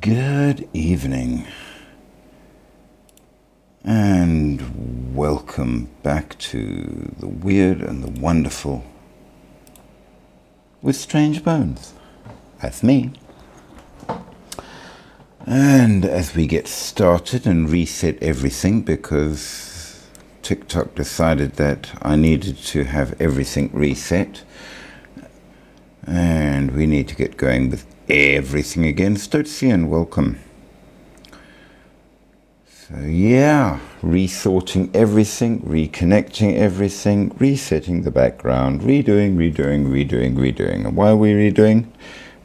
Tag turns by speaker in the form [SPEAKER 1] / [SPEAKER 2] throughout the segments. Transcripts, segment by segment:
[SPEAKER 1] Good evening, and welcome back to the weird and the wonderful with Strange Bones. That's me. And as we get started and reset everything, because TikTok decided that I needed to have everything reset, and we need to get going with everything again. Stotzian, welcome. So yeah, resorting everything, reconnecting everything, resetting the background, redoing. And why are we redoing?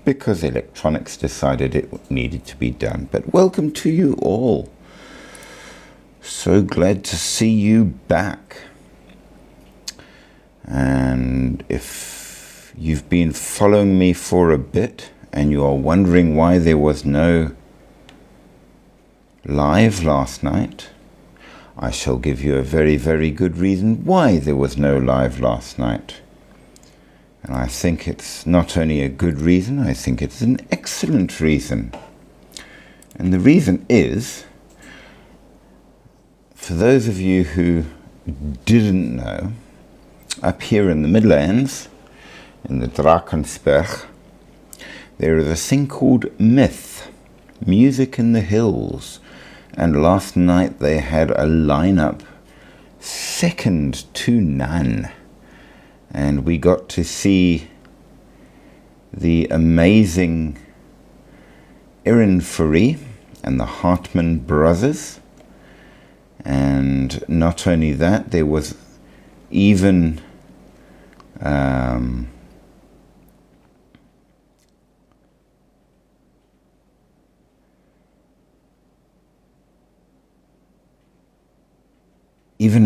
[SPEAKER 1] Because electronics decided it needed to be done. But welcome to you all. So glad to see you back. And if you've been following me for a bit and you are wondering why there was no live last night, I shall give you a very, very good reason why there was no live last night. And I think it's not only a good reason, I think it's an excellent reason. And the reason is, for those of you who didn't know, up here in the Midlands, in the Drakensberg, there is a thing called Myth, Music in the Hills. And last night they had a lineup second to none. And we got to see the amazing Erin Furry and the Hartman brothers. And not only that, there was even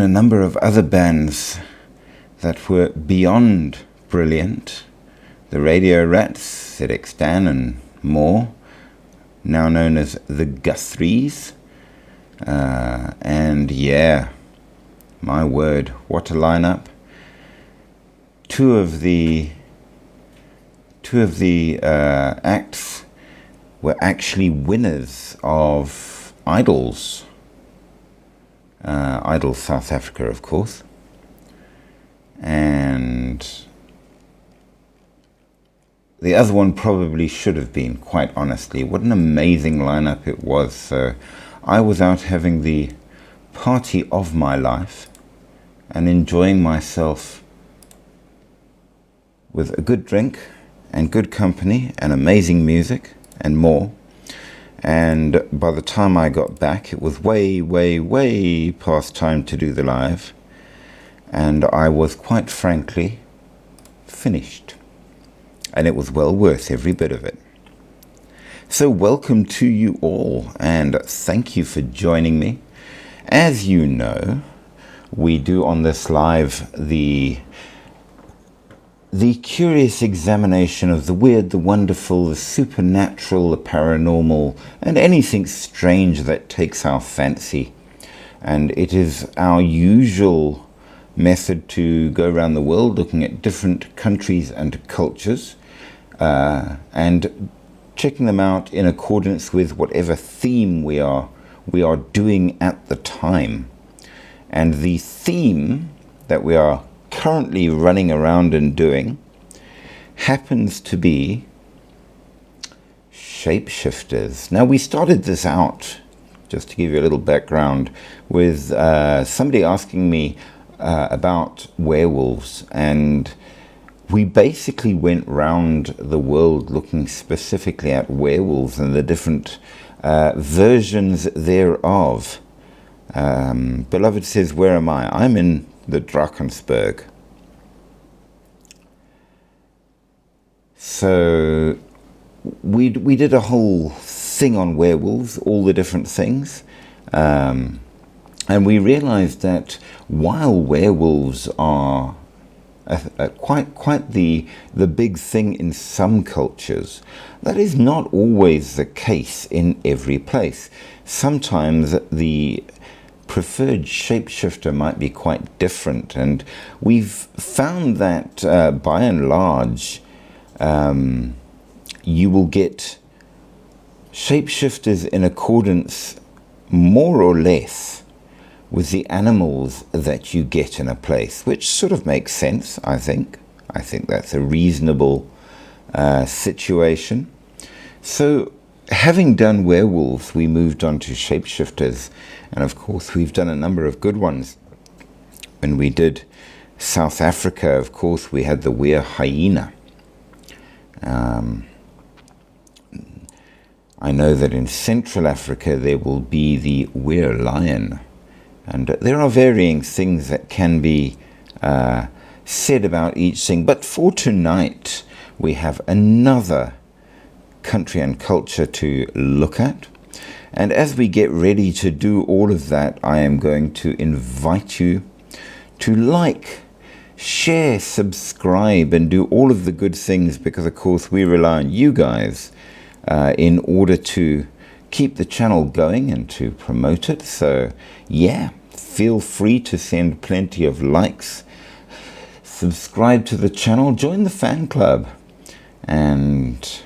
[SPEAKER 1] a number of other bands that were beyond brilliant. The Radio Rats, ZX Dan and more, now known as the Guthries. And yeah, my word, what a lineup. Two of the acts were actually winners of Idols. Idols South Africa, of course. And the other one probably should have been, quite honestly. What an amazing lineup it was. So I was out having the party of my life and enjoying myself with a good drink and good company and amazing music and more. And by the time I got back, it was way past time to do the live. And I was, quite frankly, finished. And it was well worth every bit of it. So welcome to you all, and thank you for joining me. As you know, we do on this live the curious examination of the weird, the wonderful, the supernatural, the paranormal, and anything strange that takes our fancy. And it is our usual method to go around the world looking at different countries and cultures and checking them out in accordance with whatever theme we are doing at the time. And the theme that we are currently running around and doing happens to be shapeshifters. Now, we started this out, just to give you a little background, with somebody asking me about werewolves, and we basically went round the world looking specifically at werewolves and the different versions thereof. Beloved says, where am I? I'm in the Drakensberg. So we did a whole thing on werewolves, all the different things. And we realized that while werewolves are quite the big thing in some cultures, that is not always the case in every place. Sometimes the preferred shapeshifter might be quite different, and we've found that by and large you will get Shapeshifters in accordance more or less with the animals that you get in a place, which sort of makes sense, I think. I think that's a reasonable situation. So, having done werewolves, we moved on to shapeshifters, and of course we've done a number of good ones. When we did South Africa, of course, we had the Weir hyena. I know that in Central Africa there will be the Weir lion, and there are varying things that can be said about each thing. But for tonight, we have another country and culture to look at. And as we get ready to do all of that, I am going to invite you to like, share, subscribe, and do all of the good things, because of course we rely on you guys in order to keep the channel going and to promote it. So yeah, feel free to send plenty of likes, subscribe to the channel, join the fan club, and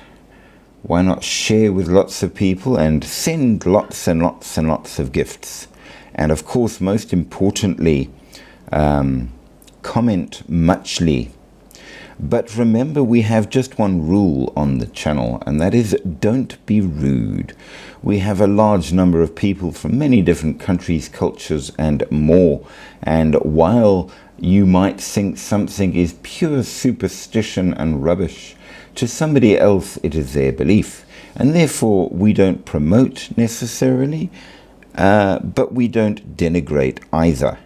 [SPEAKER 1] why not share with lots of people and send lots and lots and lots of gifts. And of course, most importantly, comment muchly. But remember, we have just one rule on the channel, and that is don't be rude. We have a large number of people from many different countries, cultures, and more. And while you might think something is pure superstition and rubbish, to somebody else it is their belief. And therefore we don't promote necessarily, but we don't denigrate either.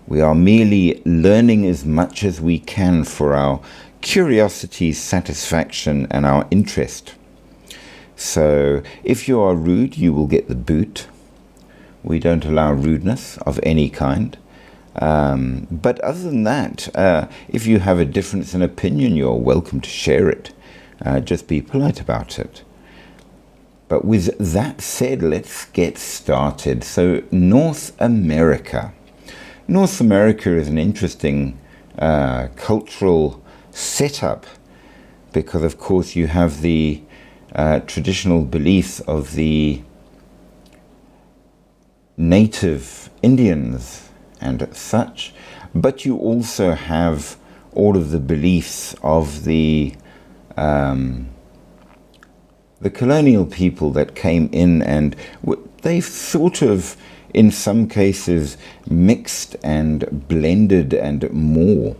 [SPEAKER 1] We are merely learning as much as we can for our curiosity, satisfaction, and our interest. So if you are rude, you will get the boot. We don't allow rudeness of any kind. But other than that, if you have a difference in opinion, you're welcome to share it. Just be polite about it. But with that said, let's get started. So North America. North America is an interesting cultural setup, because of course you have the traditional beliefs of the native Indians and such, but you also have all of the beliefs of the colonial people that came in, and they sort of, in some cases, mixed and blended and more.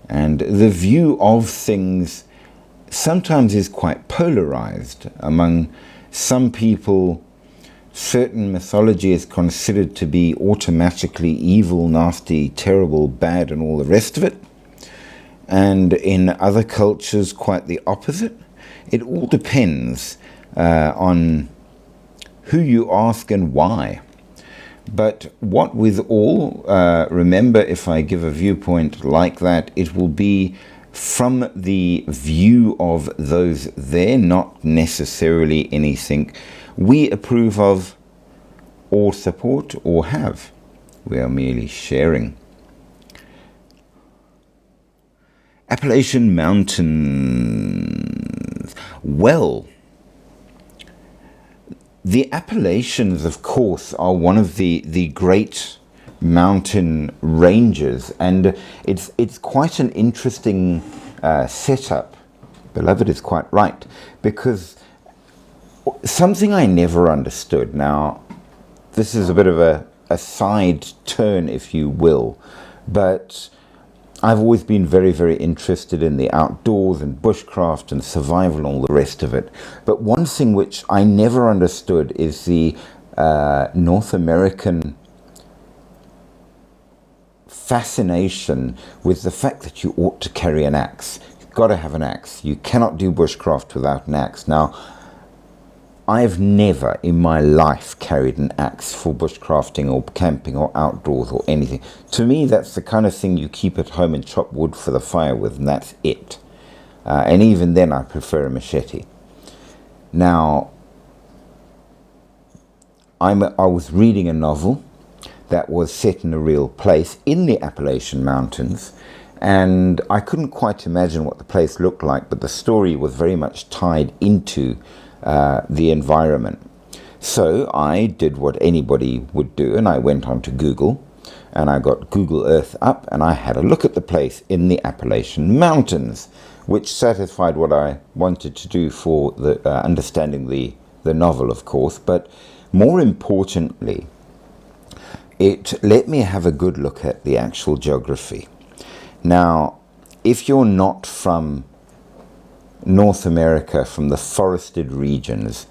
[SPEAKER 1] And the view of things sometimes is quite polarized. Among some people, certain mythology is considered to be automatically evil, nasty, terrible, bad, and all the rest of it. And in other cultures, quite the opposite. It all depends on who you ask and why. But what with all, remember, if I give a viewpoint like that, it will be from the view of those there, not necessarily anything we approve of or support or have. We are merely sharing. Appalachian Mountains. Well, the Appalachians, of course, are one of the great mountain ranges, and it's quite an interesting setup. Beloved is quite right, because something I never understood. Now, this is a bit of a side turn, if you will, but I've always been very, very interested in the outdoors and bushcraft and survival and all the rest of it. But one thing which I never understood is the North American fascination with the fact that you ought to carry an axe. You've got to have an axe. You cannot do bushcraft without an axe. Now, I've never in my life carried an axe for bushcrafting or camping or outdoors or anything. To me, that's the kind of thing you keep at home and chop wood for the fire with, and that's it. And even then, I prefer a machete. Now, I was reading a novel that was set in a real place in the Appalachian Mountains, and I couldn't quite imagine what the place looked like, but the story was very much tied into the environment. So I did what anybody would do, and I went onto Google, and I got Google Earth up, and I had a look at the place in the Appalachian Mountains, which satisfied what I wanted to do for the understanding the novel, of course, but more importantly, it let me have a good look at the actual geography. Now, if you're not from North America, from the forested regions,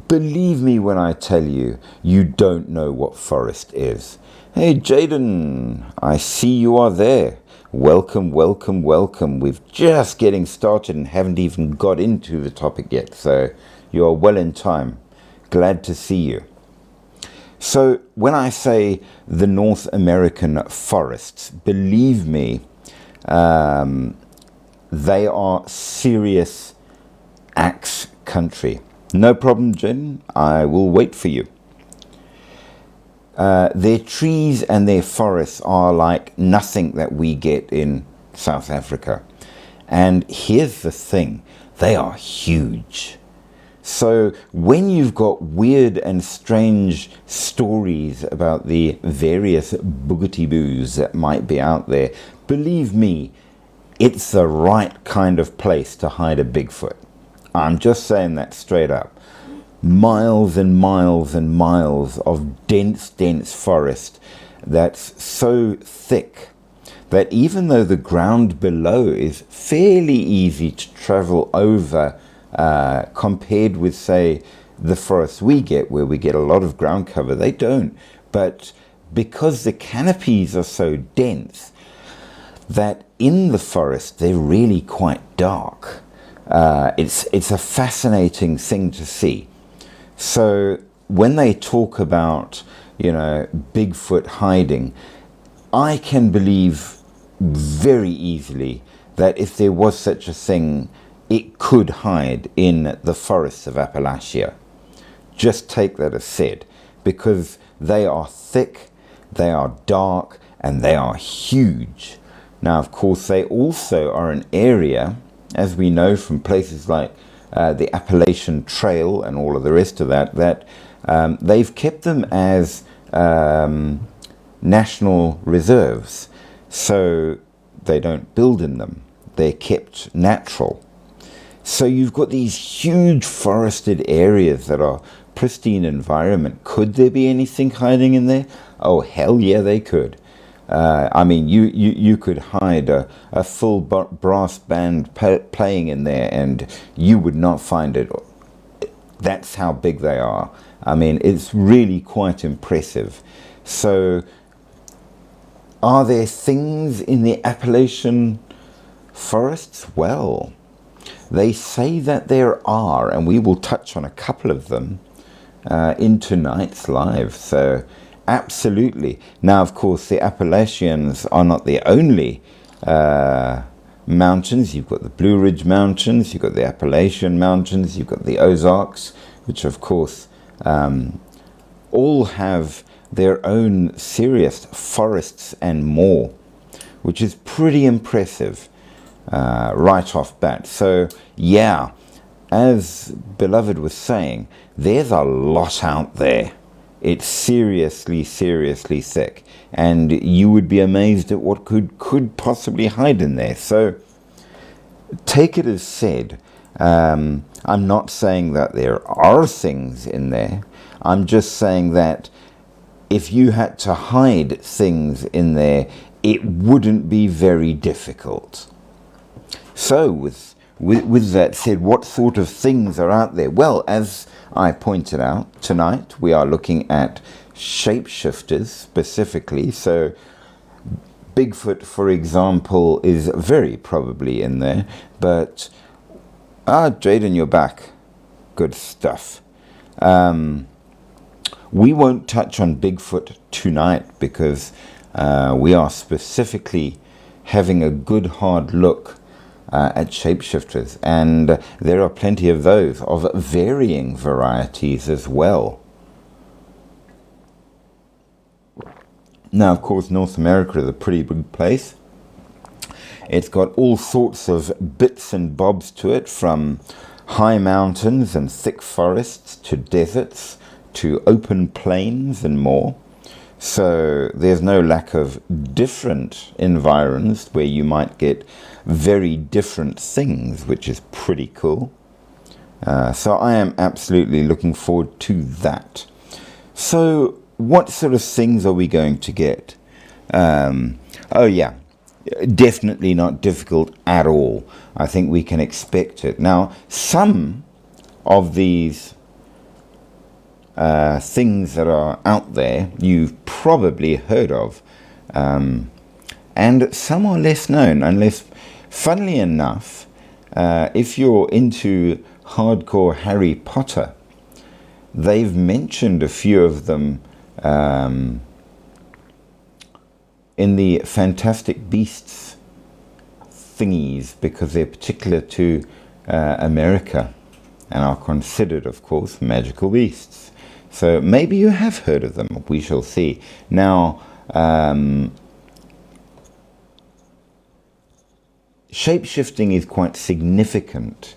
[SPEAKER 1] believe me when I tell you, you don't know what forest is. Hey, Jaden, I see you are there. Welcome, welcome, welcome. We're just getting started and haven't even got into the topic yet, so you are well in time. Glad to see you. So when I say the North American forests, believe me, they are serious axe country. No problem, Jen. I will wait for you. Their trees and their forests are like nothing that we get in South Africa. And here's the thing, they are huge. So when you've got weird and strange stories about the various boogity-boos that might be out there, believe me, it's the right kind of place to hide a Bigfoot. I'm just saying that straight up. Miles and miles and miles of dense forest that's so thick that even though the ground below is fairly easy to travel over, compared with, say, the forests we get, where we get a lot of ground cover, they don't. But because the canopies are so dense, that in the forest they're really quite dark. It's a fascinating thing to see. So when they talk about, Bigfoot hiding, I can believe very easily that if there was such a thing, it could hide in the forests of Appalachia. Just take that as said, because they are thick, they are dark, and they are huge. Now, of course, they also are an area, as we know from places like the Appalachian Trail and all of the rest of that, that they've kept them as national reserves. So they don't build in them. They're kept natural. So you've got these huge forested areas that are pristine environment. Could there be anything hiding in there? Oh, hell yeah, they could. I mean, you could hide a full brass band playing in there and you would not find it. That's how big they are. I mean, it's really quite impressive. So, are there things in the Appalachian forests? Well, they say that there are, and we will touch on a couple of them in tonight's live. So, absolutely. Now, of course, the Appalachians are not the only mountains. You've got the Blue Ridge Mountains, you've got the Appalachian Mountains, you've got the Ozarks, which, of course, all have their own serious forests and more, which is pretty impressive right off bat. So, yeah, as Beloved was saying, there's a lot out there. It's seriously thick, and you would be amazed at what could possibly hide in there. So take it as said. I'm not saying that there are things in there. I'm just saying that if you had to hide things in there, it wouldn't be very difficult. So with that said, what sort of things are out there? Well, as I pointed out, tonight we are looking at shapeshifters specifically. So Bigfoot, for example, is very probably in there. But, Jaden, you're back. Good stuff. We won't touch on Bigfoot tonight because we are specifically having a good hard look at shapeshifters, and there are plenty of those of varying varieties as well. Now, of course, North America is a pretty big place. It's got all sorts of bits and bobs to it, from high mountains and thick forests to deserts to open plains and more. So there's no lack of different environs where you might get very different things, which is pretty cool. So I am absolutely looking forward to that. So what sort of things are we going to get? Oh yeah, definitely not difficult at all. I think we can expect it. Now, some of these things that are out there you've probably heard of, and some are less known, unless, funnily enough, if you're into hardcore Harry Potter, they've mentioned a few of them in the Fantastic Beasts thingies, because they're particular to America and are considered, of course, magical beasts. So maybe you have heard of them. We shall see. Now, shape-shifting is quite significant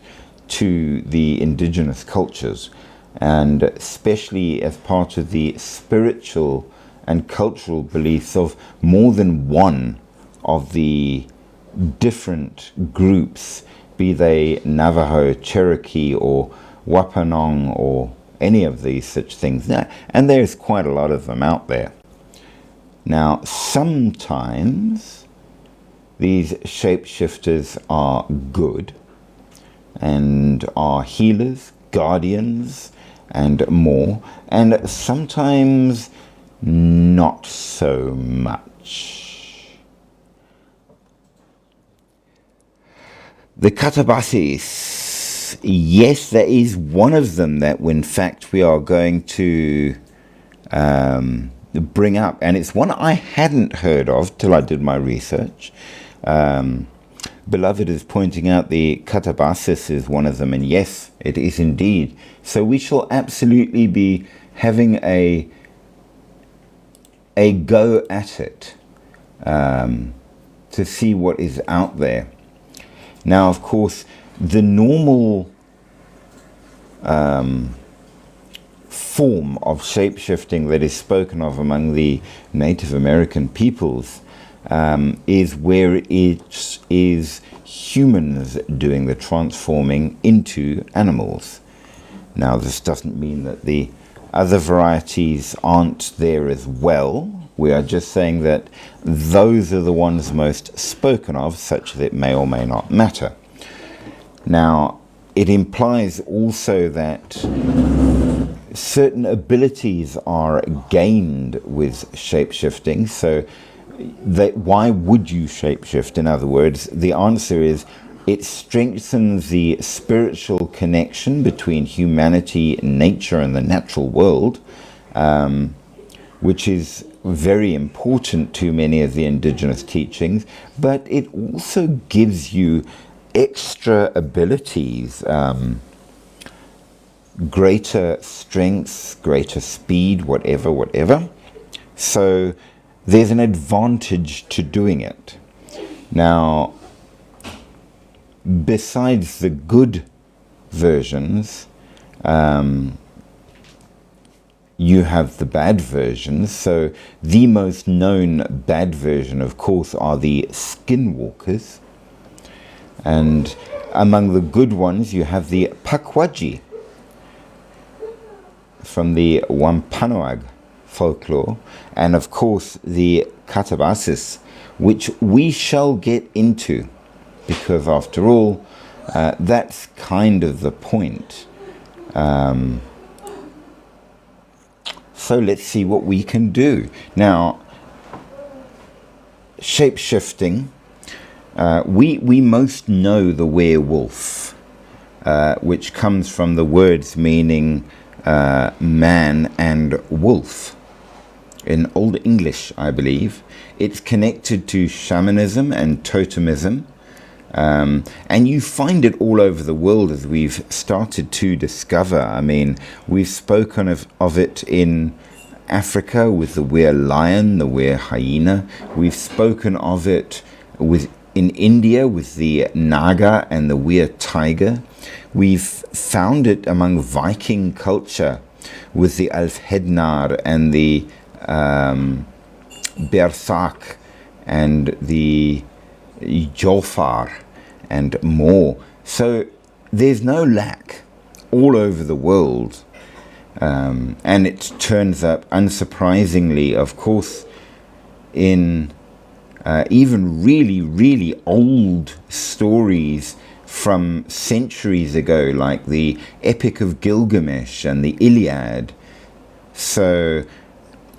[SPEAKER 1] to the indigenous cultures, and especially as part of the spiritual and cultural beliefs of more than one of the different groups, be they Navajo, Cherokee, or Wapanong, or any of these such things. And there's quite a lot of them out there. Now, sometimes these shapeshifters are good and are healers, guardians, and more, and sometimes not so much. The Katabasis, yes, there is one of them that, in fact, we are going to bring up, and it's one I hadn't heard of till I did my research. Beloved is pointing out the Katabasis is one of them, and yes, it is indeed. So we shall absolutely be having a go at it to see what is out there. Now, of course, the normal form of shape-shifting that is spoken of among the Native American peoples is where it is humans doing the transforming into animals. Now, this doesn't mean that the other varieties aren't there as well. We are just saying that those are the ones most spoken of, such that it may or may not matter. Now, it implies also that certain abilities are gained with shape-shifting. So why would you shapeshift? In other words, the answer is it strengthens the spiritual connection between humanity, nature, and the natural world, which is very important to many of the indigenous teachings, but it also gives you extra abilities, greater strengths, greater speed, whatever. So there's an advantage to doing it. Now, besides the good versions, you have the bad versions. So the most known bad version, of course, are the skinwalkers. And among the good ones, you have the Pukwudgie from the Wampanoag folklore, and of course the Katabasis, which we shall get into, because after all, that's kind of the point. So let's see what we can do. Now, shape-shifting, we most know the werewolf, which comes from the words meaning man and wolf. In Old English, I believe. It's connected to shamanism and totemism. And you find it all over the world, as we've started to discover. I mean, we've spoken of it in Africa with the were lion, the were hyena. We've spoken of it in India with the naga and the were tiger. We've found it among Viking culture with the Alfhednar and the Berserk and the Jolfar and more. So there's no lack all over the world. And it turns up, unsurprisingly, of course, in even really, really old stories from centuries ago, like the Epic of Gilgamesh and the Iliad. So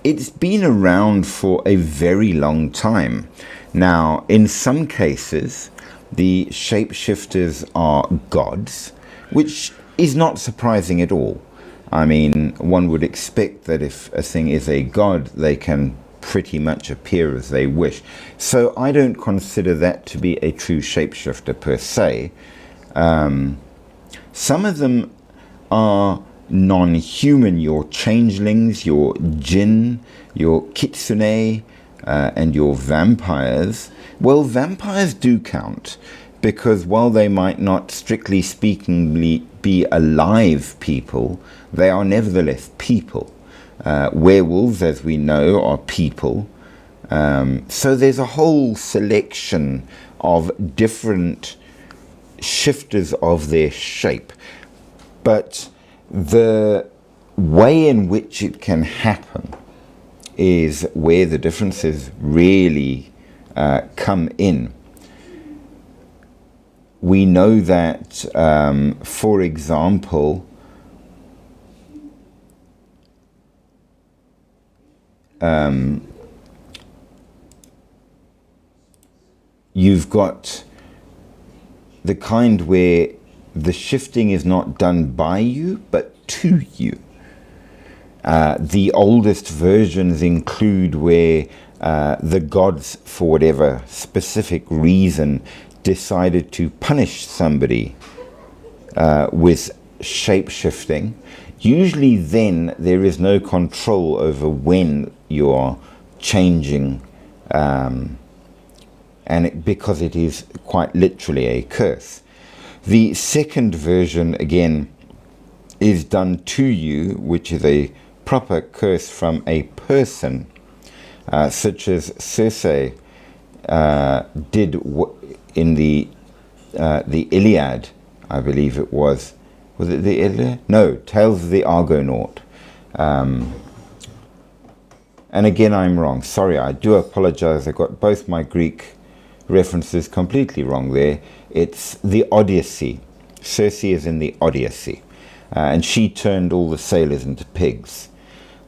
[SPEAKER 1] it's been around for a very long time. Now, in some cases, the shapeshifters are gods, which is not surprising at all. I mean, one would expect that if a thing is a god, they can pretty much appear as they wish. So I don't consider that to be a true shapeshifter per se. Some of them are non-human, your changelings, your jinn, your kitsune, and your vampires. Well, vampires do count, because while they might not strictly speaking be alive people, they are nevertheless people. Werewolves, as we know, are people. So there's a whole selection of different shifters of their shape. But the way in which it can happen is where the differences really come in. We know that, for example, you've got the kind where the shifting is not done by you, but to you. The oldest versions include where the gods, for whatever specific reason, decided to punish somebody with shape-shifting. Usually then there is no control over when you're changing, because it is quite literally a curse. The second version, again, is done to you, which is a proper curse from a person, such as Circe did in the Iliad, I believe it was. Was it the Iliad? No, Tales of the Argonaut. And again, I'm wrong. Sorry, I do apologize. I got both my Greek references completely wrong there. It's the Odyssey. Circe is in the Odyssey. And she turned all the sailors into pigs.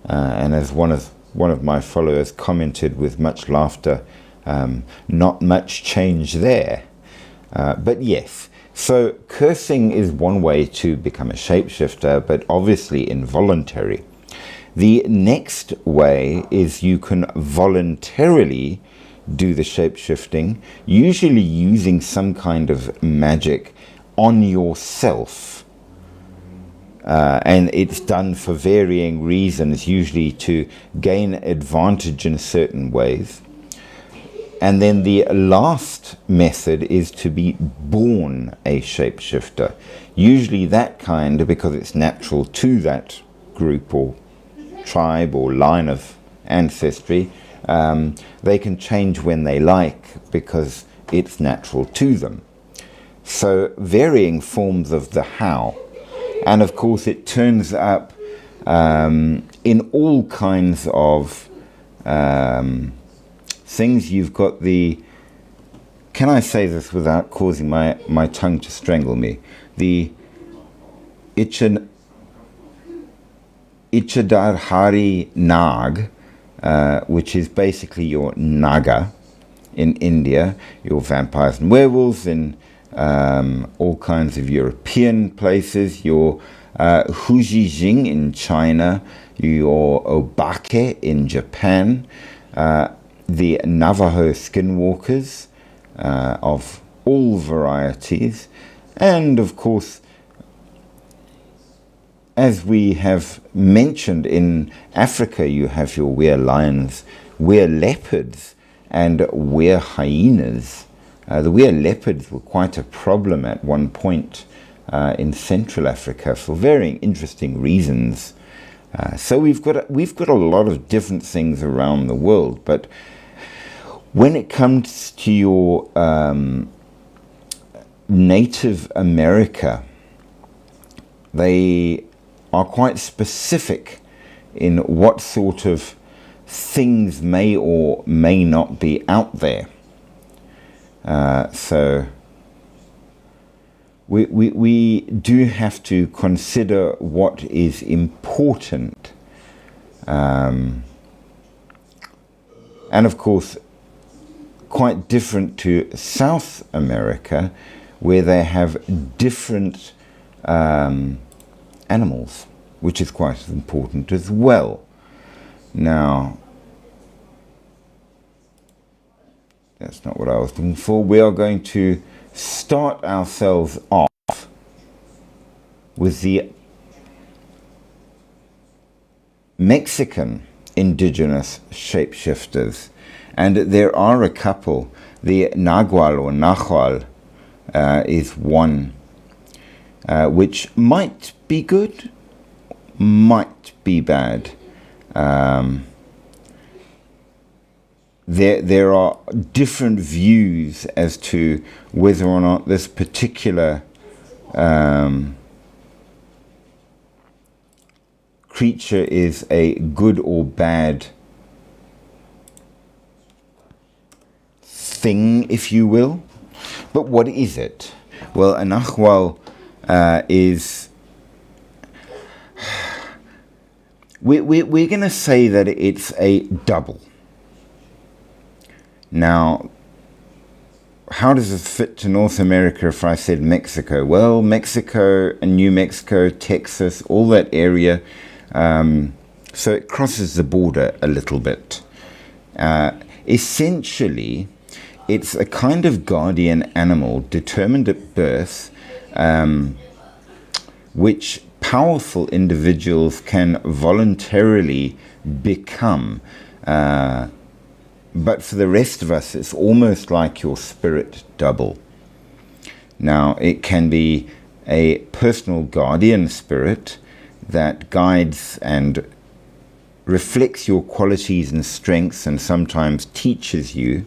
[SPEAKER 1] And as one of my followers commented with much laughter, not much change there. But yes, so cursing is one way to become a shapeshifter, but obviously involuntary. The next way is you can voluntarily do the shapeshifting, usually using some kind of magic on yourself. And it's done for varying reasons, usually to gain advantage in certain ways. And then the last method is to be born a shapeshifter. Usually that kind, because it's natural to that group or tribe or line of ancestry, they can change when they like because it's natural to them. So varying forms of the how. And of course it turns up in all kinds of things. You've got the, can I say this without causing my tongue to strangle me? The Ichadharhari Nag, which is basically your Naga in India, your vampires and werewolves in all kinds of European places, your Hujijing in China, your Obake in Japan, the Navajo skinwalkers of all varieties, and of course, as we have mentioned, in Africa you have your were lions, were leopards, and were hyenas. The were leopards were quite a problem at one point in Central Africa for varying interesting reasons. So we've got a lot of different things around the world, but when it comes to your Native America, they are quite specific in what sort of things may or may not be out there. So we do have to consider what is important. And of course, quite different to South America, where they have different animals, which is quite important as well. Now, that's not what I was looking for. We are going to start ourselves off with the Mexican indigenous shapeshifters, and there are a couple. The Nagual or Nahual is one, which might be good, might be bad. There are different views as to whether or not this particular creature is a good or bad thing, if you will. But what is it? Well, a Nahual is... We're going to say that it's a double. Now, how does this fit to North America if I said Mexico? Well, Mexico and New Mexico, Texas, all that area, so it crosses the border a little bit. Essentially, it's a kind of guardian animal determined at birth, which powerful individuals can voluntarily become. But for the rest of us, it's almost like your spirit double. Now, it can be a personal guardian spirit that guides and reflects your qualities and strengths and sometimes teaches you.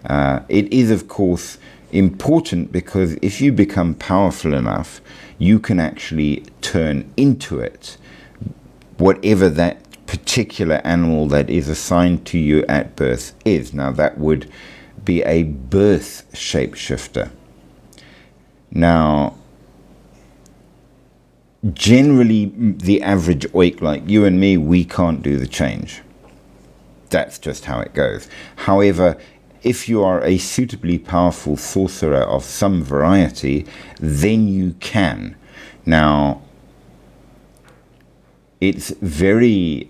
[SPEAKER 1] It is, of course, important because if you become powerful enough, you can actually turn into it, whatever that particular animal that is assigned to you at birth is. Now, that would be a birth shapeshifter. Now, generally, the average oik like you and me, we can't do the change. That's just how it goes. However, if you are a suitably powerful sorcerer of some variety, then you can. Now, it's very,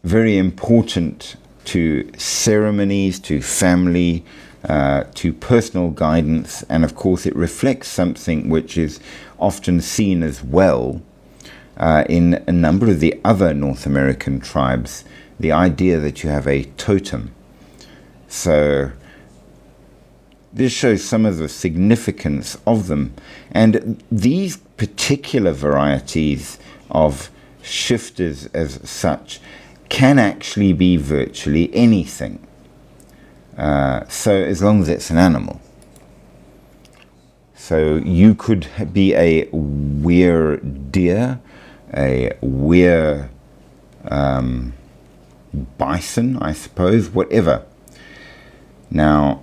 [SPEAKER 1] very important to ceremonies, to family, to personal guidance, and of course it reflects something which is often seen as well in a number of the other North American tribes, the idea that you have a totem. So this shows some of the significance of them. And these particular varieties of shifters as such can actually be virtually anything. So as long as it's an animal. So you could be a weir deer, a weir bison, I suppose, whatever. Now,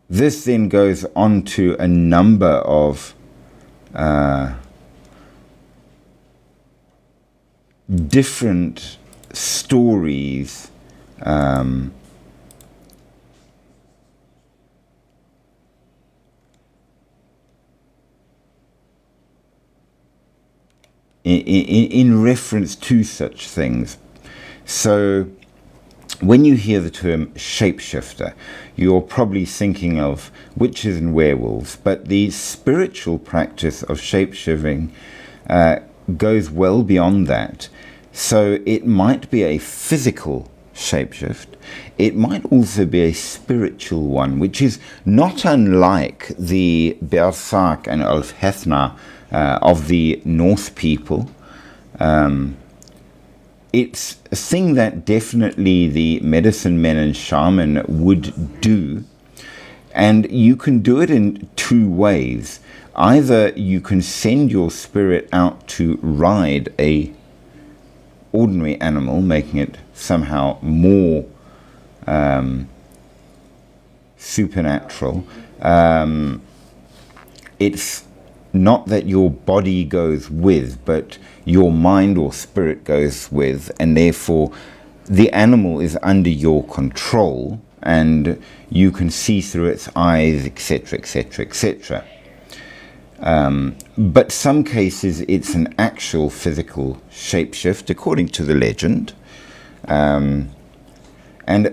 [SPEAKER 1] this then goes on to a number of different stories in reference to such things. So when you hear the term shapeshifter, you're probably thinking of witches and werewolves, but the spiritual practice of shapeshifting goes well beyond that. So it might be a physical shapeshift. It might also be a spiritual one, which is not unlike the Berserk and Ulfhethna of the Norse people. It's a thing that definitely the medicine men and shaman would do. And you can do it in two ways. Either you can send your spirit out to ride a ordinary animal, making it somehow more supernatural. It's not that your body goes with, but your mind or spirit goes with, and therefore the animal is under your control, and you can see through its eyes, etc., etc., etc. But some cases it's an actual physical shapeshift, according to the legend. And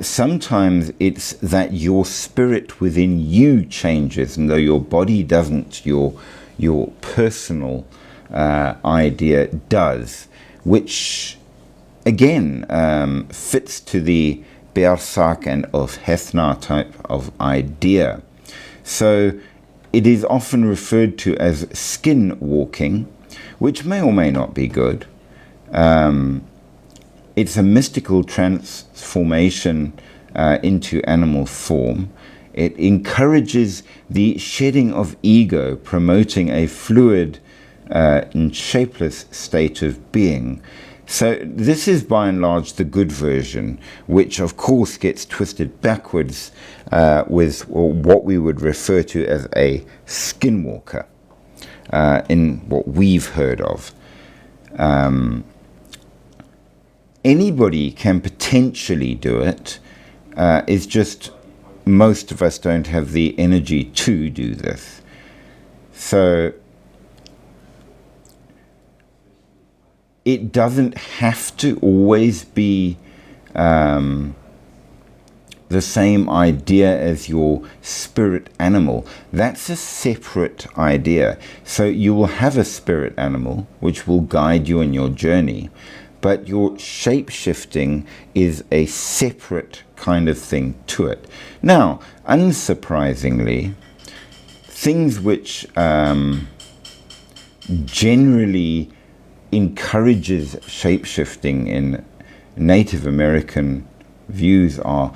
[SPEAKER 1] sometimes it's that your spirit within you changes, and though your body doesn't, your personal idea does, which again fits to the Berserk and Ulfhethna type of idea. So it is often referred to as skin walking, which may or may not be good. It's a mystical transformation into animal form. It encourages the shedding of ego, promoting a fluid and shapeless state of being. So this is by and large the good version, which of course gets twisted backwards with what we would refer to as a skinwalker in what we've heard of. Anybody can potentially do it. It's just most of us don't have the energy to do this. So it doesn't have to always be the same idea as your spirit animal. That's a separate idea. So you will have a spirit animal which will guide you in your journey, but your shape-shifting is a separate kind of thing to it. Now, unsurprisingly, things which generally encourages shape-shifting in Native American views are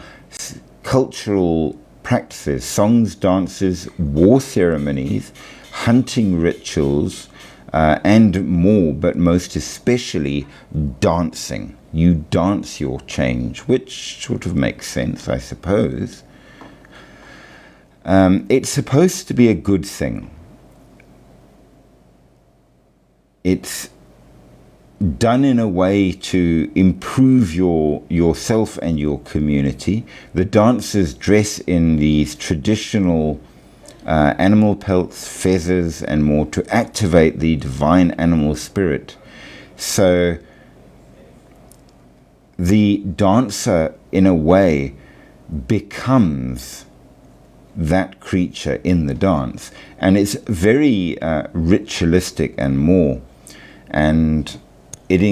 [SPEAKER 1] cultural practices, songs, dances, war ceremonies, hunting rituals, and more, but most especially dancing. You dance your change, which sort of makes sense, I suppose. It's supposed to be a good thing. It's done in a way to improve yourself and your community. The dancers dress in these traditional animal pelts, feathers, and more to activate the divine animal spirit. So the dancer, in a way, becomes that creature in the dance, and it's very ritualistic and more, and it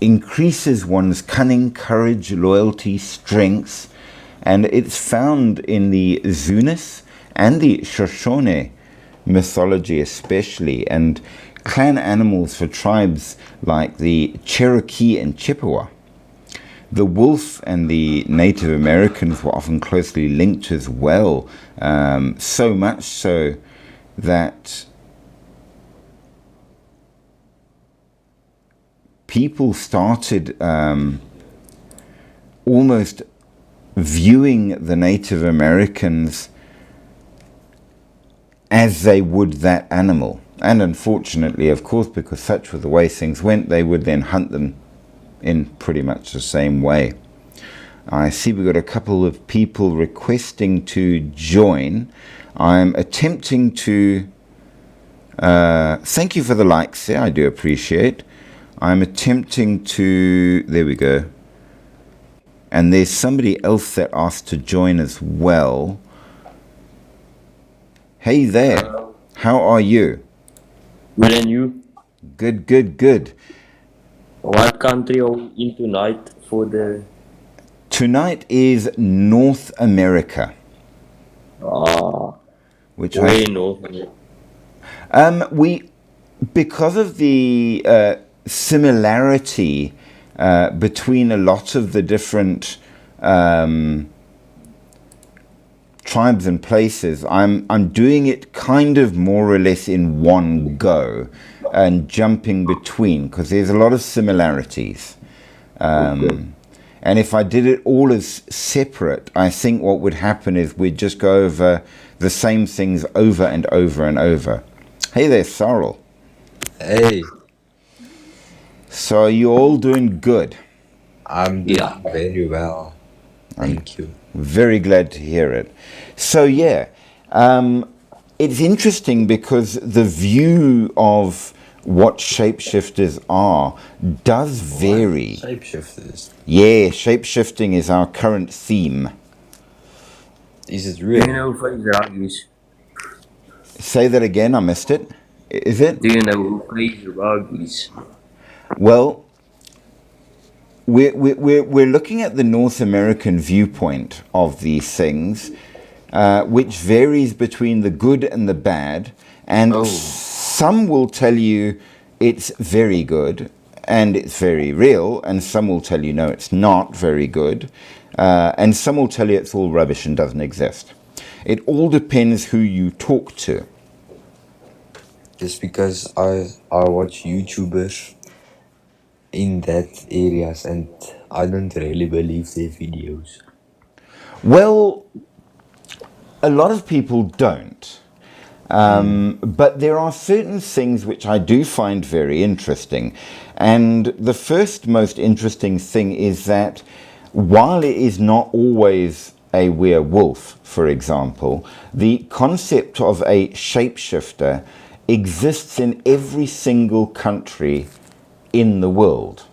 [SPEAKER 1] increases one's cunning, courage, loyalty, strength, and it's found in the Zunis and the Shoshone mythology especially, and clan animals for tribes like the Cherokee and Chippewa. The wolf and the Native Americans were often closely linked as well, so much so that people started almost viewing the Native Americans as they would that animal. And unfortunately, of course, because such were the way things went, they would then hunt them in pretty much the same way. I see we've got a couple of people requesting to join. I'm attempting to... thank you for the likes there, I do appreciate. I'm attempting to... There we go. And there's somebody else that asked to join as well. Hey there.
[SPEAKER 2] Hello.
[SPEAKER 1] How are you?
[SPEAKER 2] Good, and you?
[SPEAKER 1] Good, good, good.
[SPEAKER 2] What country are we in tonight for the...
[SPEAKER 1] Tonight is North America,
[SPEAKER 2] Ah,
[SPEAKER 1] which
[SPEAKER 2] way north.
[SPEAKER 1] we because of the similarity between a lot of the different tribes and places, I'm doing it kind of more or less in one go and jumping between because there's a lot of similarities. And if I did it all as separate, I think what would happen is we'd just go over the same things over and over and over. Hey there, Sorrel.
[SPEAKER 3] Hey,
[SPEAKER 1] So you're all doing good.
[SPEAKER 3] I'm doing
[SPEAKER 2] Yeah.
[SPEAKER 3] very well. Thank you.
[SPEAKER 1] Very glad to hear it. So yeah, it's interesting because the view of what shapeshifters are does vary.
[SPEAKER 3] Shapeshifters.
[SPEAKER 1] Yeah, shapeshifting is our current theme.
[SPEAKER 3] Is it
[SPEAKER 2] Do
[SPEAKER 3] real?
[SPEAKER 2] you know who plays rugby's?
[SPEAKER 1] Say that again, I missed it. Is it?
[SPEAKER 2] Do you know who plays rugby's?
[SPEAKER 1] Well, we're looking at the North American viewpoint of these things, which varies between the good and the bad. And some will tell you it's very good and it's very real, and some will tell you no, it's not very good, and some will tell you it's all rubbish and doesn't exist. It all depends who you talk to.
[SPEAKER 3] Just because I watch YouTubers in that areas and I don't really believe their videos.
[SPEAKER 1] Well, a lot of people don't. But there are certain things which I do find very interesting. And the first most interesting thing is that while it is not always a werewolf, for example, the concept of a shapeshifter exists in every single country in the world.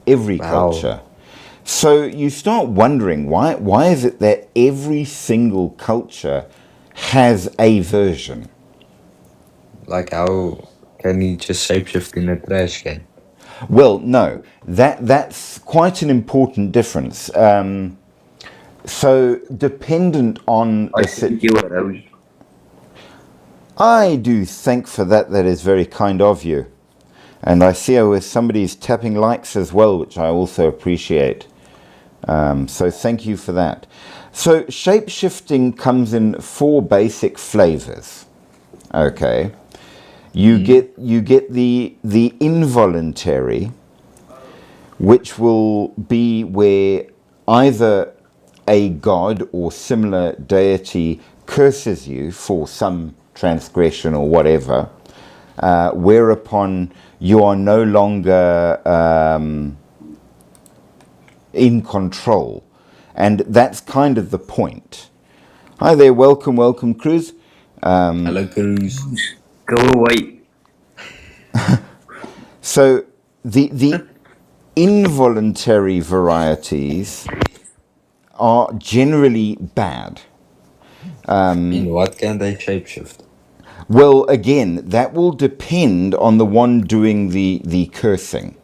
[SPEAKER 1] Every
[SPEAKER 3] Wow.
[SPEAKER 1] culture. So you start wondering why is it that every single culture has a version?
[SPEAKER 3] Like how can you just shapeshift in a trash can?
[SPEAKER 1] Well, no, that's quite an important difference. So dependent on
[SPEAKER 2] I
[SPEAKER 1] a
[SPEAKER 2] think you were rose.
[SPEAKER 1] I do thank for that. That is very kind of you. And I see how somebody's tapping likes as well, which I also appreciate. So thank you for that. So shape-shifting comes in 4 basic flavors. Okay. You get the involuntary, which will be where either a god or similar deity curses you for some transgression or whatever, whereupon you are no longer in control. And that's kind of the point. Hi there, welcome, Cruz.
[SPEAKER 3] Hello, Cruz.
[SPEAKER 2] Go away.
[SPEAKER 1] So the involuntary varieties are generally bad.
[SPEAKER 3] In what can they shapeshift?
[SPEAKER 1] Well, again, that will depend on the one doing the cursing,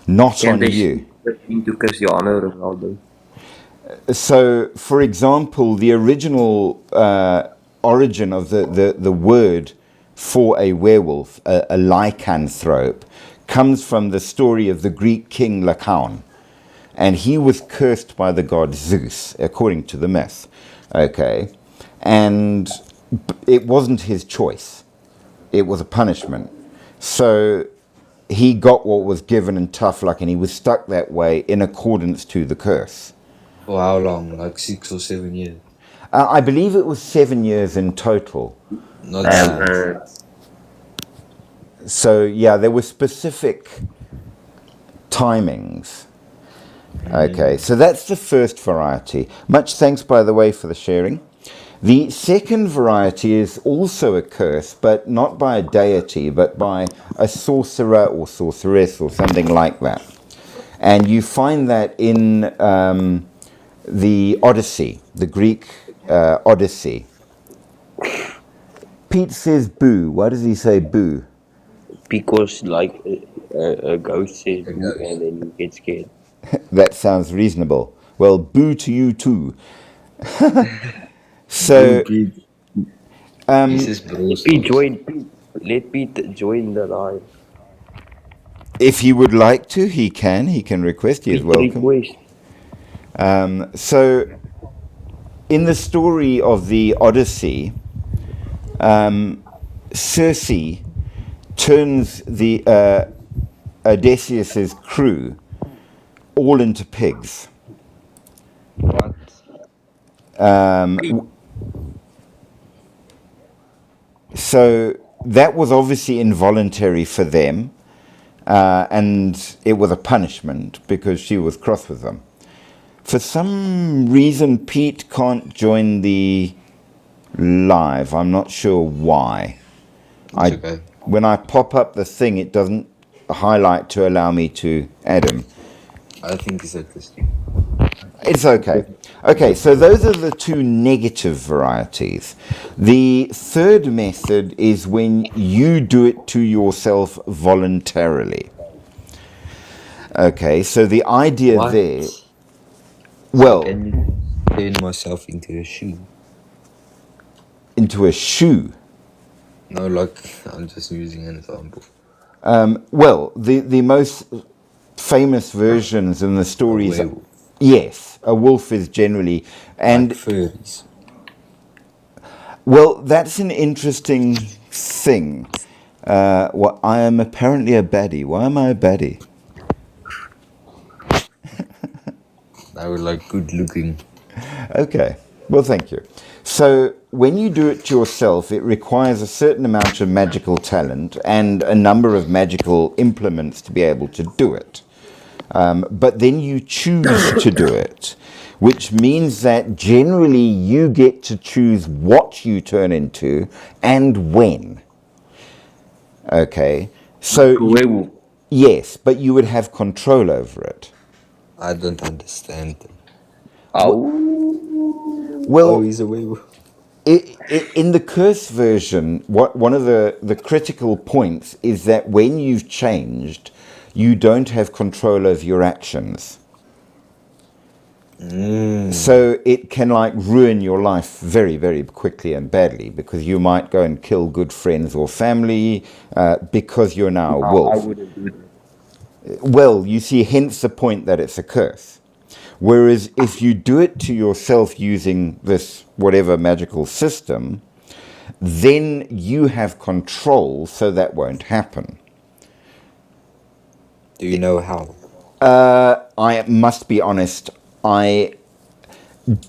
[SPEAKER 1] not
[SPEAKER 2] Can
[SPEAKER 1] on
[SPEAKER 2] they
[SPEAKER 1] you.
[SPEAKER 2] into Cristiano Ronaldo?
[SPEAKER 1] So, for example, the original origin of the word for a werewolf, a lycanthrope, comes from the story of the Greek king Lycaon. And he was cursed by the god Zeus, according to the myth. Okay? And it wasn't his choice. It was a punishment. So he got what was given in tough luck, and he was stuck that way in accordance to the curse.
[SPEAKER 3] For how long? Like 6 or 7 years?
[SPEAKER 1] I believe it was 7 years in total.
[SPEAKER 3] Not six.
[SPEAKER 1] So, yeah, there were specific timings. Okay, so that's the first variety. Much thanks, by the way, for the sharing. The second variety is also a curse, but not by a deity, but by a sorcerer or sorceress or something like that. And you find that in the Odyssey, the Greek Odyssey. Pete says boo. Why does he say boo?
[SPEAKER 2] Because like a ghost says boo and then you get scared.
[SPEAKER 1] That sounds reasonable. Well, boo to you too. So,
[SPEAKER 3] Pete. This is Brawl
[SPEAKER 2] Pete,
[SPEAKER 3] Stars.
[SPEAKER 2] join. Pete. Let Pete join the live.
[SPEAKER 1] if he would like to, he can. He can request. He is
[SPEAKER 2] Pete
[SPEAKER 1] welcome.
[SPEAKER 2] request.
[SPEAKER 1] So, in the story of the Odyssey, Circe turns the Odysseus's crew all into pigs.
[SPEAKER 3] What?
[SPEAKER 1] So that was obviously involuntary for them, and it was a punishment because she was cross with them. For some reason, Pete can't join the live. I'm not sure why.
[SPEAKER 3] It's okay.
[SPEAKER 1] When I pop up the thing, it doesn't highlight to allow me to add him.
[SPEAKER 3] I think it's at this.
[SPEAKER 1] It's okay. Okay, so those are the two negative varieties. The third method is when you do it to yourself voluntarily. Okay, so the idea
[SPEAKER 3] What?
[SPEAKER 1] there, well,
[SPEAKER 3] Can you turn myself into a shoe?
[SPEAKER 1] into a shoe.
[SPEAKER 3] No, like, I'm just using an example.
[SPEAKER 1] Well, the most famous versions in the stories,
[SPEAKER 3] werewolf.
[SPEAKER 1] yes, a wolf is generally, and
[SPEAKER 3] Like furries.
[SPEAKER 1] well, that's an interesting thing. Well, I am apparently a baddie. Why am I a baddie?
[SPEAKER 3] They were like good looking.
[SPEAKER 1] Okay. Well, thank you. So, when you do it yourself, it requires a certain amount of magical talent and a number of magical implements to be able to do it. But then you choose to do it, which means that generally you get to choose what you turn into and when. Okay. So,
[SPEAKER 2] Werewolf.
[SPEAKER 1] yes, but you would have control over it.
[SPEAKER 3] I don't understand them.
[SPEAKER 2] Oh.
[SPEAKER 3] Oh,
[SPEAKER 1] Well,
[SPEAKER 3] he's a werewolf.
[SPEAKER 1] in the curse version, one of the critical points is that when you've changed, you don't have control over your actions. So it can like ruin your life very, very quickly and badly because you might go and kill good friends or family because you're now a
[SPEAKER 2] I
[SPEAKER 1] wolf.
[SPEAKER 2] wouldn't do that.
[SPEAKER 1] Well, you see, hence the point that it's a curse. Whereas if you do it to yourself using this whatever magical system, then you have control so that won't happen.
[SPEAKER 3] Do you know how?
[SPEAKER 1] I must be honest, I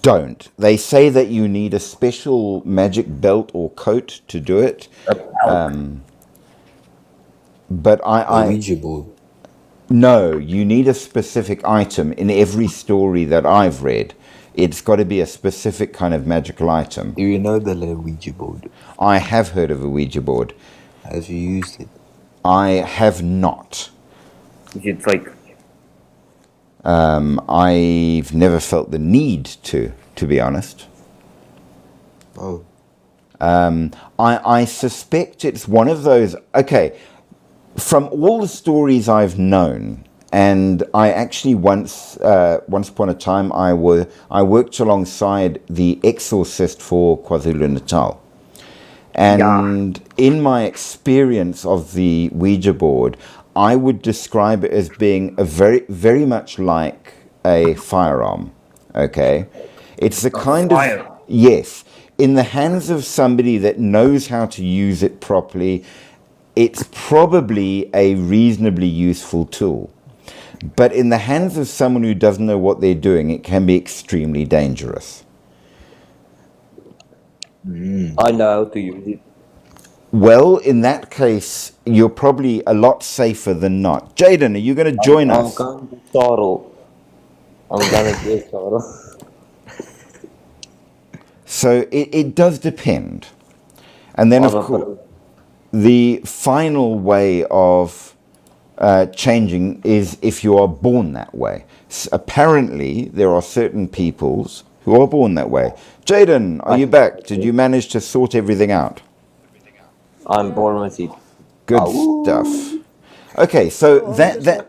[SPEAKER 1] don't. They say that you need a special magic belt or coat to do it. But
[SPEAKER 3] A Ouija board.
[SPEAKER 1] no, you need a specific item in every story that I've read. It's got to be a specific kind of magical item.
[SPEAKER 3] Do you know the Ouija board?
[SPEAKER 1] I have heard of a Ouija board.
[SPEAKER 3] Have you used it?
[SPEAKER 1] I have not.
[SPEAKER 2] Is it fake?
[SPEAKER 1] I've never felt the need to be honest.
[SPEAKER 3] Oh.
[SPEAKER 1] I suspect it's one of those. Okay, from all the stories I've known, and I actually once upon a time I worked alongside the exorcist for KwaZulu-Natal, and in my experience of the Ouija board, I would describe it as being a very much like a firearm. Okay, it's the kind of, yes, in the hands of somebody that knows how to use it properly, it's probably a reasonably useful tool. But in the hands of someone who doesn't know what they're doing, it can be extremely dangerous.
[SPEAKER 2] I know how to use it.
[SPEAKER 1] Well, in that case, you're probably a lot safer than not. Jaden, are you going to join
[SPEAKER 2] I'm
[SPEAKER 1] us?
[SPEAKER 2] going to sorrow. I'm gonna get sorrow.
[SPEAKER 1] So it does depend. And then, of course, the final way of changing is if you are born that way. Apparently, there are certain peoples who are born that way. Jaden, are you back? Did you manage to sort everything out?
[SPEAKER 2] I'm born with it.
[SPEAKER 1] Good stuff. Okay, so that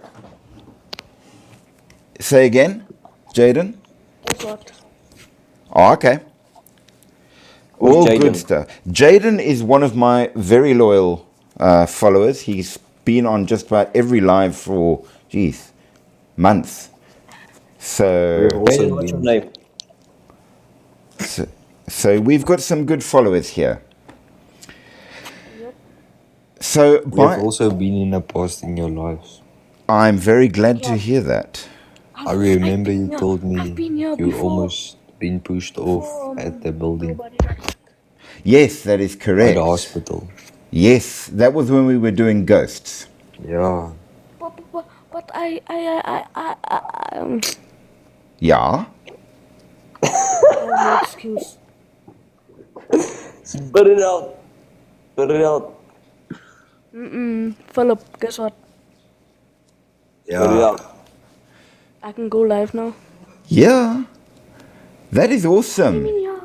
[SPEAKER 1] say again, Jaden?
[SPEAKER 4] guess what?
[SPEAKER 1] Oh, okay.
[SPEAKER 2] Who's
[SPEAKER 1] All good
[SPEAKER 2] Jaden?
[SPEAKER 1] stuff. Jaden is one of my very loyal followers. He's been on just about every live for, geez, months. So,
[SPEAKER 3] We've also
[SPEAKER 2] Jaden, what's your
[SPEAKER 3] been
[SPEAKER 2] name?
[SPEAKER 1] so, so we've got some good followers here.
[SPEAKER 4] Yep.
[SPEAKER 1] So,
[SPEAKER 3] we have
[SPEAKER 1] by,
[SPEAKER 3] also been in the past in your lives.
[SPEAKER 1] I'm very glad
[SPEAKER 4] Guess
[SPEAKER 1] to
[SPEAKER 4] what?
[SPEAKER 1] hear that.
[SPEAKER 3] I remember you
[SPEAKER 4] Yeah,
[SPEAKER 3] told
[SPEAKER 4] I've
[SPEAKER 3] me
[SPEAKER 4] been here
[SPEAKER 3] you
[SPEAKER 4] before.
[SPEAKER 3] almost been pushed off at the building,
[SPEAKER 4] Nobody got sick.
[SPEAKER 1] Yes, that is
[SPEAKER 3] at
[SPEAKER 1] correct.
[SPEAKER 3] the hospital.
[SPEAKER 1] Yes, that was when we were doing ghosts.
[SPEAKER 3] Yeah.
[SPEAKER 4] But I
[SPEAKER 1] Yeah.
[SPEAKER 4] have no excuse.
[SPEAKER 2] Spit it out. Spit it out.
[SPEAKER 4] Philip, guess what?
[SPEAKER 2] Spit it
[SPEAKER 3] Yeah.
[SPEAKER 2] out.
[SPEAKER 4] I can go live now.
[SPEAKER 1] Yeah. That is
[SPEAKER 4] What do you
[SPEAKER 1] awesome.
[SPEAKER 4] mean, yeah?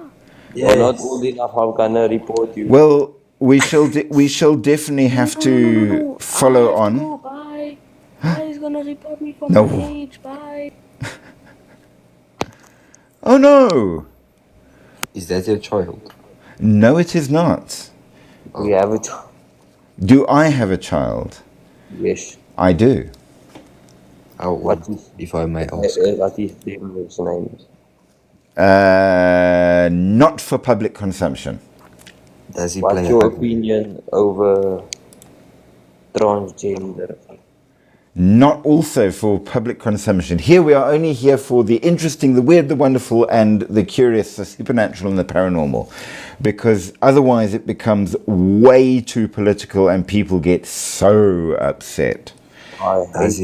[SPEAKER 2] You're not old enough. How can I report you?
[SPEAKER 1] Well, we shall definitely have to
[SPEAKER 4] No.
[SPEAKER 1] follow
[SPEAKER 4] I have
[SPEAKER 1] on.
[SPEAKER 4] to go. Bye. He's gonna report me for
[SPEAKER 1] No.
[SPEAKER 4] my age. Bye.
[SPEAKER 1] Oh no.
[SPEAKER 3] Is that your child?
[SPEAKER 1] No, it is not.
[SPEAKER 2] We have it.
[SPEAKER 1] Do I have a child?
[SPEAKER 2] Yes.
[SPEAKER 1] I do.
[SPEAKER 3] How
[SPEAKER 2] What
[SPEAKER 3] old,
[SPEAKER 2] is
[SPEAKER 3] if I may ask?
[SPEAKER 2] what is his name?
[SPEAKER 1] Not for public consumption.
[SPEAKER 3] Does he
[SPEAKER 2] What's
[SPEAKER 3] play
[SPEAKER 2] your
[SPEAKER 3] rugby?
[SPEAKER 2] opinion over transgender?
[SPEAKER 1] Not also for public consumption. Here we are only here for the interesting, the weird, the wonderful, and the curious, the supernatural, and the paranormal. Because otherwise it becomes way too political and people get so upset.
[SPEAKER 2] I
[SPEAKER 3] Does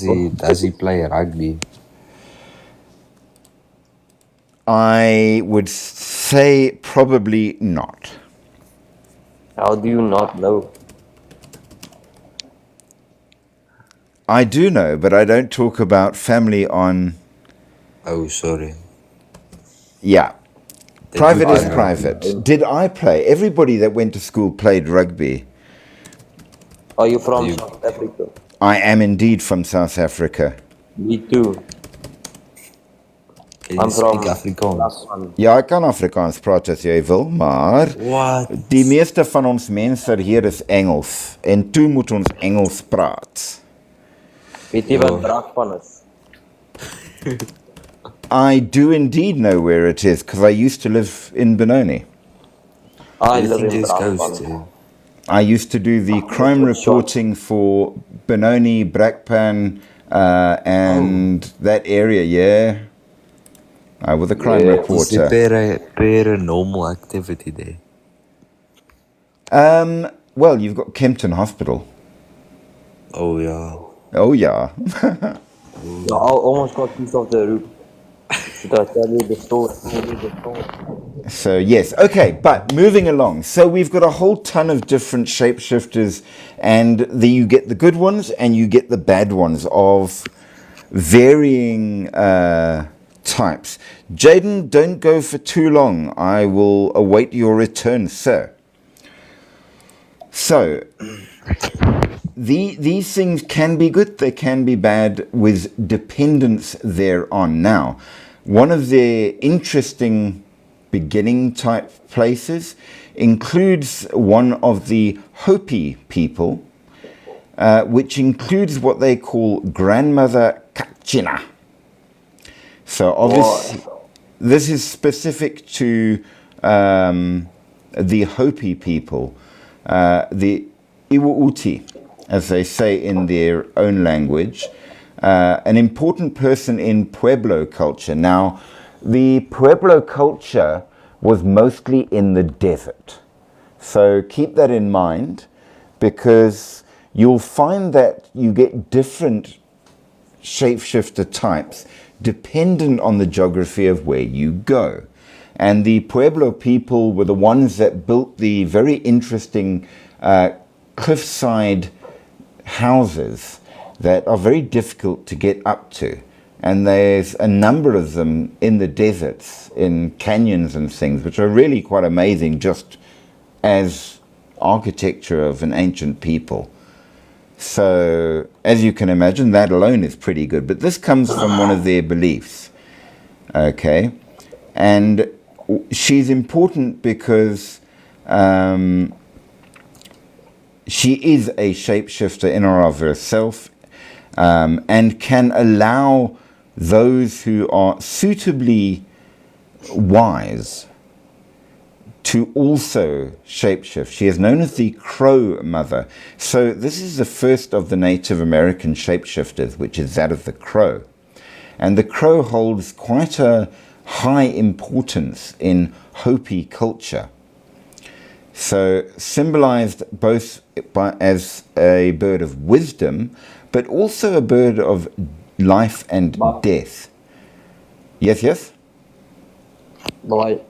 [SPEAKER 2] hate
[SPEAKER 3] he play rugby?
[SPEAKER 1] I would say probably not.
[SPEAKER 2] How do you not know?
[SPEAKER 1] I do know, but I don't talk about family on.
[SPEAKER 3] Oh, sorry.
[SPEAKER 1] Yeah.
[SPEAKER 3] Did
[SPEAKER 1] Private
[SPEAKER 3] you
[SPEAKER 1] is
[SPEAKER 3] play rugby?
[SPEAKER 1] private. Did I play? Everybody that went to school played rugby.
[SPEAKER 2] Are you from
[SPEAKER 3] You-
[SPEAKER 2] South Africa?
[SPEAKER 1] I am indeed from South Africa.
[SPEAKER 2] Me too.
[SPEAKER 3] Can
[SPEAKER 2] I'm
[SPEAKER 3] you
[SPEAKER 2] from
[SPEAKER 3] speak Afrikaans?
[SPEAKER 2] Class 1.
[SPEAKER 1] Ja, ek kan Afrikaans praat as jy wil, maar
[SPEAKER 3] What?
[SPEAKER 1] die meeste van ons mense hier is Engels en toe moet ons Engels praat.
[SPEAKER 2] Weet jy wat Brakpan is?
[SPEAKER 1] I do indeed know where it is because I used to live in Benoni.
[SPEAKER 2] I live
[SPEAKER 3] Everything
[SPEAKER 2] in
[SPEAKER 3] just goes
[SPEAKER 2] Brakpan.
[SPEAKER 3] to.
[SPEAKER 1] I used to do the crime
[SPEAKER 2] Good shot.
[SPEAKER 1] reporting for Benoni, Brakpan, and that area, yeah. I was a crime
[SPEAKER 2] Yeah.
[SPEAKER 3] Is there
[SPEAKER 1] reporter.
[SPEAKER 3] paranormal activity there?
[SPEAKER 1] Well, you've got Kempton Hospital.
[SPEAKER 3] Oh, yeah.
[SPEAKER 1] Oh, yeah.
[SPEAKER 2] I almost got piece of the roof. Should I tell you the story?
[SPEAKER 1] So, yes. Okay, but moving along. So, we've got a whole ton of different shapeshifters, and you get the good ones and you get the bad ones of varying types. Jaden, don't go for too long. I will await your return, sir. So, these things can be good, they can be bad with dependence thereon. Now, one of their interesting beginning type places includes one of the Hopi people, which includes what they call Grandmother Kachina. So obviously, this is specific to the Hopi people, the Iwuuti, as they say in their own language, an important person in Pueblo culture. Now, the Pueblo culture was mostly in the desert. So keep that in mind, because you'll find that you get different shapeshifter types dependent on the geography of where you go. And the Pueblo people were the ones that built the very interesting cliffside houses that are very difficult to get up to. And there's a number of them in the deserts, in canyons and things, which are really quite amazing just as architecture of an ancient people. So, as you can imagine, that alone is pretty good. But this comes from one of their beliefs. Okay, and she's important because she is a shapeshifter in or of herself, and can allow those who are suitably wise to also shapeshift. She is known as the Crow Mother. So this is the first of the Native American shapeshifters, which is that of the crow. And the crow holds quite a high importance in Hopi culture. So symbolized both as a bird of wisdom, but also a bird of life and death. Yes, yes?
[SPEAKER 2] Bye.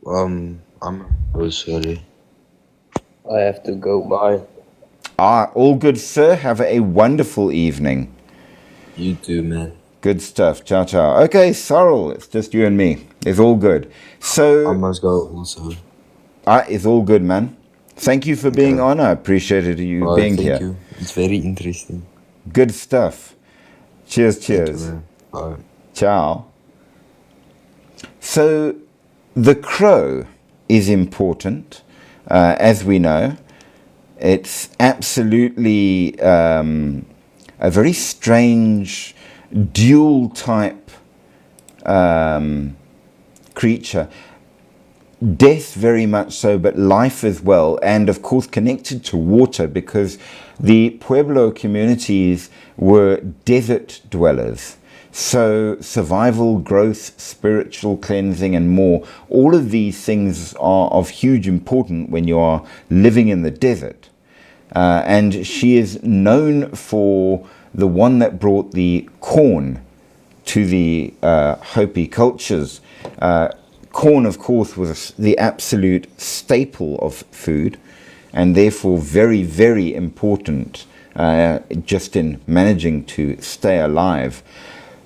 [SPEAKER 3] I'm so sorry.
[SPEAKER 2] I have to go. Bye.
[SPEAKER 1] All good, sir. Have a wonderful evening.
[SPEAKER 3] You too, man.
[SPEAKER 1] Good stuff. Ciao, ciao. Okay, Sorrel, it's just you and me. It's all good.
[SPEAKER 3] I
[SPEAKER 1] So,
[SPEAKER 3] must go also.
[SPEAKER 1] it's all good, man. Thank you for being on. I appreciated you being
[SPEAKER 3] Thank
[SPEAKER 1] here.
[SPEAKER 3] you. It's very interesting.
[SPEAKER 1] Good stuff. Cheers,
[SPEAKER 3] Thank you,
[SPEAKER 1] cheers.
[SPEAKER 3] man. Bye.
[SPEAKER 1] Ciao. So, the crow is important, as we know. It's absolutely a very strange dual type creature. Death very much so, but life as well, and of course connected to water, because the Pueblo communities were desert dwellers. So survival, growth, spiritual cleansing and more, all of these things are of huge importance when you are living in the desert. And she is known for the one that brought the corn to the Hopi cultures. Corn, of course, was the absolute staple of food, and therefore very, very important just in managing to stay alive.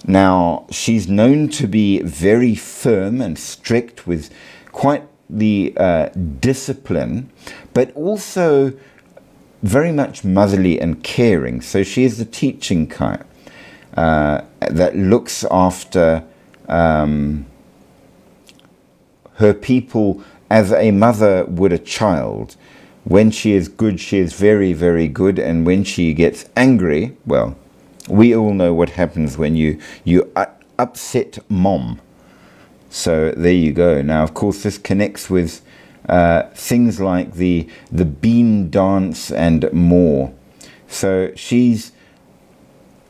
[SPEAKER 1] Now, she's known to be very firm and strict with quite the discipline, but also very much motherly and caring. So she is the teaching kind that looks after her people as a mother would a child. When she is good, she is very, very good. And when she gets angry, well, we all know what happens when you upset mom. So there you go. Now, of course, this connects with things like the bean dance and more. So she's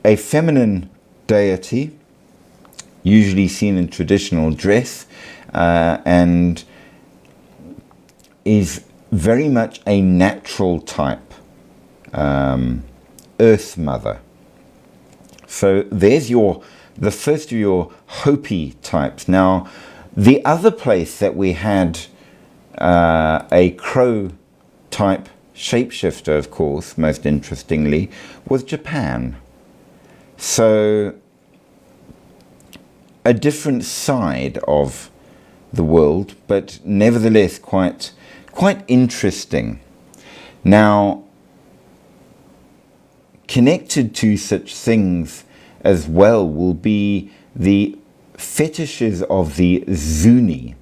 [SPEAKER 1] a feminine deity, usually seen in traditional dress, and is very much a natural type, Earth Mother. So there's the first of your Hopi types. Now, the other place that we had a crow type shapeshifter, of course, most interestingly, was Japan. So a different side of the world, but nevertheless quite interesting. Now, connected to such things as well will be the fetishes of the Zuni.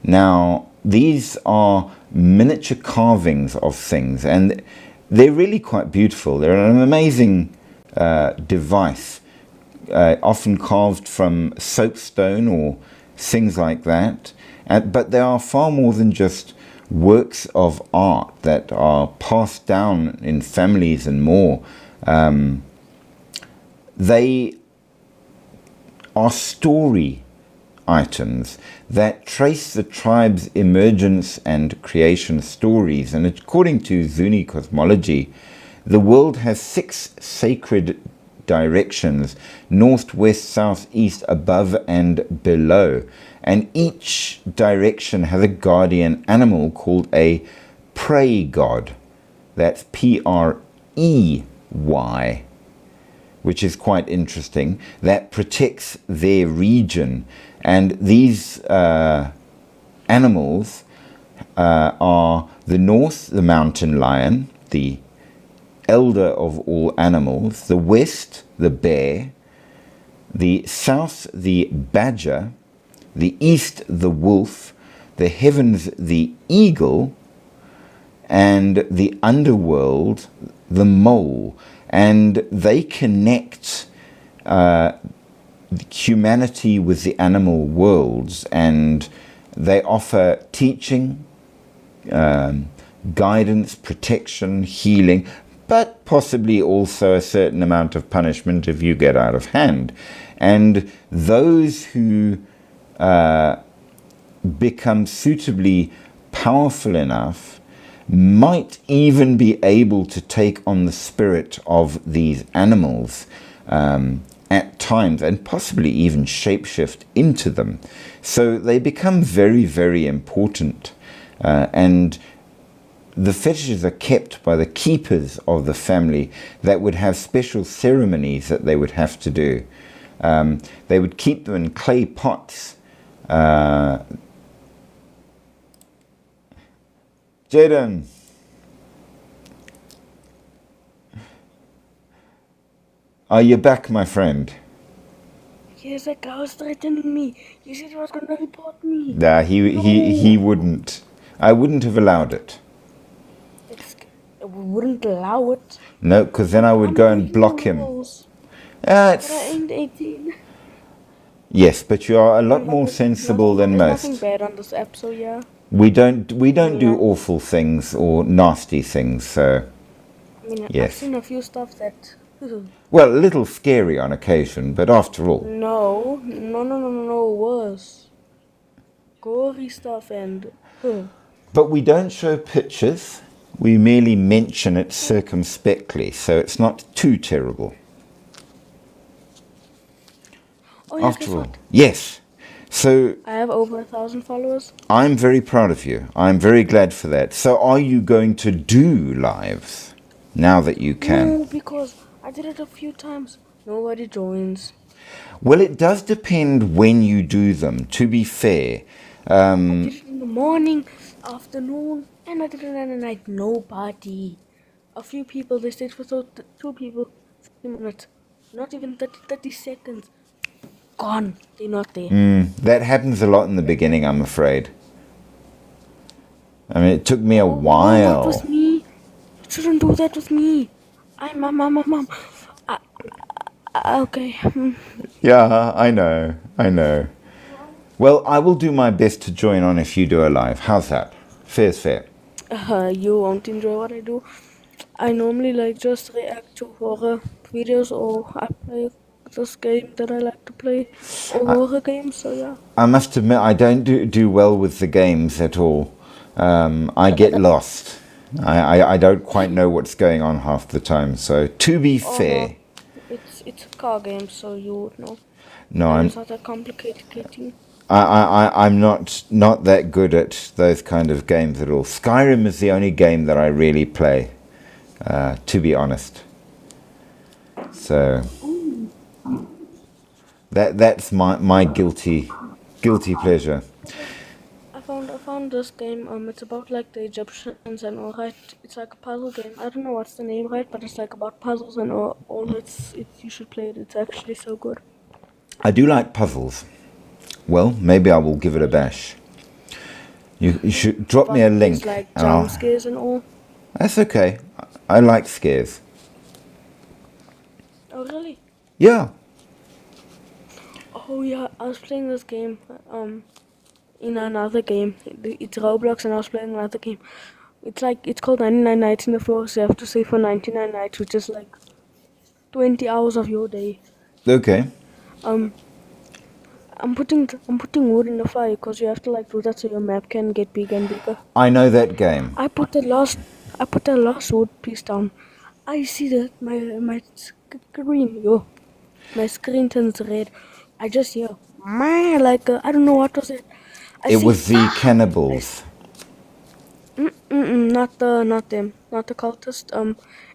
[SPEAKER 1] Now, these are miniature carvings of things, and they're really quite beautiful. They're an amazing device, often carved from soapstone or things like that. But they are far more than just works of art that are passed down in families and more. They are story items that trace the tribe's emergence and creation stories. And according to Zuni cosmology, the world has 6 sacred directions: north, west, south, east, above and below. And each direction has a guardian animal called a prey god. That's Prey, which is quite interesting, that protects their region. And these animals are the north, the mountain lion, the elder of all animals, the west, the bear, the south, the badger, the east, the wolf, the heavens, the eagle, and the underworld, the mole. And they connect humanity with the animal worlds, and they offer teaching, guidance, protection, healing, but possibly also a certain amount of punishment if you get out of hand. And those who become suitably powerful enough might even be able to take on the spirit of these animals at times, and possibly even shapeshift into them. So they become very, very important. And the fetishes are kept by the keepers of the family that would have special ceremonies that they would have to do. They would keep them in clay pots. Jaden. Are you back, my friend?
[SPEAKER 4] Yes, that guy was threatening me. He said he was gonna report me.
[SPEAKER 1] Nah, he wouldn't. I wouldn't have allowed it.
[SPEAKER 4] We wouldn't allow it.
[SPEAKER 1] No, because then I would go and block him.
[SPEAKER 4] But I
[SPEAKER 1] It's,
[SPEAKER 4] ain't 18.
[SPEAKER 1] yes, but you are a lot more sensible than
[SPEAKER 4] There's nothing
[SPEAKER 1] most.
[SPEAKER 4] bad on this app, so yeah.
[SPEAKER 1] We don't do awful things or nasty things. So,
[SPEAKER 4] I mean, I've
[SPEAKER 1] yes.
[SPEAKER 4] seen a few stuff that...
[SPEAKER 1] Well, a little scary on occasion, but after all,
[SPEAKER 4] No, worse. Gory stuff and...
[SPEAKER 1] but we don't show pictures. We merely mention it circumspectly, so it's not too terrible.
[SPEAKER 4] Oh, yes, guess
[SPEAKER 1] After all,
[SPEAKER 4] what?
[SPEAKER 1] yes. So
[SPEAKER 4] I have over 1,000 followers.
[SPEAKER 1] I'm very proud of you. I'm very glad for that. So are you going to do lives now that you can?
[SPEAKER 4] No, because I did it a few times. Nobody joins.
[SPEAKER 1] Well, it does depend when you do them, to be fair.
[SPEAKER 4] I did it in the morning, afternoon, and I did it at night. Nobody. A few people, they stayed for 2 people, 30 minutes. Not even 30 seconds. Gone. They're not there.
[SPEAKER 1] That happens a lot in the beginning, I'm afraid. I mean, it took me a
[SPEAKER 4] That
[SPEAKER 1] while.
[SPEAKER 4] was me. You shouldn't do that with me. I'm mom. Okay.
[SPEAKER 1] Yeah, I know. Well, I will do my best to join on if you do a live. How's that? Fair's fair.
[SPEAKER 4] You won't enjoy what I do. I normally like just react to horror videos, or I play this game that I like to play, or horror games, so yeah.
[SPEAKER 1] I must admit, I don't do well with the games at all. I get lost. I don't quite know what's going on half the time. So, to be fair,
[SPEAKER 4] It's a car game, so you would know.
[SPEAKER 1] no,
[SPEAKER 4] And
[SPEAKER 1] I'm
[SPEAKER 4] it's not that complicated.
[SPEAKER 1] I'm not that good at those kind of games at all. Skyrim is the only game that I really play, to be honest. So that's my guilty pleasure.
[SPEAKER 4] I found this game. It's about like the Egyptians and all, right? It's like a puzzle game. I don't know what's the name, right? But it's like about puzzles and all. You should play it. It's actually so good.
[SPEAKER 1] I do like puzzles. Well, maybe I will give it a bash. You should drop me a
[SPEAKER 4] But
[SPEAKER 1] link.
[SPEAKER 4] It's like
[SPEAKER 1] and I'll-
[SPEAKER 4] jump scares and all.
[SPEAKER 1] That's okay. I like scares.
[SPEAKER 4] Oh really?
[SPEAKER 1] Yeah.
[SPEAKER 4] Oh yeah, I was playing this game in another game. It's Roblox, and I was playing another game. It's called 99 Nights in the Forest. You have to stay for 99 nights, which is like 20 hours of your day.
[SPEAKER 1] Okay.
[SPEAKER 4] I'm putting wood in the fire because you have to like do that so your map can get bigger and bigger.
[SPEAKER 1] I know that game.
[SPEAKER 4] I put the last wood piece down. I see that my screen turns red. I just hear like I don't know what was it.
[SPEAKER 1] It was the cannibals.
[SPEAKER 4] Not them, not the cultist.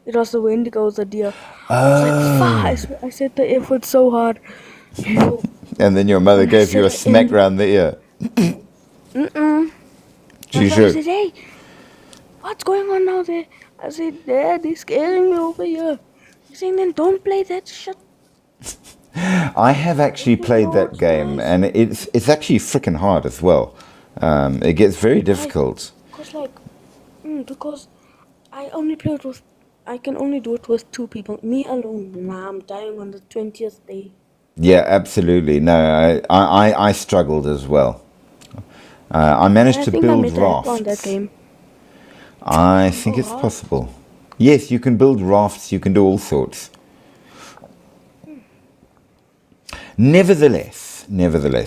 [SPEAKER 4] It was the Wendigo, the deer. I was like, fuck! I said the F word so hard.
[SPEAKER 1] And then your mother gave you a smack round the ear.
[SPEAKER 4] My
[SPEAKER 1] She
[SPEAKER 4] brother
[SPEAKER 1] should.
[SPEAKER 4] said, hey, what's going on now there? I said, Dad, he's scaring me over here. He's saying, then don't play that shit.
[SPEAKER 1] I have actually played that game, and it's actually freaking hard as well. It gets very difficult.
[SPEAKER 4] Because I only play it with, I can only do it with 2 people. Me alone, nah, I'm dying on the 20th day.
[SPEAKER 1] Yeah, absolutely. No, I struggled as well. I managed
[SPEAKER 4] I
[SPEAKER 1] to
[SPEAKER 4] think I
[SPEAKER 1] build
[SPEAKER 4] met a hacker on that
[SPEAKER 1] rafts.
[SPEAKER 4] game.
[SPEAKER 1] I think
[SPEAKER 4] Oh,
[SPEAKER 1] it's
[SPEAKER 4] wow.
[SPEAKER 1] possible. Yes, you can build rafts, you can do all sorts. Nevertheless,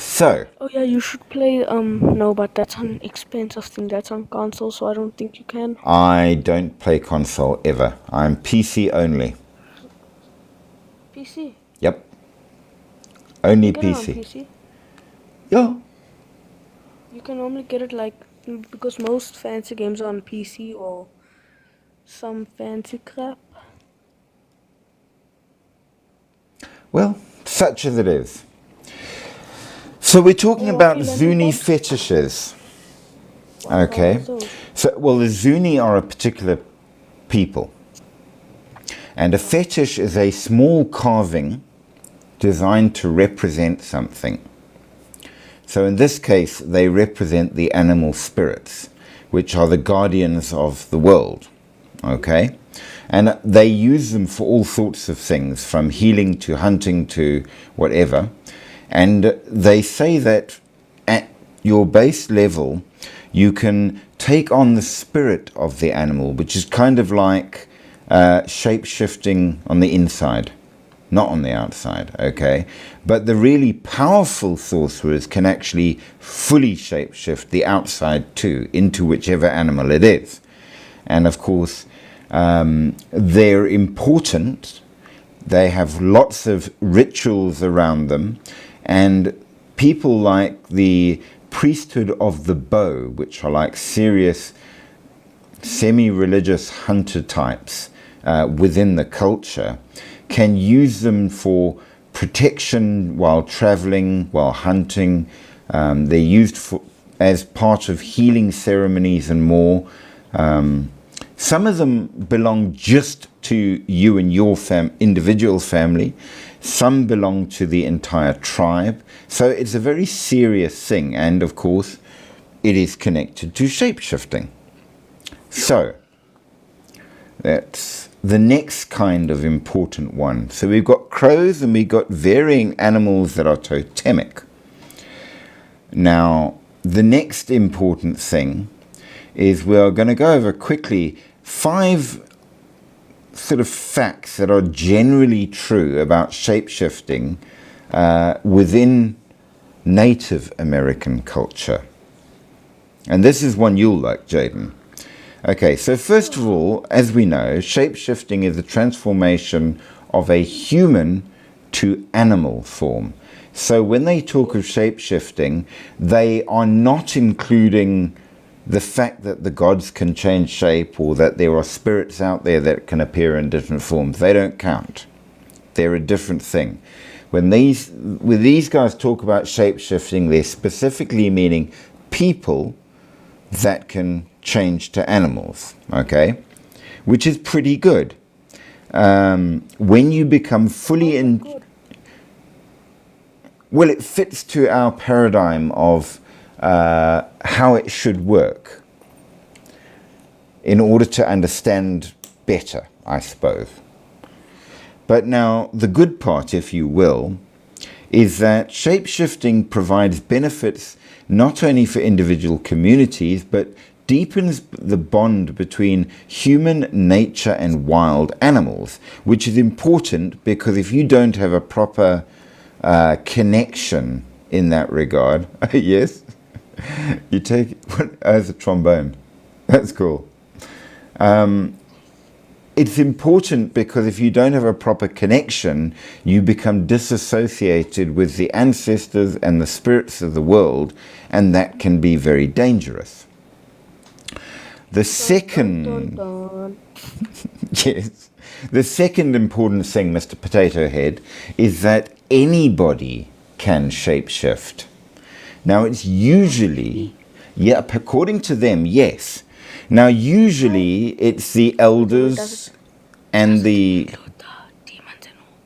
[SPEAKER 1] so
[SPEAKER 4] Oh yeah, you should play, no, but that's an expensive thing. That's on console, so I don't think you can.
[SPEAKER 1] I don't play console ever. I'm PC only.
[SPEAKER 4] PC.
[SPEAKER 1] Yep, only
[SPEAKER 4] Get it on
[SPEAKER 1] PC.
[SPEAKER 4] PC.
[SPEAKER 1] Yeah.
[SPEAKER 4] You can normally get it like, because most fancy games are on PC or some fancy crap.
[SPEAKER 1] Well, such as it is. So we're talking
[SPEAKER 4] Oh,
[SPEAKER 1] about
[SPEAKER 4] okay, let me
[SPEAKER 1] Zuni
[SPEAKER 4] watch.
[SPEAKER 1] fetishes.
[SPEAKER 4] What
[SPEAKER 1] Okay.
[SPEAKER 4] are those?
[SPEAKER 1] So, well, the Zuni are a particular people. And a fetish is a small carving designed to represent something. So in this case, they represent the animal spirits, which are the guardians of the world. Okay? And they use them for all sorts of things, from healing to hunting to whatever. And they say that at your base level, you can take on the spirit of the animal, which is kind of like shape-shifting on the inside, not on the outside, okay? But the really powerful sorcerers can actually fully shape-shift the outside too, into whichever animal it is. And of course, they're important. They have lots of rituals around them, and people like the priesthood of the bow, which are like serious semi-religious hunter types within the culture, can use them for protection while traveling, while hunting. They're used as part of healing ceremonies and more. Some of them belong just to you and your individual family. Some belong to the entire tribe. So it's a very serious thing. And of course, it is connected to shape-shifting. So that's the next kind of important one. So we've got crows and we've got varying animals that are totemic. Now, the next important thing is we're going to go over quickly 5 sort of facts that are generally true about shape-shifting within Native American culture. And this is one you'll like, Jaden. Okay, so first of all, as we know, shape-shifting is the transformation of a human to animal form. So when they talk of shape-shifting, they are not including the fact that the gods can change shape or that there are spirits out there that can appear in different forms. They don't count. They're a different thing. When these guys talk about shape-shifting, they're specifically meaning people that can change to animals, okay? Which is pretty good. When you become fully in... Well, it fits to our paradigm of how it should work in order to understand better, I suppose. But now, the good part, if you will, is that shape-shifting provides benefits not only for individual communities, but deepens the bond between human nature and wild animals, which is important because if you don't have a proper connection in that regard, yes, you take it as a trombone. That's cool. It's important because if you don't have a proper connection, you become disassociated with the ancestors and the spirits of the world, and that can be very dangerous. The second, yes, the second important thing, Mr. Potato Head, is that anybody can shapeshift. Now, it's usually, yeah, according to them, yes. Now, usually it's the elders and
[SPEAKER 4] Include the demons and all.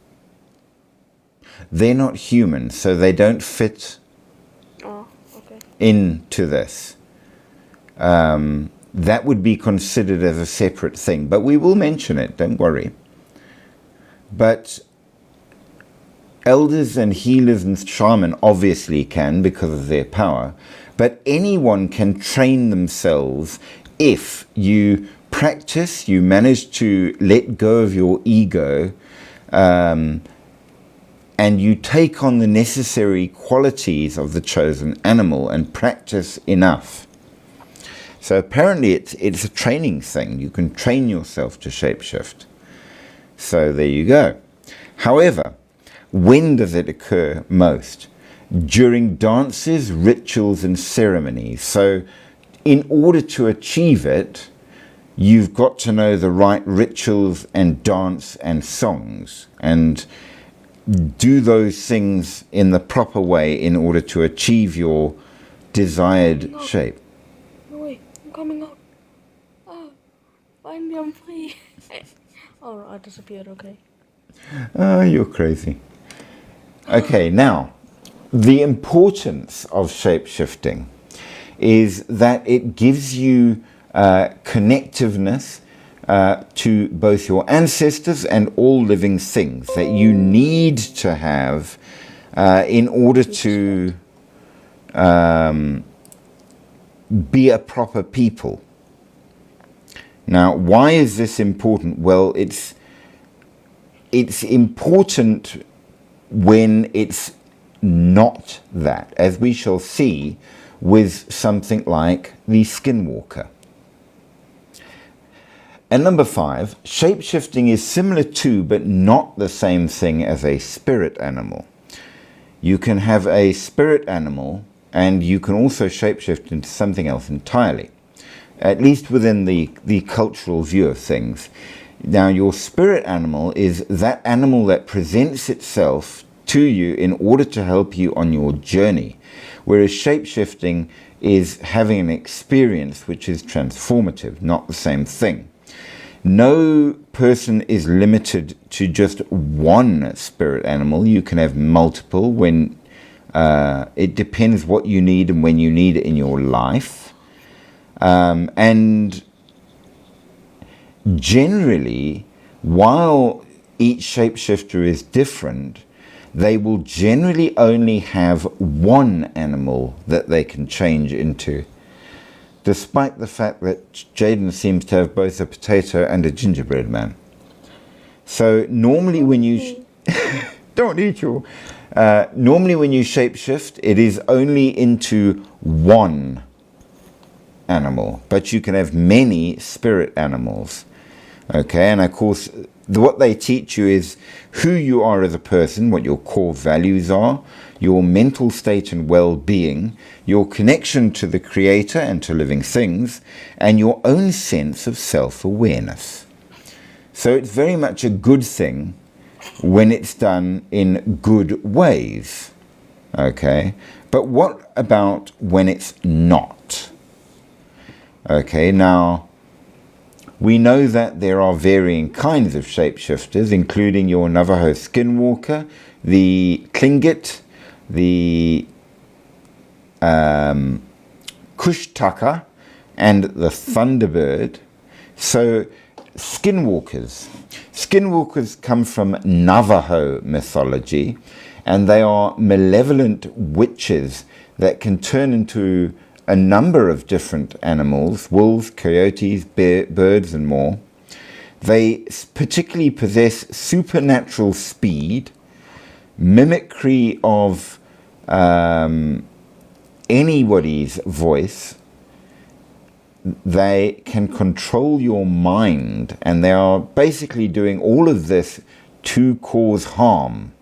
[SPEAKER 1] they're not human, so they don't fit
[SPEAKER 4] Oh, okay.
[SPEAKER 1] into this. That would be considered as a separate thing, but we will mention it, don't worry. But elders and healers and shaman obviously can because of their power, but anyone can train themselves if you practice, you manage to let go of your ego, and you take on the necessary qualities of the chosen animal and practice enough. So apparently it's a training thing. You can train yourself to shapeshift. So there you go. However, when does it occur most? During dances, rituals, and ceremonies. So in order to achieve it, you've got to know the right rituals and dance and songs and do those things in the proper way in order to achieve your desired shape.
[SPEAKER 4] No way, I'm coming out. Oh, finally I'm free. Oh, I disappeared, okay.
[SPEAKER 1] Oh, you're crazy. Okay, now, the importance of shape-shifting is that it gives you connectiveness to both your ancestors and all living things that you need to have in order to be a proper people. Now, why is this important? Well, it's important when it's not that, as we shall see with something like the skinwalker. And number 5, shapeshifting is similar to, but not the same thing as a spirit animal. You can have a spirit animal and you can also shapeshift into something else entirely, at least within the cultural view of things. Now, your spirit animal is that animal that presents itself to you in order to help you on your journey, whereas shapeshifting is having an experience which is transformative, not the same thing. No person is limited to just one spirit animal. You can have multiple when it depends what you need and when you need it in your life. And generally, while each shapeshifter is different, they will generally only have one animal that they can change into, despite the fact that Jaden seems to have both a potato and a gingerbread man. So normally when you don't eat your normally when you shapeshift, it is only into one animal, but you can have many spirit animals. Okay, and of course what they teach you is who you are as a person, what your core values are, your mental state and well-being, your connection to the Creator and to living things, and your own sense of self-awareness. So it's very much a good thing when it's done in good ways. Okay, but what about when it's not? Okay, now we know that there are varying kinds of shapeshifters, including your Navajo skinwalker, the Tlingit, the Kushtaka, and the Thunderbird. So skinwalkers come from Navajo mythology, and they are malevolent witches that can turn into a number of different animals: wolves, coyotes, birds, and more. They particularly possess supernatural speed, mimicry of anybody's voice. They can control your mind, and they are basically doing all of this to cause harm.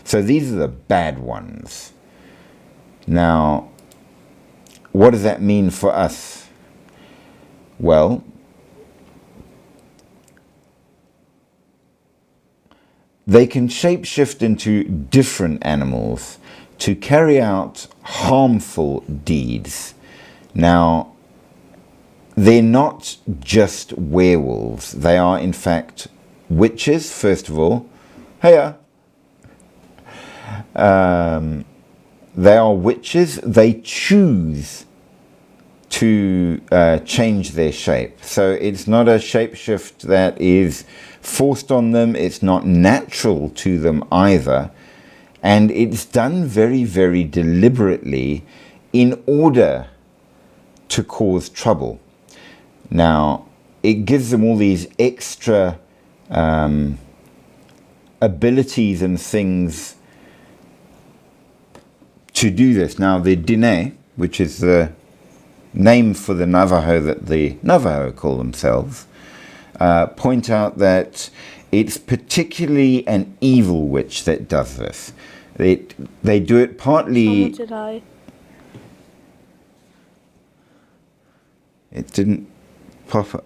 [SPEAKER 1] So these are the bad ones. Now, what does that mean for us? Well, they can shapeshift into different animals to carry out harmful deeds. Now, they're not just werewolves. They are, in fact, witches, first of all. Hiya. They are witches. They choose to change their shape. So it's not a shapeshift that is forced on them. It's not natural to them either. And it's done very, very deliberately in order to cause trouble. Now, it gives them all these extra abilities and things to do this. Now, the Dine, which is the name for the Navajo that the Navajo call themselves, point out that it's particularly an evil witch that does this. They do it partly...
[SPEAKER 4] Someone said hi.
[SPEAKER 1] It didn't pop up.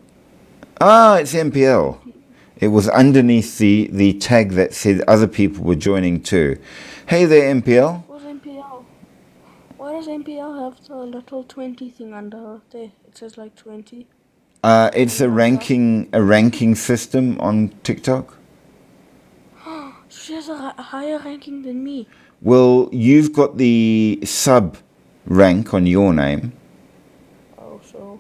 [SPEAKER 1] Ah, it's MPL. It was underneath the tag that said other people were joining too. Hey there, MPL.
[SPEAKER 4] What's MPL? Why does MPL have the little 20 thing under there? It says like 20.
[SPEAKER 1] It's a ranking system on TikTok.
[SPEAKER 4] She has a higher ranking than me.
[SPEAKER 1] Well, you've got the sub rank on your name.
[SPEAKER 4] Oh, so...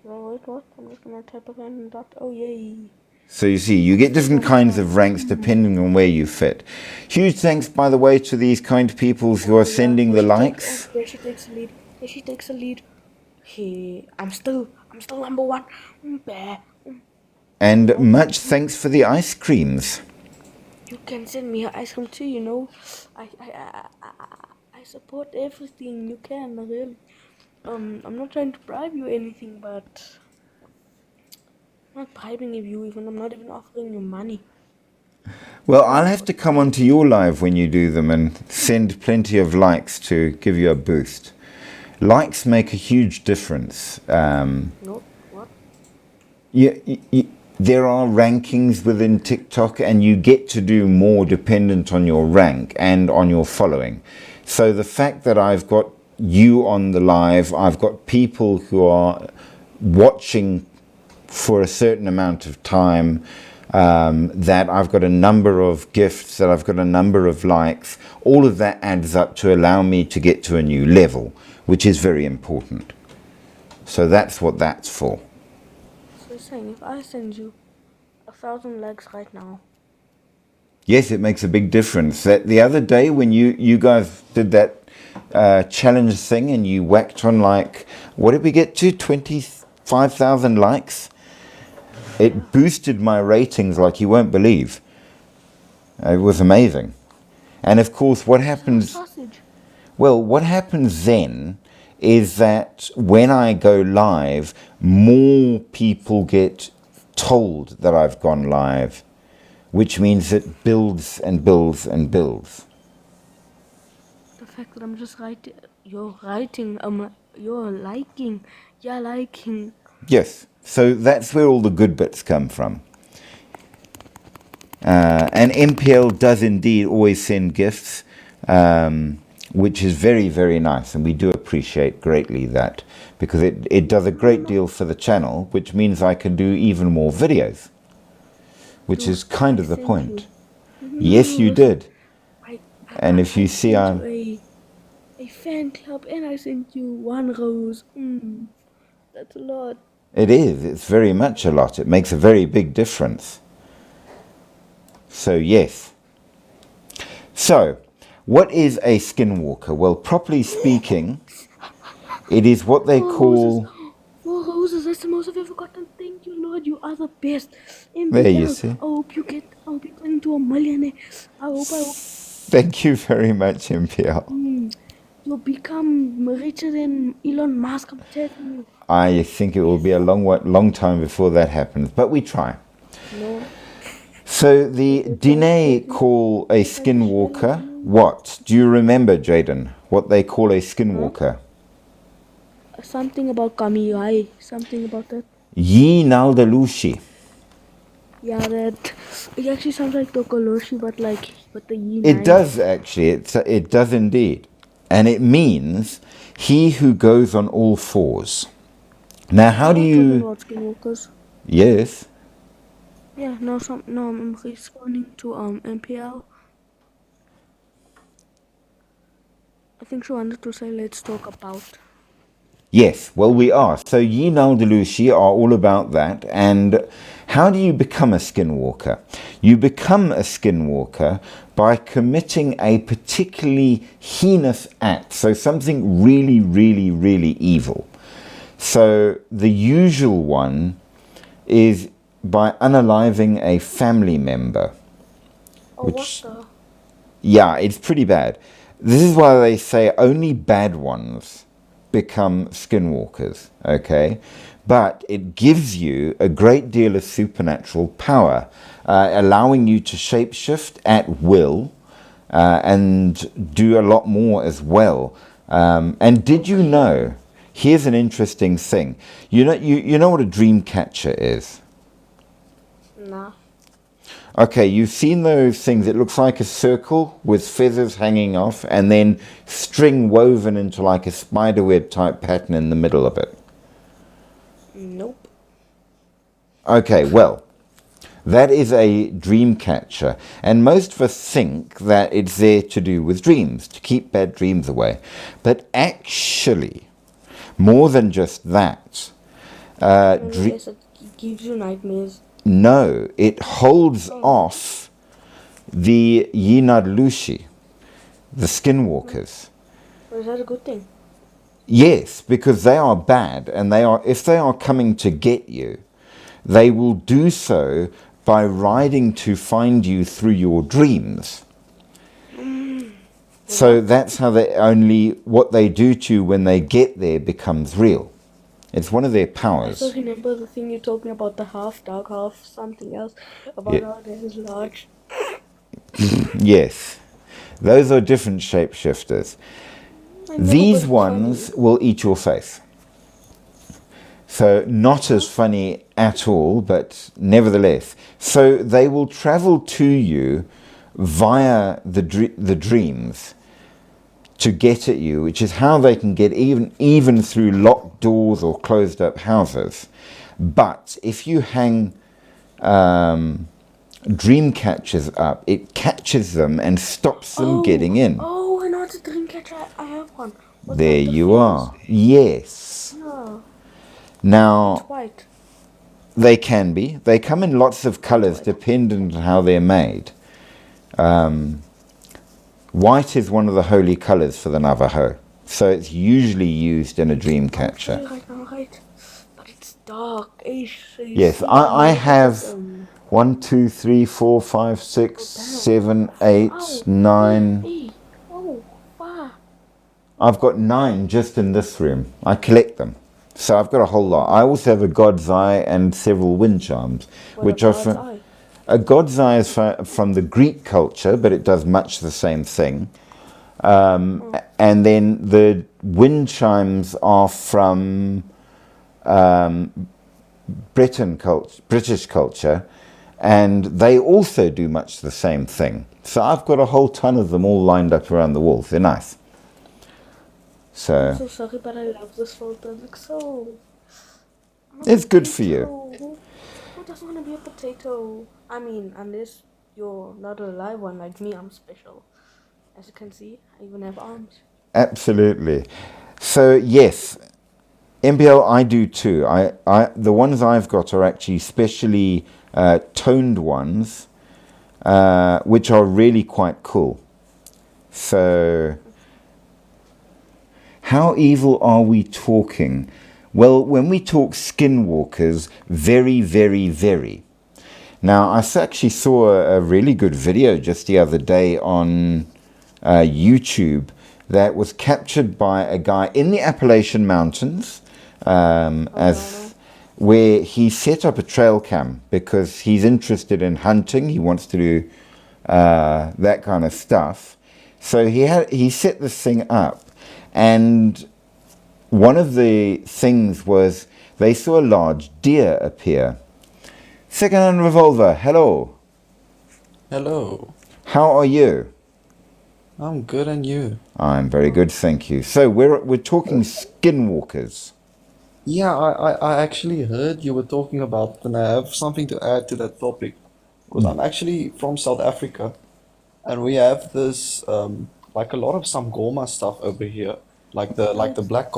[SPEAKER 4] No, wait, what? I'm just gonna type again. Oh, yay.
[SPEAKER 1] So you see, you get different kinds of ranks depending on where you fit. Huge thanks, by the way, to these kind people who are sending the likes.
[SPEAKER 4] There she takes the lead. There she takes the lead. Hey, I'm still number one. Bear.
[SPEAKER 1] And much thanks for the ice creams.
[SPEAKER 4] You can send me ice cream too, you know. I support everything you can, really. I'm not trying to bribe you or anything, but I'm not bribing you even. I'm not even offering you money.
[SPEAKER 1] Well, I'll have to come onto your live when you do them and send plenty of likes to give you a boost. Likes make a huge difference.
[SPEAKER 4] No, what?
[SPEAKER 1] There are rankings within TikTok, and you get to do more dependent on your rank and on your following. So the fact that I've got you on the live, I've got people who are watching for a certain amount of time, that I've got a number of gifts, that I've got a number of likes, all of that adds up to allow me to get to a new level, which is very important. So that's what that's for.
[SPEAKER 4] So saying, if I send you 1,000 likes right now.
[SPEAKER 1] Yes, it makes a big difference. That the other day when you guys did that challenge thing and you whacked on like, what did we get to? 25,000 likes? It boosted my ratings like you won't believe. It was amazing. And of course, what happens...
[SPEAKER 4] Sausage.
[SPEAKER 1] Well, what happens then is that when I go live, more people get told that I've gone live, which means it builds and builds and builds.
[SPEAKER 4] The fact that I'm just writing, you're liking.
[SPEAKER 1] Yes, so that's where all the good bits come from. And MPL does indeed always send gifts, which is very, very nice, and we do appreciate greatly that, because it does a great deal for the channel, which means I can do even more videos, which is kind of the point. Yes, you did. And if you see, I'm
[SPEAKER 4] a fan club, and I sent you 1 rose. That's a lot.
[SPEAKER 1] It is. It's very much a lot. It makes a very big difference. So yes. So, what is a skinwalker? Well, properly speaking, it is what they call...
[SPEAKER 4] 4 roses, that's the most I've ever gotten. Thank you, Lord, you are the best.
[SPEAKER 1] There you see.
[SPEAKER 4] I hope you turn into a millionaire. I hope.
[SPEAKER 1] Thank you very much, MPL.
[SPEAKER 4] You'll become richer than Elon Musk, I'm telling you.
[SPEAKER 1] I think it will be a long time before that happens, but we try.
[SPEAKER 4] No.
[SPEAKER 1] So the Dine call a skinwalker what? Do you remember, Jaden, what they call a skinwalker?
[SPEAKER 4] Something about Kamiai, something about that.
[SPEAKER 1] Yi Naldalushi.
[SPEAKER 4] Yeah, that it actually sounds like Tokoloshi, but the Yi.
[SPEAKER 1] It does actually. It does indeed, and it means he who goes on all fours. Now, how do
[SPEAKER 4] Talking
[SPEAKER 1] you...
[SPEAKER 4] about skinwalkers.
[SPEAKER 1] Yes?
[SPEAKER 4] Yeah, now I'm responding to MPL. I think she wanted to say let's talk about.
[SPEAKER 1] Yes, well, we are. So Yi Naldalushi are all about that. And how do you become a skinwalker? You become a skinwalker by committing a particularly heinous act. So something really, really, really evil. So the usual one is by unaliving a family member.
[SPEAKER 4] Oh,
[SPEAKER 1] Which,
[SPEAKER 4] what the?
[SPEAKER 1] yeah, it's pretty bad. This is why they say only bad ones become skinwalkers, okay? But it gives you a great deal of supernatural power, allowing you to shapeshift at will and do a lot more as well. And did you know, here's an interesting thing, you know what a dream catcher is?
[SPEAKER 4] Nah.
[SPEAKER 1] Okay, you've seen those things, it looks like a circle with feathers hanging off and then string woven into like a spiderweb type pattern in the middle of it.
[SPEAKER 4] Nope.
[SPEAKER 1] Okay, well, that is a dream catcher, and most of us think that it's there to do with dreams, to keep bad dreams away. But actually, more than just that,
[SPEAKER 4] Yes, it gives you nightmares.
[SPEAKER 1] no, it holds off the Yinadlushi, the skinwalkers.
[SPEAKER 4] Or is that a good thing?
[SPEAKER 1] Yes, because they are bad, and if they are coming to get you, they will do so by riding to find you through your dreams. So that's how what they do to you when they get there becomes real. It's one of their
[SPEAKER 4] I
[SPEAKER 1] powers.
[SPEAKER 4] still remember the thing you told me about the half dog, half something else, about
[SPEAKER 1] Yeah.
[SPEAKER 4] how there is large.
[SPEAKER 1] Yes, those are different shapeshifters.
[SPEAKER 4] I know,
[SPEAKER 1] These
[SPEAKER 4] but
[SPEAKER 1] ones will eat your face. So not as funny at all, but nevertheless. So they will travel to you via the dreams to get at you, which is how they can get even through locked doors or closed up houses. But if you hang dream catchers up, it catches them and stops them getting in.
[SPEAKER 4] Oh, I know it's a dream catcher. I have one. With
[SPEAKER 1] There
[SPEAKER 4] like the
[SPEAKER 1] you
[SPEAKER 4] fins.
[SPEAKER 1] are. Yes.
[SPEAKER 4] Yeah,
[SPEAKER 1] Now,
[SPEAKER 4] it's white.
[SPEAKER 1] they can be. They come in lots of colours dependent on how they're made. White is one of the holy colours for the Navajo. So it's usually used in a dream catcher.
[SPEAKER 4] Right now, right? But it's dark.
[SPEAKER 1] Yes, I have 1, 2, 3, 4, 5, 6, 7, 8, 9.
[SPEAKER 4] Oh, wow.
[SPEAKER 1] I've got 9 just in this room. I collect them. So I've got a whole lot. I also have a God's Eye and several wind charms, which are from... A God's Eye is from the Greek culture, but it does much the same thing. And then the wind chimes are from British culture, and they also do much the same thing. So I've got a whole ton of them all lined up around the walls. They're nice.
[SPEAKER 4] I'm so sorry, but I love this photo. It looks so...
[SPEAKER 1] It's good for you.
[SPEAKER 4] Who doesn't want to be a potato? I mean, unless you're not a live one like me, I'm special. As you can see, I even have arms.
[SPEAKER 1] Absolutely. So yes, MBL I do too. The ones I've got are actually specially toned ones, which are really quite cool. So how evil are we talking? Well, when we talk skinwalkers, very, very, very. Now, I actually saw a really good video just the other day on YouTube that was captured by a guy in the Appalachian Mountains, where he set up a trail cam because he's interested in hunting. He wants to do that kind of stuff. So he set this thing up, and one of the things was they saw a large deer appear. Second-hand revolver, hello.
[SPEAKER 5] Hello.
[SPEAKER 1] How are you?
[SPEAKER 5] I'm good, and you?
[SPEAKER 1] I'm very good, thank you. So we're talking skinwalkers.
[SPEAKER 5] Yeah, I actually heard you were talking about, and I have something to add to that topic. Because I'm actually from South Africa, and we have this like a lot of Sangoma stuff over here, like the black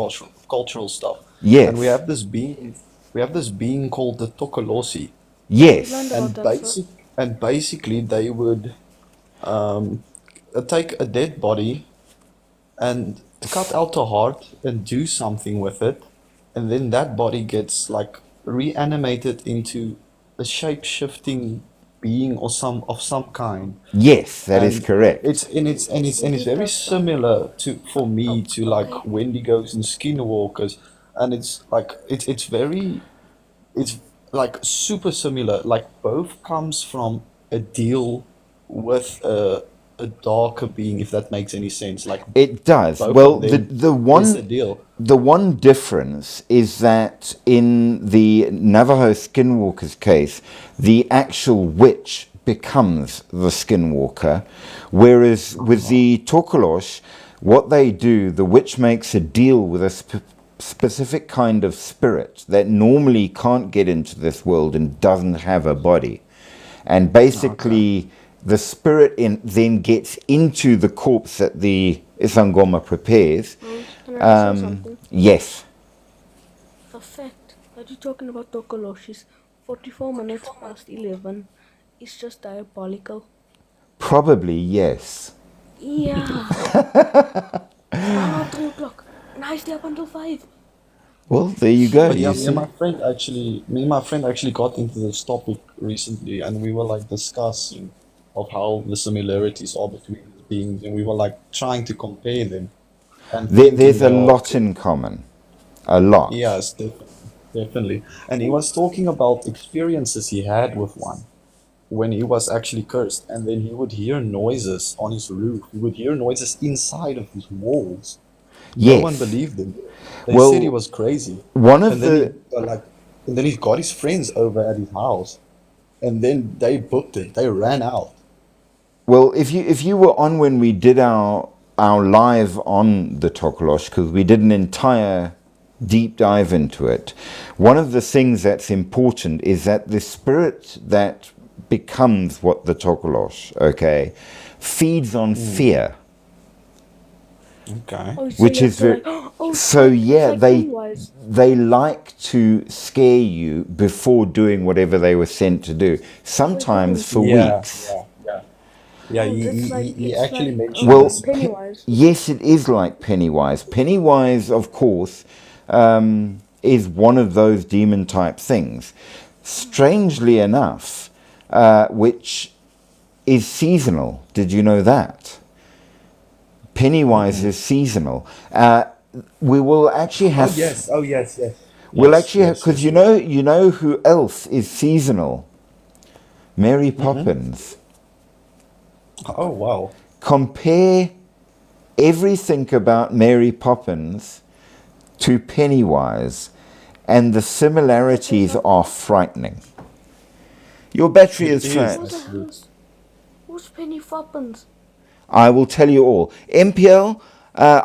[SPEAKER 5] cultural stuff. And
[SPEAKER 1] Yes,
[SPEAKER 5] we have this being called the Tokolosi.
[SPEAKER 4] Yeah, we learned
[SPEAKER 1] yes,
[SPEAKER 4] about
[SPEAKER 5] And
[SPEAKER 4] that, sir.
[SPEAKER 5] basically they would um take a dead body and cut out the heart and do something with it, and then that body gets like reanimated into a shape-shifting being or some kind.
[SPEAKER 1] yes, that is
[SPEAKER 5] And
[SPEAKER 1] correct.
[SPEAKER 5] it's very similar to for me to like
[SPEAKER 4] Okay.
[SPEAKER 5] Wendigos and Skinwalkers, and it's very it's like super similar. Like both comes from a deal with a darker being, if that makes any sense. Like
[SPEAKER 1] It does.
[SPEAKER 5] both
[SPEAKER 1] Well,
[SPEAKER 5] of
[SPEAKER 1] the
[SPEAKER 5] them
[SPEAKER 1] the
[SPEAKER 5] is a
[SPEAKER 1] one
[SPEAKER 5] deal.
[SPEAKER 1] the one difference is that in the Navajo Skinwalker's case, the actual witch becomes the Skinwalker, whereas with the Tokolosh, what they do, the witch makes a deal with a specific kind of spirit that normally can't get into this world and doesn't have a body. And
[SPEAKER 5] Okay.
[SPEAKER 1] basically, the spirit then gets into the corpse that the Isangoma prepares.
[SPEAKER 4] Can I ask you something?
[SPEAKER 1] Yes,
[SPEAKER 4] The fact that you're talking about Tokoloshis 44 minutes past 11 is just diabolical.
[SPEAKER 1] probably yes.
[SPEAKER 4] Yeah. It's now 3 o'clock. And I stay up until 5.
[SPEAKER 1] Well, there you go.
[SPEAKER 5] But yeah,
[SPEAKER 1] You see?
[SPEAKER 5] me and my friend actually got into this topic recently, and we were like discussing of how the similarities are between the beings, and we were like trying to compare them and thinking
[SPEAKER 1] There's a
[SPEAKER 5] there are,
[SPEAKER 1] lot in common. A lot.
[SPEAKER 5] yes, definitely. And he was talking about experiences he had with one when he was actually cursed, and then he would hear noises on his roof. He would hear noises inside of his walls. No one
[SPEAKER 1] Yes.
[SPEAKER 5] believed him. They said he
[SPEAKER 1] Well,
[SPEAKER 5] was crazy.
[SPEAKER 1] one
[SPEAKER 5] And
[SPEAKER 1] of
[SPEAKER 5] then
[SPEAKER 1] the
[SPEAKER 5] and then he got his friends over at his house, and then they booked it. They ran out.
[SPEAKER 1] well, if you were on when we did our live on the Tokolosh, because we did an entire deep dive into it, one of the things that's important is that the spirit that becomes what the Tokolosh, okay, feeds on fear,
[SPEAKER 5] Okay.
[SPEAKER 4] Oh, so
[SPEAKER 1] which
[SPEAKER 4] you have
[SPEAKER 1] is
[SPEAKER 4] to
[SPEAKER 1] very.
[SPEAKER 4] like, oh
[SPEAKER 1] So
[SPEAKER 4] shit, it's
[SPEAKER 1] yeah,
[SPEAKER 4] like
[SPEAKER 1] they
[SPEAKER 4] Pennywise.
[SPEAKER 1] they like to scare you before doing whatever they were sent to do.
[SPEAKER 4] Wait, okay.
[SPEAKER 1] Sometimes for
[SPEAKER 5] Yeah,
[SPEAKER 1] weeks.
[SPEAKER 5] yeah, yeah. Yeah,
[SPEAKER 4] Oh, that's like,
[SPEAKER 5] he
[SPEAKER 4] it's
[SPEAKER 5] actually
[SPEAKER 4] like
[SPEAKER 5] mentioned
[SPEAKER 1] Well,
[SPEAKER 5] this.
[SPEAKER 4] Pennywise.
[SPEAKER 1] yes, it is like Pennywise. Pennywise, of course, is one of those demon type things. Strangely enough, which is seasonal. Did you know that? Pennywise is seasonal. We will actually
[SPEAKER 5] Oh
[SPEAKER 1] have.
[SPEAKER 5] yes, oh yes, yes.
[SPEAKER 1] We'll
[SPEAKER 5] Yes,
[SPEAKER 1] actually have,
[SPEAKER 5] yes,
[SPEAKER 1] because
[SPEAKER 5] yes, yes.
[SPEAKER 1] you know who else is seasonal? Mary Poppins.
[SPEAKER 5] Oh wow.
[SPEAKER 1] Compare everything about Mary Poppins to Pennywise, and the similarities are frightening. Your battery
[SPEAKER 5] It
[SPEAKER 1] is
[SPEAKER 5] is
[SPEAKER 4] What the
[SPEAKER 1] flat.
[SPEAKER 5] actually.
[SPEAKER 4] hell is, who's Penny Foppins?
[SPEAKER 1] I will tell you all. MPL,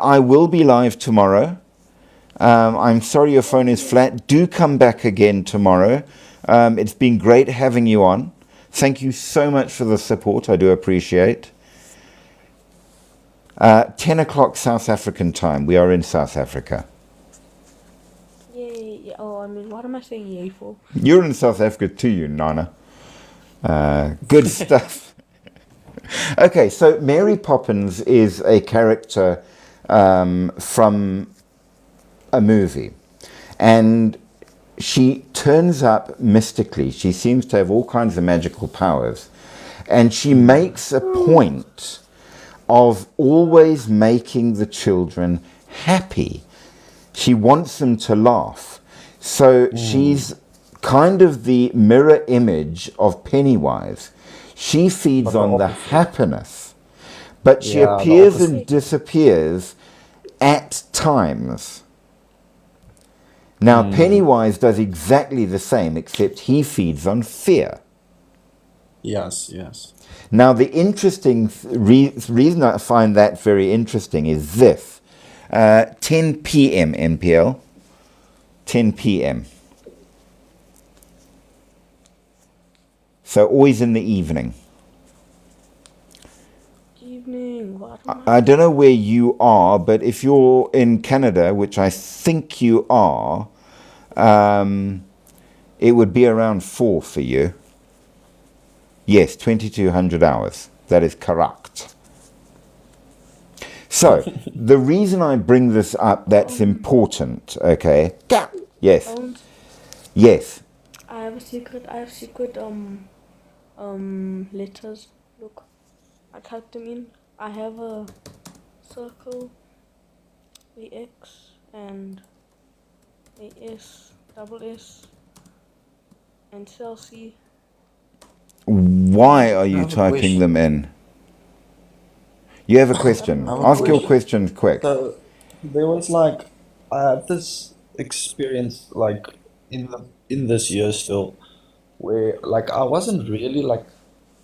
[SPEAKER 1] I will be live tomorrow. I'm sorry your phone is flat. Do come back again tomorrow. It's been great having you on. Thank you so much for the support. I do appreciate. 10 o'clock South African time. We are in South Africa.
[SPEAKER 4] Yay, yeah. Oh, I mean, what am I saying yay for?
[SPEAKER 1] You're in South Africa too, you Nana. Good stuff. Okay, so Mary Poppins is a character from a movie. And she turns up mystically. She seems to have all kinds of magical powers. And she makes a point of always making the children happy. She wants them to laugh. So she's kind of the mirror image of Pennywise. She feeds
[SPEAKER 5] But the
[SPEAKER 1] on the
[SPEAKER 5] opposite.
[SPEAKER 1] happiness, but she
[SPEAKER 5] Yeah, the
[SPEAKER 1] appears
[SPEAKER 5] opposite.
[SPEAKER 1] and disappears at times. Now, Pennywise does exactly the same, except he feeds on fear.
[SPEAKER 5] Yes, yes.
[SPEAKER 1] Now, the interesting reason I find that very interesting is this. 10 p.m. MPL, 10 p.m. So always in the evening.
[SPEAKER 4] Evening. What am
[SPEAKER 1] I don't know where you are, but if you're in Canada, which I think you are, it would be around 4 for you. Yes, 2200 hours. That is correct. So, the reason I bring this up that's important, okay? Yes.
[SPEAKER 4] Bones?
[SPEAKER 1] Yes.
[SPEAKER 4] I have secret letters. Look, I typed them in. I have a circle, the X, and a S, double S, and Chelsea.
[SPEAKER 1] Why are
[SPEAKER 5] I
[SPEAKER 1] you
[SPEAKER 5] have a
[SPEAKER 1] typing
[SPEAKER 5] question.
[SPEAKER 1] them in? You have a question.
[SPEAKER 5] I have a
[SPEAKER 1] Ask your
[SPEAKER 5] question.
[SPEAKER 1] questions quick.
[SPEAKER 5] So there was like I had this experience like in this year still where like I wasn't really like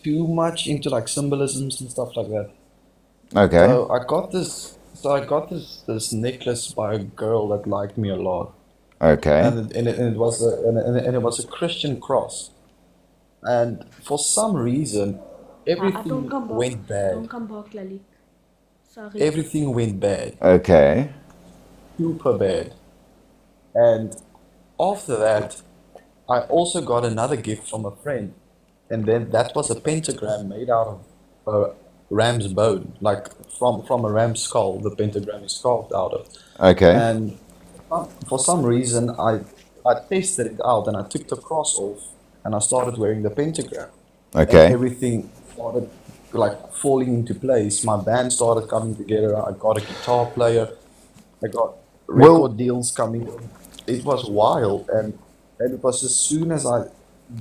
[SPEAKER 5] too much into like symbolisms and stuff like that.
[SPEAKER 1] Okay.
[SPEAKER 5] I got this necklace by a girl that liked me a lot,
[SPEAKER 1] Okay.
[SPEAKER 5] and it was and it was a Christian cross, and for some reason
[SPEAKER 4] Don't
[SPEAKER 5] everything
[SPEAKER 4] come back.
[SPEAKER 5] went
[SPEAKER 4] Don't
[SPEAKER 5] bad.
[SPEAKER 4] come back, Lally. Sorry.
[SPEAKER 5] Everything went bad,
[SPEAKER 1] Okay.
[SPEAKER 5] super bad. And after that, I also got another gift from a friend, and then that was a pentagram made out of a ram's bone, like from a ram's skull. The pentagram is carved out of.
[SPEAKER 1] Okay.
[SPEAKER 5] And for some reason, I tested it out and I took the cross off and I started wearing the pentagram, and
[SPEAKER 1] Okay.
[SPEAKER 5] everything started like falling into place. My band started coming together. I got a guitar player. I got
[SPEAKER 1] Well,
[SPEAKER 5] record deals coming in. It was wild, and it was as soon as I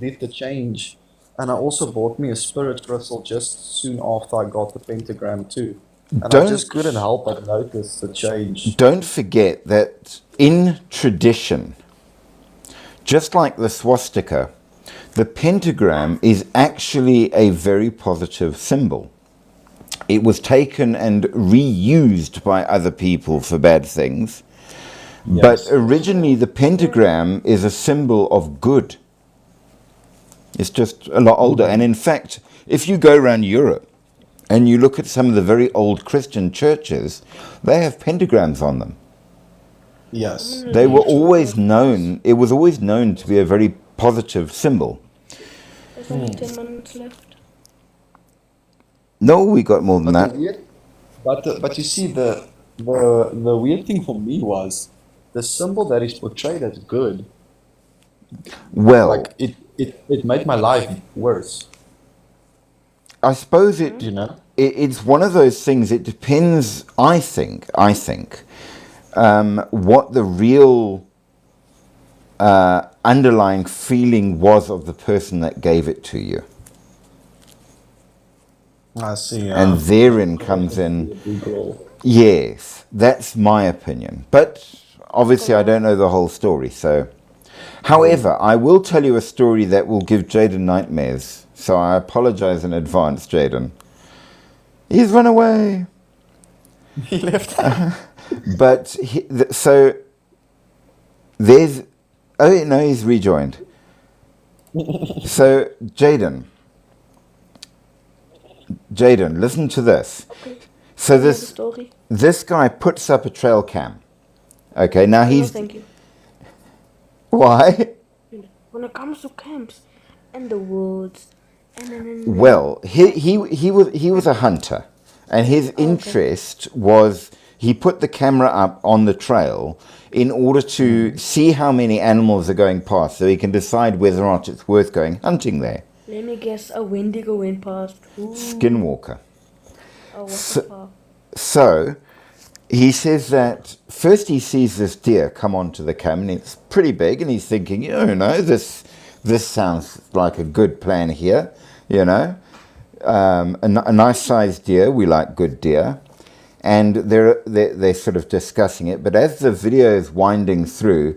[SPEAKER 5] did the change, and I also bought me a spirit crystal just soon after I got the pentagram too, and I just couldn't
[SPEAKER 1] don't
[SPEAKER 5] help but notice the change.
[SPEAKER 1] don't forget that in tradition, just like the swastika, the pentagram is actually a very positive symbol. It was taken and reused by other people for bad things, but
[SPEAKER 5] Yes.
[SPEAKER 1] originally the pentagram is a symbol of good. It's just a lot older. And in fact, if you go around Europe and you look at some of the very old Christian churches, they have pentagrams on them.
[SPEAKER 5] Yes.
[SPEAKER 1] They were always
[SPEAKER 4] There's
[SPEAKER 1] known, it was always known to be a very positive symbol.
[SPEAKER 4] only 10 minutes left.
[SPEAKER 1] No, we got more than
[SPEAKER 5] But the
[SPEAKER 1] that.
[SPEAKER 5] weird, but you see the weird thing for me was the symbol that is portrayed as good,
[SPEAKER 1] Well,
[SPEAKER 5] like it made my life worse,
[SPEAKER 1] I suppose
[SPEAKER 5] you know?
[SPEAKER 1] it's one of those things, it depends, I think, what the real underlying feeling was of the person that gave it to you.
[SPEAKER 5] I see.
[SPEAKER 1] And therein comes
[SPEAKER 5] A
[SPEAKER 1] in,
[SPEAKER 5] big role.
[SPEAKER 1] yes, that's my opinion. But obviously, I don't know the whole story. So, however, I will tell you a story that will give Jaden nightmares. So I apologize in advance, Jaden. He's run away.
[SPEAKER 5] He left.
[SPEAKER 1] But so there's. Oh no, he's rejoined. So Jaden, listen to this.
[SPEAKER 4] Okay.
[SPEAKER 1] So
[SPEAKER 4] I have a
[SPEAKER 1] this
[SPEAKER 4] story.
[SPEAKER 1] this guy puts up a trail cam. Okay, now
[SPEAKER 4] No,
[SPEAKER 1] he's
[SPEAKER 4] thank you.
[SPEAKER 1] why?
[SPEAKER 4] When it comes to camps and the woods, and
[SPEAKER 1] Well, he was a hunter, and his
[SPEAKER 4] okay.
[SPEAKER 1] interest was he put the camera up on the trail in order to see how many animals are going past, so he can decide whether or not it's worth going hunting there.
[SPEAKER 4] Let me guess, a Wendigo went past. Ooh.
[SPEAKER 1] Skinwalker.
[SPEAKER 4] Oh, what the
[SPEAKER 1] So,
[SPEAKER 4] fuck?
[SPEAKER 1] so he says that first he sees this deer come onto the cam, and it's pretty big, and he's thinking, this sounds like a good plan here, a nice sized deer. We like good deer. And they're sort of discussing it. But as the video is winding through,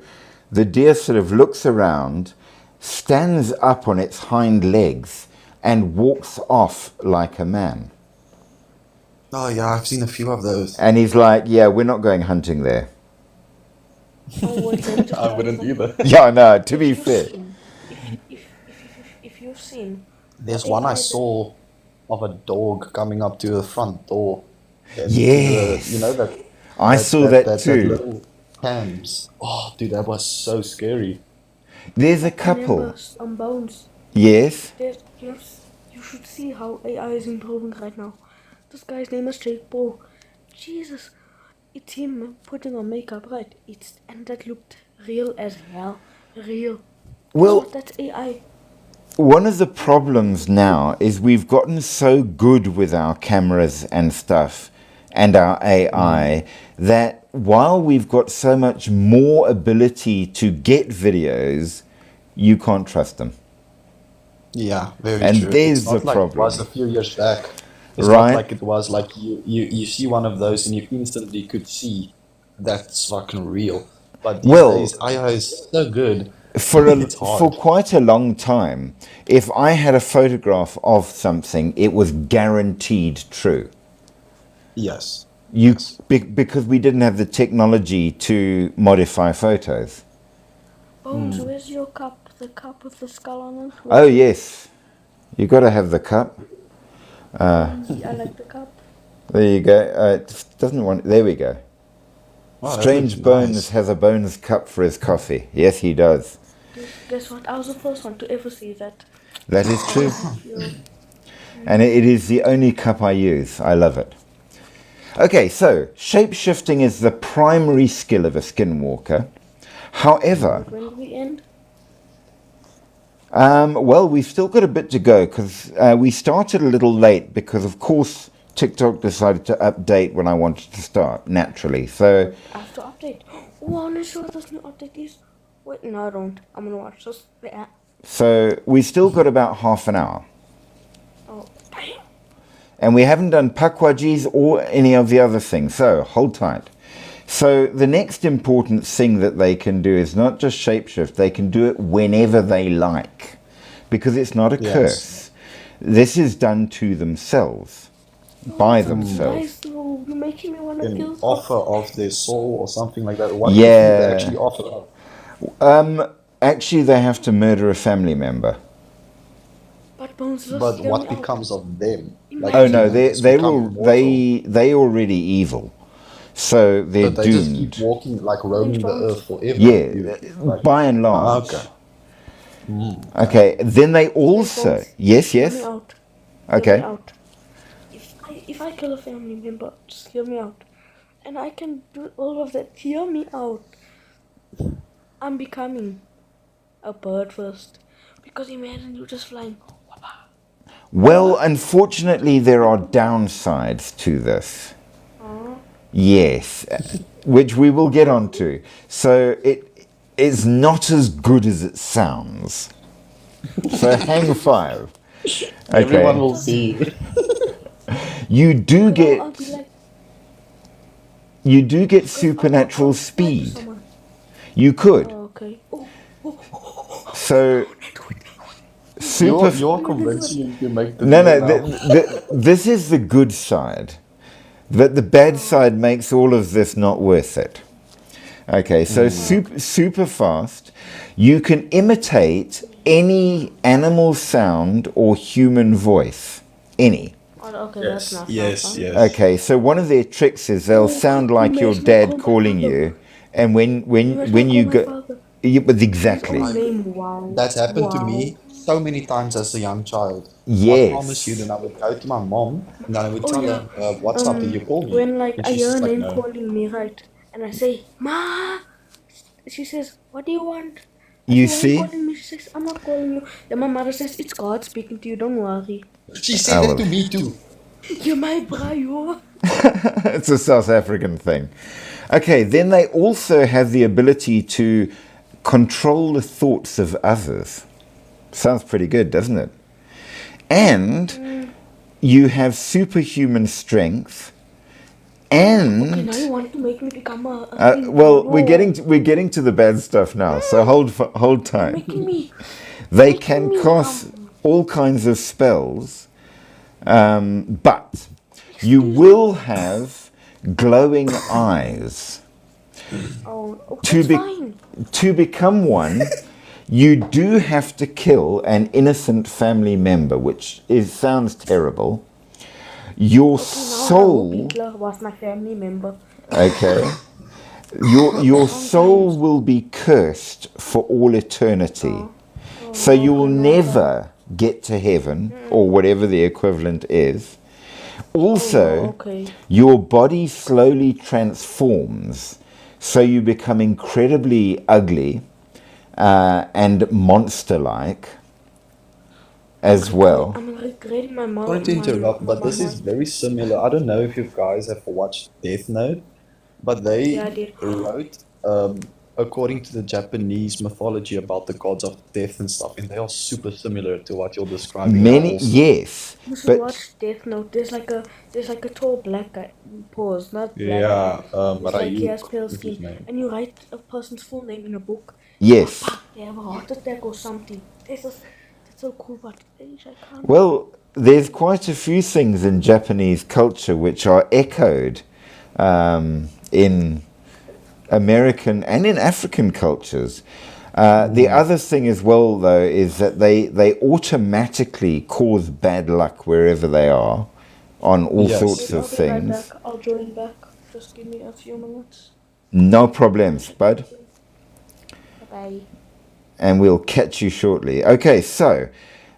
[SPEAKER 1] the deer sort of looks around, stands up on its hind legs, and walks off like a man.
[SPEAKER 5] Oh yeah, I've seen a few of those.
[SPEAKER 1] And he's like, yeah, we're not going hunting there.
[SPEAKER 4] Oh wait, let me just
[SPEAKER 5] I
[SPEAKER 4] tell you
[SPEAKER 5] wouldn't
[SPEAKER 4] something.
[SPEAKER 5] either.
[SPEAKER 1] Yeah, no, to be
[SPEAKER 4] If you've
[SPEAKER 1] fair.
[SPEAKER 4] seen, if you've seen the
[SPEAKER 5] There's one I
[SPEAKER 4] AI that
[SPEAKER 5] saw of a dog coming up to the front door, and to the
[SPEAKER 1] Yes.
[SPEAKER 5] that
[SPEAKER 1] I saw that
[SPEAKER 5] that
[SPEAKER 1] too.
[SPEAKER 5] little cams. Oh, dude, that was so scary.
[SPEAKER 1] There's a
[SPEAKER 4] remember
[SPEAKER 1] couple.
[SPEAKER 4] Bones.
[SPEAKER 1] Yes.
[SPEAKER 4] There's you should see how AI is improving right now. This guy's name is Jake Paul. Jesus, it's him putting on makeup, right? And that looked real as hell. Real. Guess
[SPEAKER 1] Well,
[SPEAKER 4] what? That's AI.
[SPEAKER 1] one of the problems now is we've gotten so good with our cameras and stuff and our AI that while we've got so much more ability to get videos, you can't trust them.
[SPEAKER 5] Yeah, very
[SPEAKER 1] And
[SPEAKER 5] true.
[SPEAKER 1] there's
[SPEAKER 5] It's
[SPEAKER 1] the
[SPEAKER 5] not like it was a
[SPEAKER 1] problem.
[SPEAKER 5] few years back. It's not
[SPEAKER 1] Right?
[SPEAKER 5] like it was like you see one of those and you instantly could see that's fucking real. But these
[SPEAKER 1] Well,
[SPEAKER 5] days, AI is so good, it's
[SPEAKER 1] for
[SPEAKER 5] hard.
[SPEAKER 1] quite a long time, if I had a photograph of something, it was guaranteed true.
[SPEAKER 5] Yes.
[SPEAKER 1] You
[SPEAKER 5] Yes.
[SPEAKER 1] because we didn't have the technology to modify photos.
[SPEAKER 4] Bones, where's your cup? The cup with the skull on it?
[SPEAKER 1] Oh
[SPEAKER 4] Where's it?
[SPEAKER 1] yes, you got to have the cup.
[SPEAKER 4] I like the cup.
[SPEAKER 1] There you go. It doesn't want. There we go.
[SPEAKER 5] Wow, that looks
[SPEAKER 1] Strange Bones
[SPEAKER 5] nice.
[SPEAKER 1] has a Bones cup for his coffee. Yes, he does.
[SPEAKER 4] Guess what? I was the first one to ever see that.
[SPEAKER 1] That is true,
[SPEAKER 4] Feel-
[SPEAKER 1] and it is the only cup I use. I love it. Okay, so shape-shifting is the primary skill of a skinwalker. However,
[SPEAKER 4] When do we end?
[SPEAKER 1] well, we've still got a bit to go because we started a little late because, of course, TikTok decided to update when I wanted to start, naturally. So,
[SPEAKER 4] I have to update. Oh, I want to show what this new update is. Wait, no, I don't. I'm gonna watch this. Yeah.
[SPEAKER 1] we still got about half an hour.
[SPEAKER 4] Oh, damn.
[SPEAKER 1] And we haven't done pakwajis or any of the other things, so hold tight. So the next important thing that they can do is not just shapeshift, they can do it whenever they like, because it's not a
[SPEAKER 5] Yes.
[SPEAKER 1] curse. This is done to themselves, by
[SPEAKER 4] Guys,
[SPEAKER 1] themselves.
[SPEAKER 4] no, you're making me want to
[SPEAKER 5] An
[SPEAKER 4] kill
[SPEAKER 5] offer of their soul or something like that. What
[SPEAKER 1] Yeah.
[SPEAKER 5] do they actually offer?
[SPEAKER 1] Actually, they have to murder a family member.
[SPEAKER 4] But Bones, just
[SPEAKER 5] But
[SPEAKER 4] hear
[SPEAKER 5] what
[SPEAKER 4] me out.
[SPEAKER 5] becomes of them? Like,
[SPEAKER 1] Oh
[SPEAKER 5] do
[SPEAKER 1] no,
[SPEAKER 5] they just
[SPEAKER 1] they're
[SPEAKER 5] become
[SPEAKER 1] all,
[SPEAKER 5] immortal?
[SPEAKER 1] they already evil, so they're
[SPEAKER 5] But they just keep
[SPEAKER 1] doomed.
[SPEAKER 5] walking, like roaming the earth forever.
[SPEAKER 1] Yeah,
[SPEAKER 5] Like,
[SPEAKER 1] by and large.
[SPEAKER 5] okay.
[SPEAKER 1] Okay, then they also
[SPEAKER 4] Bones,
[SPEAKER 1] yes,
[SPEAKER 4] hear me
[SPEAKER 1] yes.
[SPEAKER 4] out. Hear me
[SPEAKER 1] Okay.
[SPEAKER 4] out. If I kill a family member, just hear me out. And I can do all of that. Hear me out. I'm becoming a bird first. Because imagine you just flying.
[SPEAKER 1] Well, unfortunately, there are downsides to this. Yes, which we will get onto. So it is not as good as it sounds. So hang five.
[SPEAKER 5] Everyone
[SPEAKER 1] Okay.
[SPEAKER 5] will see.
[SPEAKER 1] You do
[SPEAKER 4] I'll be
[SPEAKER 1] get
[SPEAKER 4] like,
[SPEAKER 1] supernatural
[SPEAKER 4] I'll fly to
[SPEAKER 1] speed.
[SPEAKER 4] someone.
[SPEAKER 1] You could.
[SPEAKER 4] Oh, okay. Oh,
[SPEAKER 1] So super.
[SPEAKER 5] You're convincing you to make the
[SPEAKER 1] No, no.
[SPEAKER 5] deal now.
[SPEAKER 1] This is the good side. But the bad side makes all of this not worth it. Okay, so super fast. You can imitate any animal sound or human voice. Any.
[SPEAKER 4] okay, that's not
[SPEAKER 5] Yes,
[SPEAKER 4] fun.
[SPEAKER 5] yes.
[SPEAKER 1] Okay, so one of their tricks is they'll sound like your
[SPEAKER 4] makes me call
[SPEAKER 1] dad
[SPEAKER 4] my
[SPEAKER 1] calling
[SPEAKER 4] father.
[SPEAKER 1] you, and when you go, yeah, but exactly.
[SPEAKER 4] His own name, wow.
[SPEAKER 5] That's happened to
[SPEAKER 4] Wow.
[SPEAKER 5] me so many times as a young child.
[SPEAKER 1] Yes.
[SPEAKER 5] I promise you, then I would go to my mom and then I would
[SPEAKER 4] Oh,
[SPEAKER 5] tell
[SPEAKER 4] yeah.
[SPEAKER 5] her, what's up, did you call me?
[SPEAKER 4] When like
[SPEAKER 5] And
[SPEAKER 4] I
[SPEAKER 5] she's
[SPEAKER 4] hear
[SPEAKER 5] just
[SPEAKER 4] a
[SPEAKER 5] like,
[SPEAKER 4] name
[SPEAKER 5] no.
[SPEAKER 4] calling me, right, and I say, "Ma," she says, "What do you want?"
[SPEAKER 1] You
[SPEAKER 4] Why are
[SPEAKER 1] see?
[SPEAKER 4] you calling me? She says, "I'm not calling you." Then my mother says, "It's God speaking to you. Don't worry."
[SPEAKER 5] She said
[SPEAKER 1] Oh,
[SPEAKER 5] that to me too.
[SPEAKER 4] You're my bro.
[SPEAKER 1] It's a South African thing. Okay, then they also have the ability to control the thoughts of others. Sounds pretty good, doesn't it? And you have superhuman strength. And
[SPEAKER 4] Okay, now you want to make me become a thing.
[SPEAKER 1] well,
[SPEAKER 4] No.
[SPEAKER 1] we're getting to the bad stuff now. So hold tight.
[SPEAKER 4] Making me.
[SPEAKER 1] They
[SPEAKER 4] making
[SPEAKER 1] can
[SPEAKER 4] me,
[SPEAKER 1] cast all kinds of spells, but you will have glowing eyes.
[SPEAKER 4] Oh,
[SPEAKER 1] To
[SPEAKER 4] that's
[SPEAKER 1] be
[SPEAKER 4] fine.
[SPEAKER 1] to become one, you do have to kill an innocent family member, which sounds terrible. Your
[SPEAKER 4] Okay, now I hope
[SPEAKER 1] soul,
[SPEAKER 4] Hitler was my family member.
[SPEAKER 1] okay, your soul will be cursed for all eternity. So
[SPEAKER 4] No,
[SPEAKER 1] you will
[SPEAKER 4] I know that.
[SPEAKER 1] never get to heaven or whatever the equivalent is. Also,
[SPEAKER 4] Okay.
[SPEAKER 1] your body slowly transforms, so you become incredibly ugly and monster-like as well.
[SPEAKER 4] I'm regretting my mom.
[SPEAKER 5] Sorry to interrupt, but this is very similar. I don't know if you guys have watched Death Note, but
[SPEAKER 4] Yeah, I
[SPEAKER 5] they
[SPEAKER 4] did.
[SPEAKER 5] wrote according to the Japanese mythology about the gods of death and stuff, and they are super similar to what you're describing now
[SPEAKER 1] Many,
[SPEAKER 5] also.
[SPEAKER 1] yes,
[SPEAKER 4] You should
[SPEAKER 1] but
[SPEAKER 4] watch Death Note. There's like a tall black guy. Pause, not black guy.
[SPEAKER 5] Yeah,
[SPEAKER 4] It's like he has
[SPEAKER 5] Ryuk
[SPEAKER 4] pale
[SPEAKER 5] is his
[SPEAKER 4] skin,
[SPEAKER 5] name.
[SPEAKER 4] and you write a person's full name in a book.
[SPEAKER 1] yes.
[SPEAKER 4] They have a heart attack or something. That's so cool, but I can't.
[SPEAKER 1] Well, there's quite a few things in Japanese culture which are echoed in American and in African cultures. The other thing as well, though, is that they automatically cause bad luck wherever they are on all
[SPEAKER 5] Yes.
[SPEAKER 1] sorts
[SPEAKER 4] I'll
[SPEAKER 1] of
[SPEAKER 4] be right
[SPEAKER 1] things.
[SPEAKER 4] back. I'll join back. Just give me a few minutes.
[SPEAKER 1] No problems, bud.
[SPEAKER 4] Bye.
[SPEAKER 1] And we'll catch you shortly. Okay, so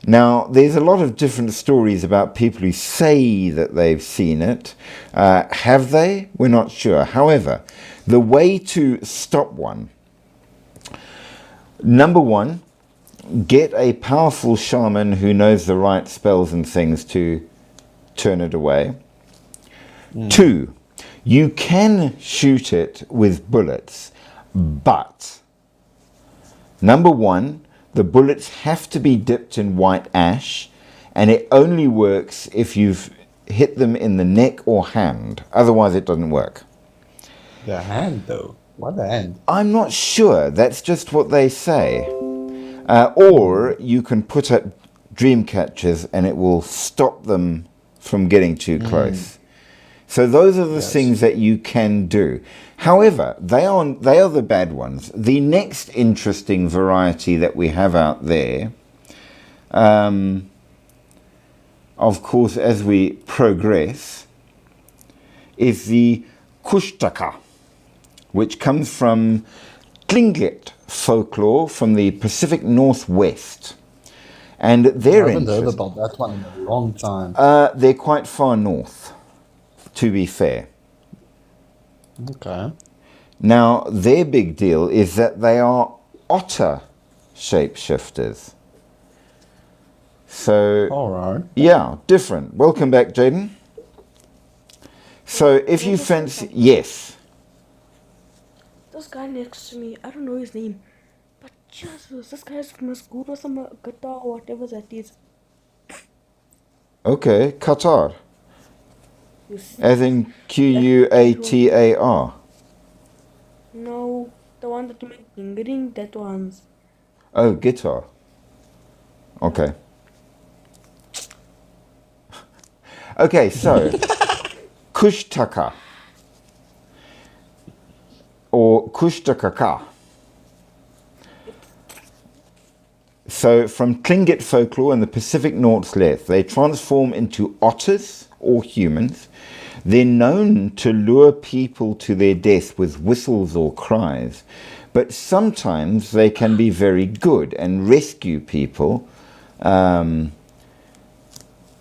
[SPEAKER 1] now there's a lot of different stories about people who say that they've seen it. Have they? We're not sure. However, the way to stop one, number one, get a powerful shaman who knows the right spells and things to turn it away. Two, you can shoot it with bullets, but number one, the bullets have to be dipped in white ash, and it only works if you've hit them in the neck or hand. Otherwise, it doesn't work.
[SPEAKER 5] The hand, though. What the hand?
[SPEAKER 1] I'm not sure. That's just what they say. Or you can put up dream catchers, and it will stop them from getting too close. So those are the things that you can do. However, they are the bad ones. The next interesting variety that we have out there, of course, as we progress, is the Kushtaka, which comes from Tlingit folklore from the Pacific Northwest. And
[SPEAKER 5] I
[SPEAKER 1] they're
[SPEAKER 5] haven't heard
[SPEAKER 1] interesting.
[SPEAKER 5] about that one in a long time.
[SPEAKER 1] They're quite far north, to be fair.
[SPEAKER 5] Okay.
[SPEAKER 1] Now, their big deal is that they are otter shapeshifters. So,
[SPEAKER 5] All right.
[SPEAKER 1] yeah, different. Welcome back, Jaden. So, if you fancy, yes,
[SPEAKER 4] This guy next to me, I don't know his name, but Jesus, this guy's must good or some guitar or whatever that is.
[SPEAKER 1] okay, Qatar,
[SPEAKER 4] You see?
[SPEAKER 1] as in Quatar.
[SPEAKER 4] No, the one that you make ring, that one's.
[SPEAKER 1] Oh, guitar. Okay. Okay, so Kushtaka or Kushtakaka. So from Tlingit folklore in the Pacific Northwest, they transform into otters or humans. They're known to lure people to their death with whistles or cries, but sometimes they can be very good and rescue people,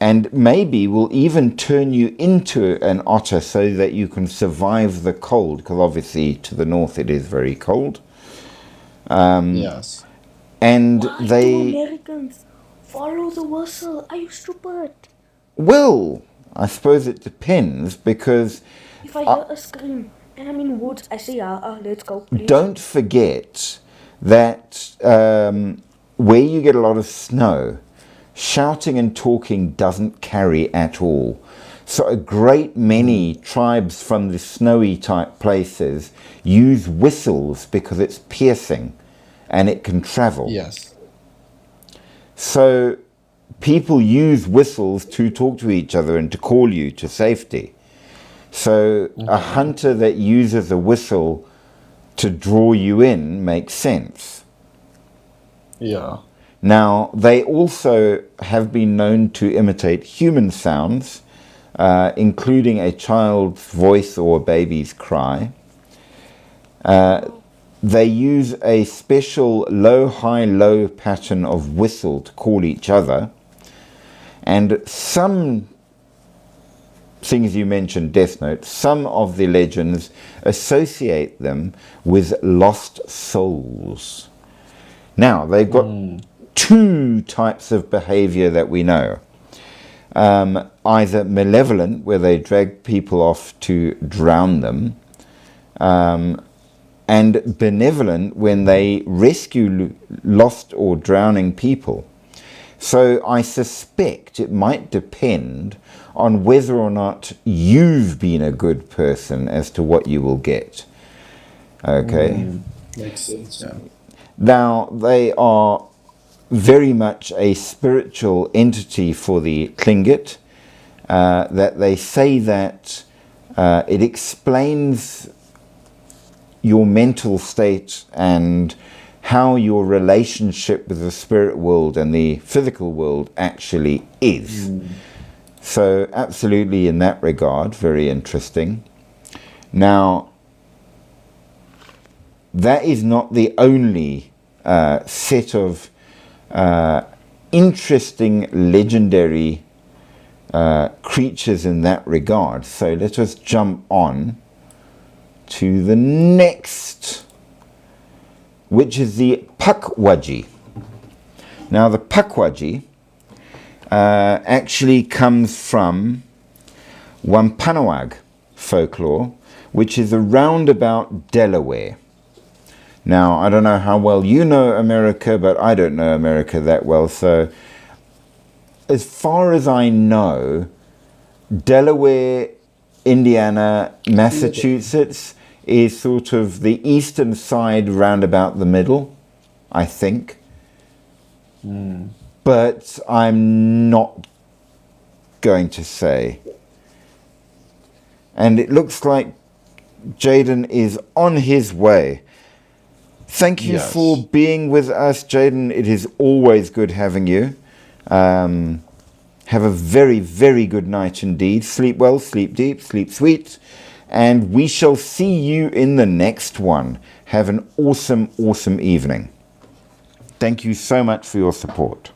[SPEAKER 1] and maybe will even turn you into an otter so that you can survive the cold, because obviously to the north it is very cold.
[SPEAKER 5] Yes.
[SPEAKER 1] And
[SPEAKER 4] Why do
[SPEAKER 1] they,
[SPEAKER 4] Americans follow the whistle? Are you stupid?
[SPEAKER 1] well, I suppose it depends, because
[SPEAKER 4] If I hear a scream and I'm in woods, I say, let's go, please.
[SPEAKER 1] don't forget that where you get a lot of snow, shouting and talking doesn't carry at all. So a great many tribes from the snowy type places use whistles because it's piercing and it can travel.
[SPEAKER 5] Yes.
[SPEAKER 1] So people use whistles to talk to each other and to call you to safety. So a hunter that uses a whistle to draw you in makes sense.
[SPEAKER 5] Yeah.
[SPEAKER 1] Now, they also have been known to imitate human sounds, including a child's voice or a baby's cry. They use a special low, high, low pattern of whistle to call each other. And some things you mentioned, Death Note, some of the legends associate them with lost souls. Now, they've got two types of behavior that we know. Either malevolent, where they drag people off to drown them, and benevolent, when they rescue lost or drowning people. So I suspect it might depend on whether or not you've been a good person as to what you will get. Okay?
[SPEAKER 5] Makes sense, yeah.
[SPEAKER 1] Now, they are very much a spiritual entity for the Tlingit, that they say that it explains your mental state and how your relationship with the spirit world and the physical world actually is. So absolutely in that regard, very interesting. Now, that is not the only set of interesting legendary creatures in that regard. So let us jump on to the next, which is the Pukwudgie. Now the Pukwudgie actually comes from Wampanoag folklore, which is around about Delaware. Now, I don't know how well you know America, but I don't know America that well. So as far as I know, Delaware, Indiana, Massachusetts is sort of the eastern side round about the middle, I think. But I'm not going to say. And it looks like Jaden is on his way. Thank you for being with us, Jaden. It is always good having you. Have a very, very good night indeed. Sleep well, sleep deep, sleep sweet. And we shall see you in the next one. Have an awesome, awesome evening. Thank you so much for your support.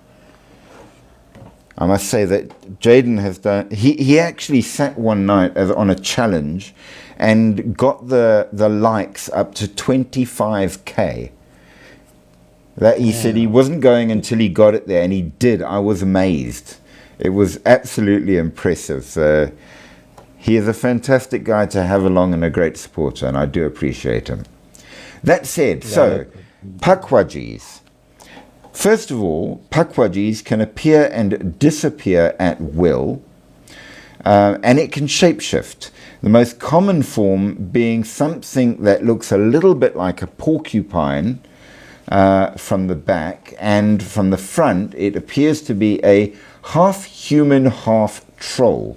[SPEAKER 1] I must say that Jaden has done... He actually sat one night on a challenge and got the likes up to 25k. That he said he wasn't going until he got it there, and he did. I was amazed. It was absolutely impressive. He is a fantastic guy to have along and a great supporter, and I do appreciate him. That said, so, Pukwudgies. First of all, Pukwudgies can appear and disappear at will, and it can shapeshift. The most common form being something that looks a little bit like a porcupine from the back, and from the front it appears to be a half human, half troll.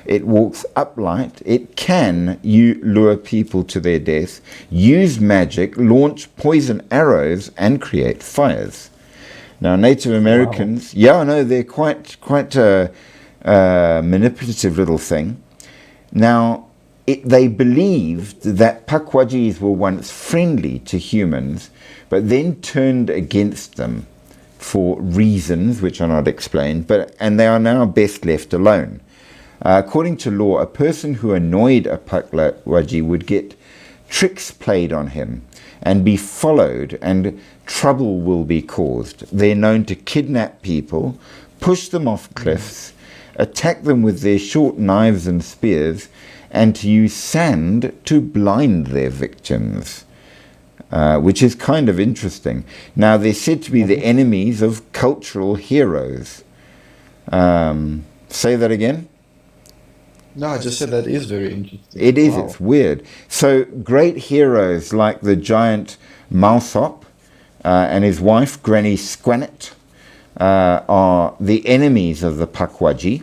[SPEAKER 1] It walks upright. It can lure people to their death, use magic, launch poison arrows, and create fires. Now, Native Americans, they're quite a manipulative little thing. Now, they believed that Pukwudgies were once friendly to humans, but then turned against them for reasons which are not explained, and they are now best left alone. According to law, a person who annoyed a Pukwudgie would get tricks played on him and be followed, and trouble will be caused. They're known to kidnap people, push them off cliffs, attack them with their short knives and spears, and to use sand to blind their victims, which is kind of interesting. Now, they're said to be the enemies of cultural heroes. Say that again?
[SPEAKER 5] No, I just said that is very interesting.
[SPEAKER 1] It is,
[SPEAKER 5] Wow.
[SPEAKER 1] it's weird. So great heroes like the giant Mausop and his wife, Granny Squanet, are the enemies of the Pukwudgie.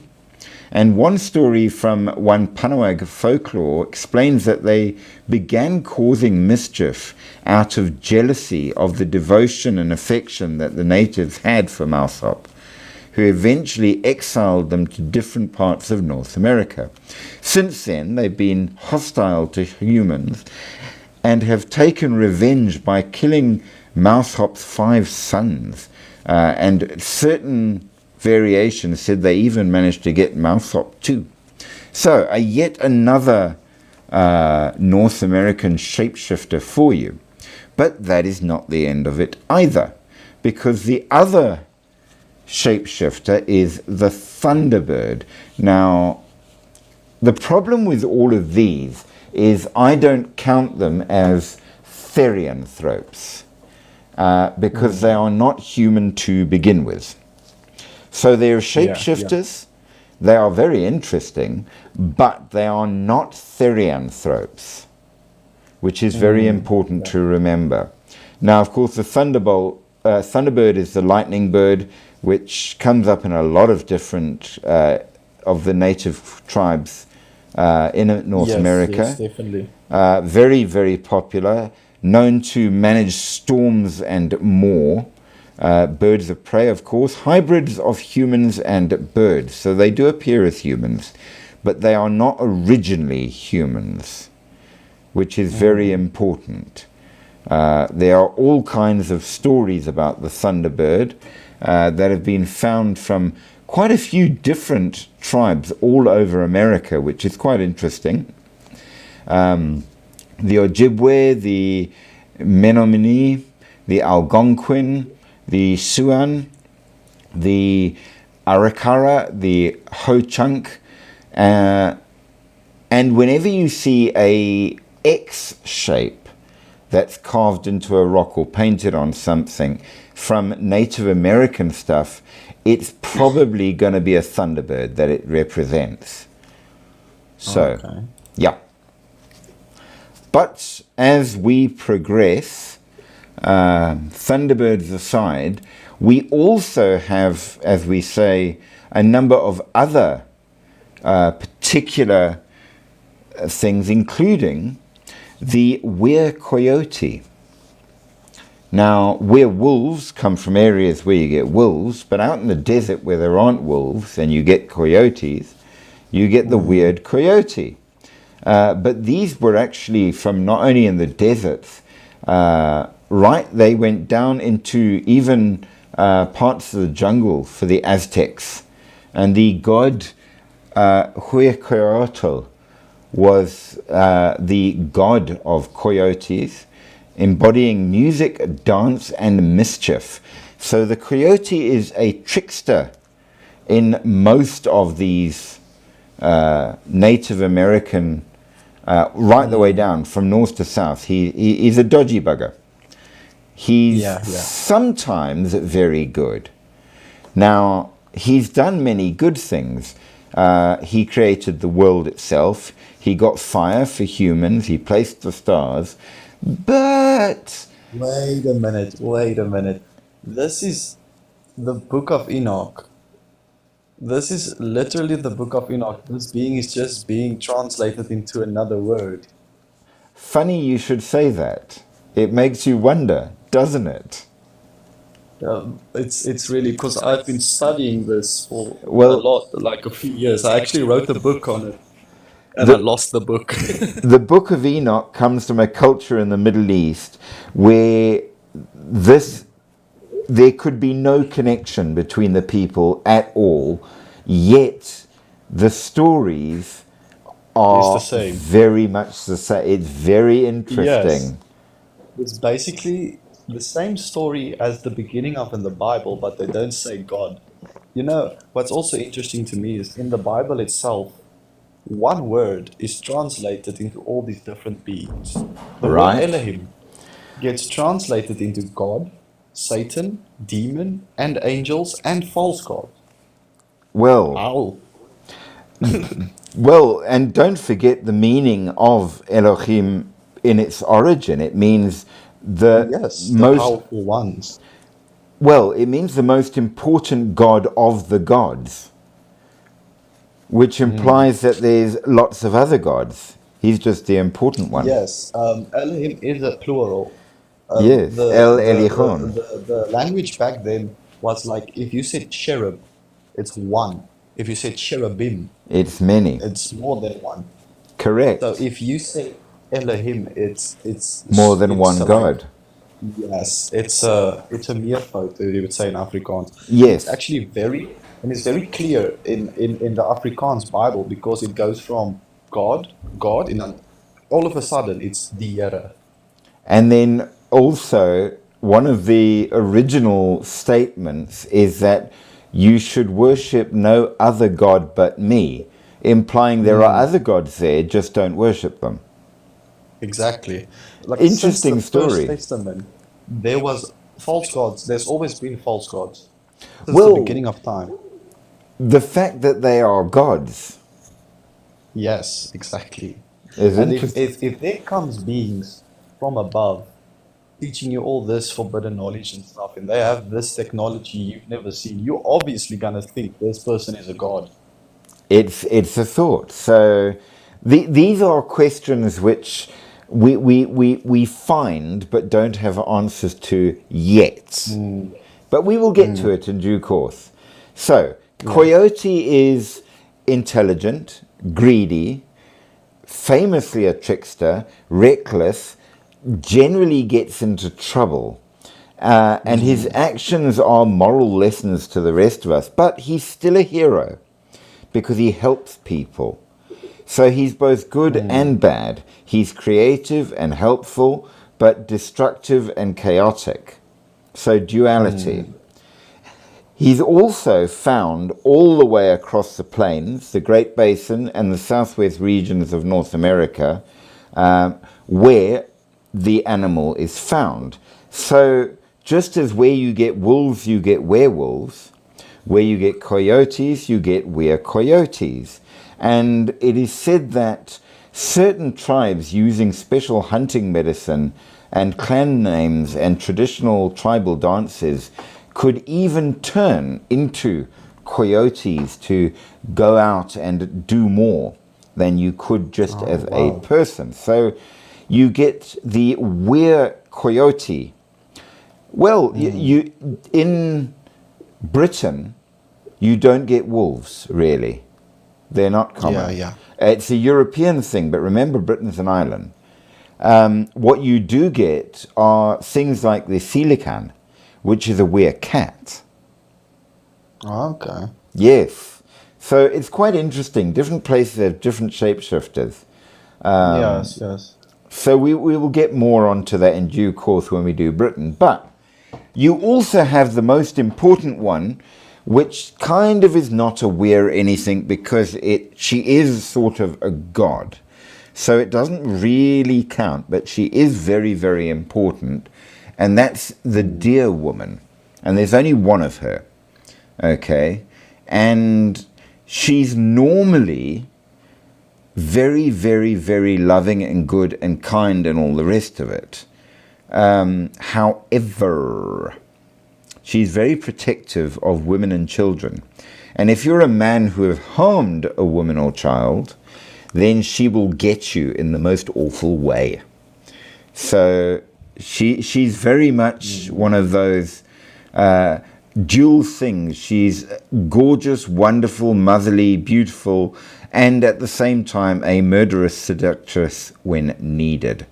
[SPEAKER 1] And one story from one Panawag folklore explains that they began causing mischief out of jealousy of the devotion and affection that the natives had for Mousehop, who eventually exiled them to different parts of North America. Since then, they've been hostile to humans and have taken revenge by killing Mousehop's 5 sons. And certain variations said they even managed to get Mousehop too. So, yet another North American shapeshifter for you. But that is not the end of it either, because the other shapeshifter is the Thunderbird. Now, the problem with all of these is I don't count them as therianthropes, because they are not human to begin with. So they're shapeshifters, they are very interesting, but they are not therianthropes, which is very important to remember. Now, of course, the Thunderbird is the lightning bird, which comes up in a lot of different of the native tribes in North America.
[SPEAKER 5] Yes, definitely.
[SPEAKER 1] Very, very popular, known to manage storms and more. Birds of prey, of course, hybrids of humans and birds. So they do appear as humans, but they are not originally humans, which is very important. There are all kinds of stories about the Thunderbird that have been found from quite a few different tribes all over America, which is quite interesting. The Ojibwe, the Menominee, the Algonquin, the Siouan, the Arikara, the Ho-Chunk, and whenever you see a X shape that's carved into a rock or painted on something from Native American stuff, it's probably going to be a Thunderbird that it represents. So, yeah. But as we progress, Thunderbirds aside, we also have, as we say, a number of other particular things, including the were-coyote. Now, were-wolves come from areas where you get wolves, but out in the desert where there aren't wolves and you get coyotes, you get the weird coyote. But these were actually from not only in the deserts, they went down into even parts of the jungle for the Aztecs. And the god Huecoyotl was the god of coyotes, embodying music, dance, and mischief. So the coyote is a trickster in most of these Native American, right the way down from north to south. He's a dodgy bugger. He's sometimes very good. Now, he's done many good things. He created the world itself. He got fire for humans. He placed the stars. But...
[SPEAKER 5] Wait a minute. This is the Book of Enoch. This is literally the Book of Enoch. This being is just being translated into another word.
[SPEAKER 1] Funny you should say that. It makes you wonder, doesn't it?
[SPEAKER 5] It's really, because I've been studying this for a lot, like a few years. I actually wrote a book on it, and I lost the book.
[SPEAKER 1] The Book of Enoch comes from a culture in the Middle East where there could be no connection between the people at all, yet the stories are very much the same. It's very interesting.
[SPEAKER 5] Yes. It's basically the same story as the beginning of in the Bible, but they don't say God. You know, what's also interesting to me is in the Bible itself, one word is translated into all these different beings. The word Elohim gets translated into God, Satan, demon, and angels, and false gods.
[SPEAKER 1] Well, and don't forget the meaning of Elohim in its origin. It means the most
[SPEAKER 5] powerful ones.
[SPEAKER 1] Well, it means the most important god of the gods. which implies that there's lots of other gods. He's just the important one.
[SPEAKER 5] Yes, Elohim is a plural.
[SPEAKER 1] Yes, El Elichon.
[SPEAKER 5] The language back then was like if you said cherub, it's one. If you said cherubim,
[SPEAKER 1] It's many.
[SPEAKER 5] it's more than one.
[SPEAKER 1] Correct.
[SPEAKER 5] So if you say Elohim, it's
[SPEAKER 1] More than one
[SPEAKER 5] like,
[SPEAKER 1] god.
[SPEAKER 5] yes, it's a meervoud, you would say in Afrikaans.
[SPEAKER 1] Yes.
[SPEAKER 5] It's actually it's very clear in the Afrikaans Bible because it goes from God, and then all of a sudden it's die Here.
[SPEAKER 1] And then also, one of the original statements is that you should worship no other god but me, implying there are other gods there, just don't worship them.
[SPEAKER 5] Exactly. Like
[SPEAKER 1] Interesting
[SPEAKER 5] since the
[SPEAKER 1] story.
[SPEAKER 5] First Testament, there was false gods. There's always been false gods since
[SPEAKER 1] Well-
[SPEAKER 5] the beginning of time.
[SPEAKER 1] The fact that they are gods
[SPEAKER 5] Yes, exactly.
[SPEAKER 1] is
[SPEAKER 5] And
[SPEAKER 1] interesting.
[SPEAKER 5] if there comes beings from above teaching you all this forbidden knowledge and stuff, and they have this technology you've never seen, you're obviously gonna think this person is a god.
[SPEAKER 1] It's a thought. So these are questions which we find but don't have answers to yet. But we will get to it in due course. So, Coyote is intelligent, greedy, famously a trickster, reckless, generally gets into trouble. And his actions are moral lessons to the rest of us. But he's still a hero because he helps people. So he's both good and bad. He's creative and helpful, but destructive and chaotic. So duality. He's also found all the way across the plains, the Great Basin and the southwest regions of North America, where the animal is found. So just as where you get wolves, you get werewolves, where you get coyotes, you get were-coyotes. And it is said that certain tribes using special hunting medicine and clan names and traditional tribal dances could even turn into coyotes to go out and do more than you could just as a person. So you get the were-coyote. Well, you in Britain, you don't get wolves, really. They're not common.
[SPEAKER 5] Yeah.
[SPEAKER 1] It's a European thing, but remember Britain's an island. What you do get are things like the Silican, which is a were-cat.
[SPEAKER 5] Okay.
[SPEAKER 1] Yes. So it's quite interesting. Different places have different shapeshifters.
[SPEAKER 5] Yes.
[SPEAKER 1] So we will get more onto that in due course when we do Britain. But you also have the most important one, which kind of is not a were anything because she is sort of a god. So it doesn't really count, but she is very, very important. And that's the deer woman. And there's only one of her. Okay? And she's normally very, very, very loving and good and kind and all the rest of it. However, she's very protective of women and children. And if you're a man who have harmed a woman or child, then she will get you in the most awful way. So she's very much one of those dual things. She's gorgeous, wonderful, motherly, beautiful, and at the same time a murderous seductress when needed.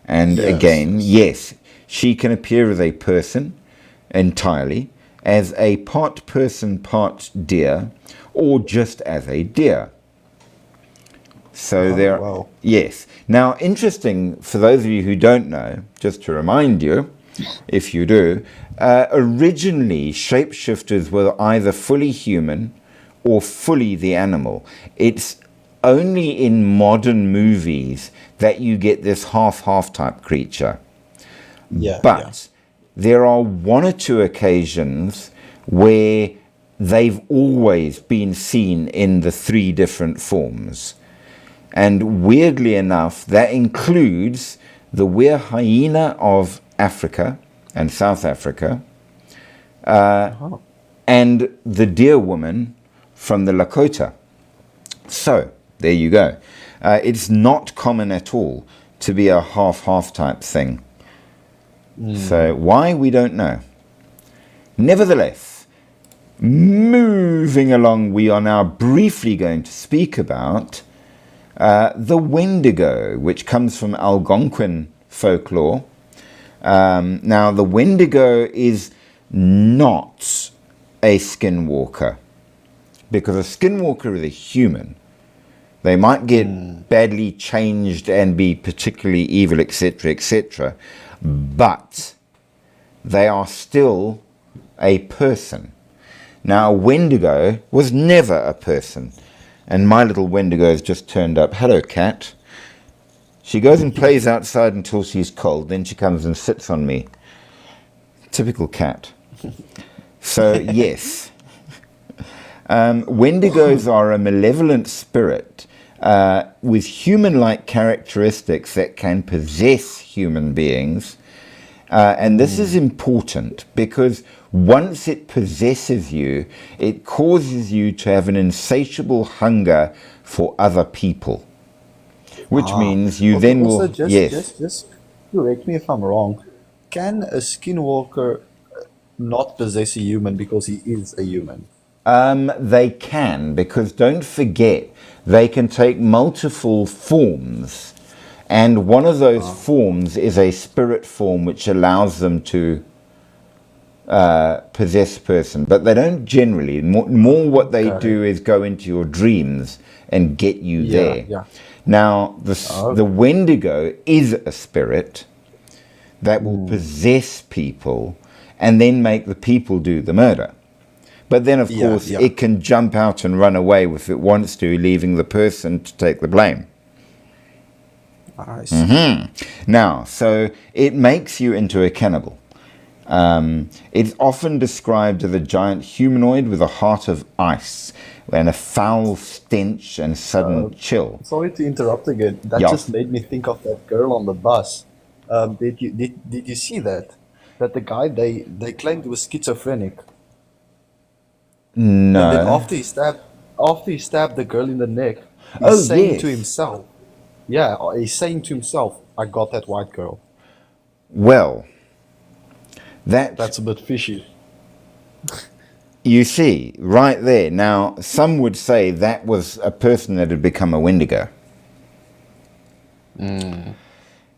[SPEAKER 1] And again, yes, she can appear as a person entirely, as a part person, part deer, or just as a deer. So
[SPEAKER 5] wow.
[SPEAKER 1] Yes. Now, interesting, for those of you who don't know, just to remind you, if you do, originally shapeshifters were either fully human or fully the animal. It's only in modern movies that you get this half-half type creature. But there are one or two occasions where they've always been seen in the three different forms. And weirdly enough, that includes the were hyena of Africa and South Africa, and the deer woman from the Lakota So, there you go. It's not common at all to be a half-half type thing. So, why, we don't know. Nevertheless, moving along, we are now briefly going to speak about the Wendigo, which comes from Algonquin folklore. Now, the Wendigo is not a skinwalker, because a skinwalker is a human. They might get badly changed and be particularly evil, etc., etc., but they are still a person. Now, a Wendigo was never a person. And my little Wendigo has just turned up. Hello, cat. She goes and plays outside until she's cold. Then she comes and sits on me. Typical cat. So, yes. Wendigos are a malevolent spirit with human-like characteristics that can possess human beings. And this is important because once it possesses you, it causes you to have an insatiable hunger for other people. Which means you
[SPEAKER 5] Okay,
[SPEAKER 1] then
[SPEAKER 5] also,
[SPEAKER 1] will... Yes.
[SPEAKER 5] just correct me if I'm wrong. Can a skinwalker not possess a human because he is a human?
[SPEAKER 1] They can, because don't forget, they can take multiple forms. And one of those forms is a spirit form which allows them to possess a person. But they don't generally. More what they do is go into your dreams and get you there.
[SPEAKER 5] Yeah.
[SPEAKER 1] Now, the Wendigo is a spirit that will possess people and then make the people do the murder. But then, of course, it can jump out and run away if it wants to, leaving the person to take the blame.
[SPEAKER 5] I see.
[SPEAKER 1] Now, so it makes you into a cannibal. It's often described as a giant humanoid with a heart of ice and a foul stench and sudden chill.
[SPEAKER 5] Sorry to interrupt again. That just made me think of that girl on the bus. Did you see that? That the guy they claimed was schizophrenic.
[SPEAKER 1] No.
[SPEAKER 5] And then after he stabbed the girl in the neck, he's saying to himself, he's saying to himself, "I got that white girl."
[SPEAKER 1] Well,
[SPEAKER 5] that's a bit fishy.
[SPEAKER 1] You see, right there. Now, some would say that was a person that had become a Wendigo.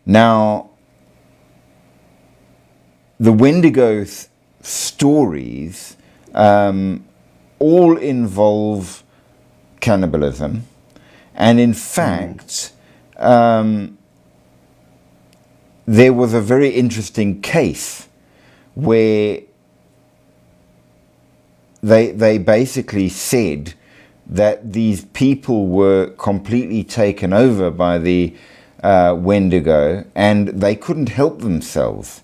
[SPEAKER 1] Now, the Wendigo stories all involve cannibalism, and in fact, there was a very interesting case where they basically said that these people were completely taken over by the Wendigo and they couldn't help themselves.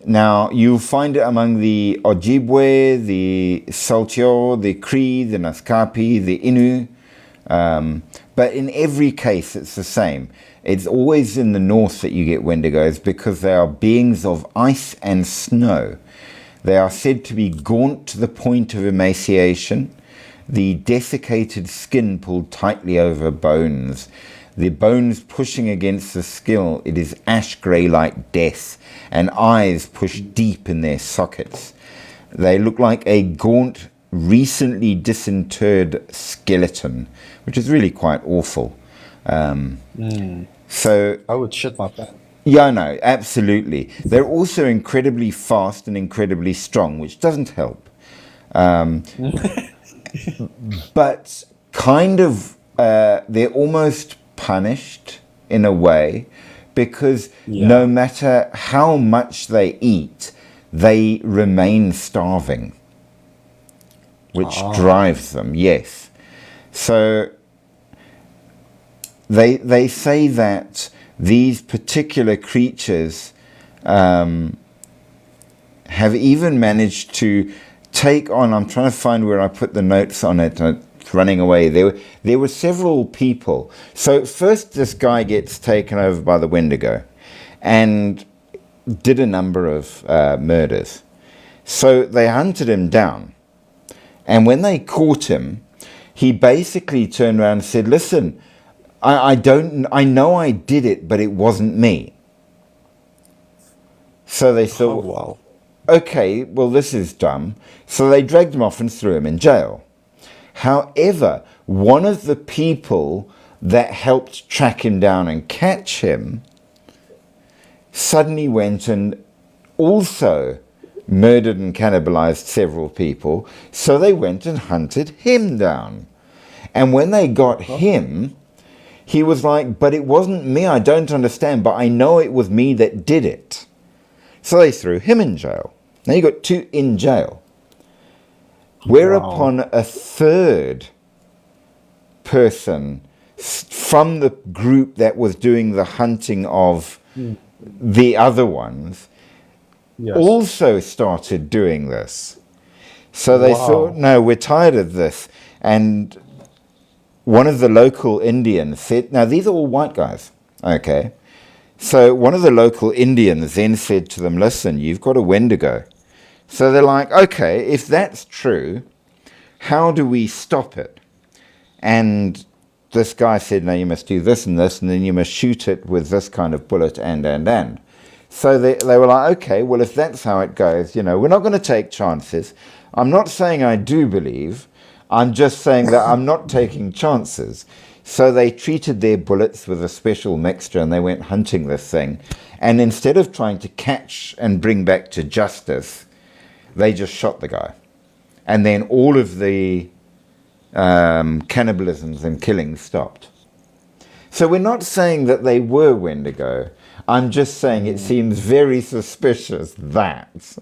[SPEAKER 1] Now, you'll find it among the Ojibwe, the Saltio, the Cree, the Naskapi, the Innu. But in every case, it's the same. It's always in the north that you get Wendigos because they are beings of ice and snow. They are said to be gaunt to the point of emaciation, the desiccated skin pulled tightly over bones, the bones pushing against the skin. It is ash grey like death, and eyes pushed deep in their sockets. They look like a gaunt, recently disinterred skeleton, which is really quite awful. So
[SPEAKER 5] I would shit my pants.
[SPEAKER 1] Yeah, no, absolutely. They're also incredibly fast and incredibly strong, which doesn't help. But kind of, they're almost punished in a way because no matter how much they eat, they remain starving, which drives them, yes. So they say that these particular creatures have even managed to take on, I'm trying to find where I put the notes on it, it's running away. There were several people. So first this guy gets taken over by the Wendigo and did a number of murders. So they hunted him down. And when they caught him, he basically turned around and said, listen, I know I did it, but it wasn't me. So they
[SPEAKER 5] Oh,
[SPEAKER 1] thought,
[SPEAKER 5] wow.
[SPEAKER 1] okay, well, this is dumb. So they dragged him off and threw him in jail. However, one of the people that helped track him down and catch him suddenly went and also murdered and cannibalized several people. So they went and hunted him down. And when they got him, he was like, but it wasn't me, I don't understand, but I know it was me that did it. So they threw him in jail. Now you got two in jail. Whereupon a third person from the group that was doing the hunting of the other ones
[SPEAKER 5] Yes.
[SPEAKER 1] also started doing this. So they
[SPEAKER 5] Wow.
[SPEAKER 1] thought, no, we're tired of this. And one of the local Indians said, now these are all white guys, okay? So one of the local Indians then said to them, listen, you've got a Wendigo. So they're like, okay, if that's true, how do we stop it? And this guy said, no, you must do this, and then you must shoot it with this kind of bullet, and. So they were like, okay, well, if that's how it goes, we're not going to take chances. I'm not saying I do believe. I'm just saying that I'm not taking chances. So they treated their bullets with a special mixture, and they went hunting this thing. And instead of trying to catch and bring back to justice, they just shot the guy. And then all of the cannibalisms and killings stopped. So we're not saying that they were Wendigo. I'm just saying it seems very suspicious that,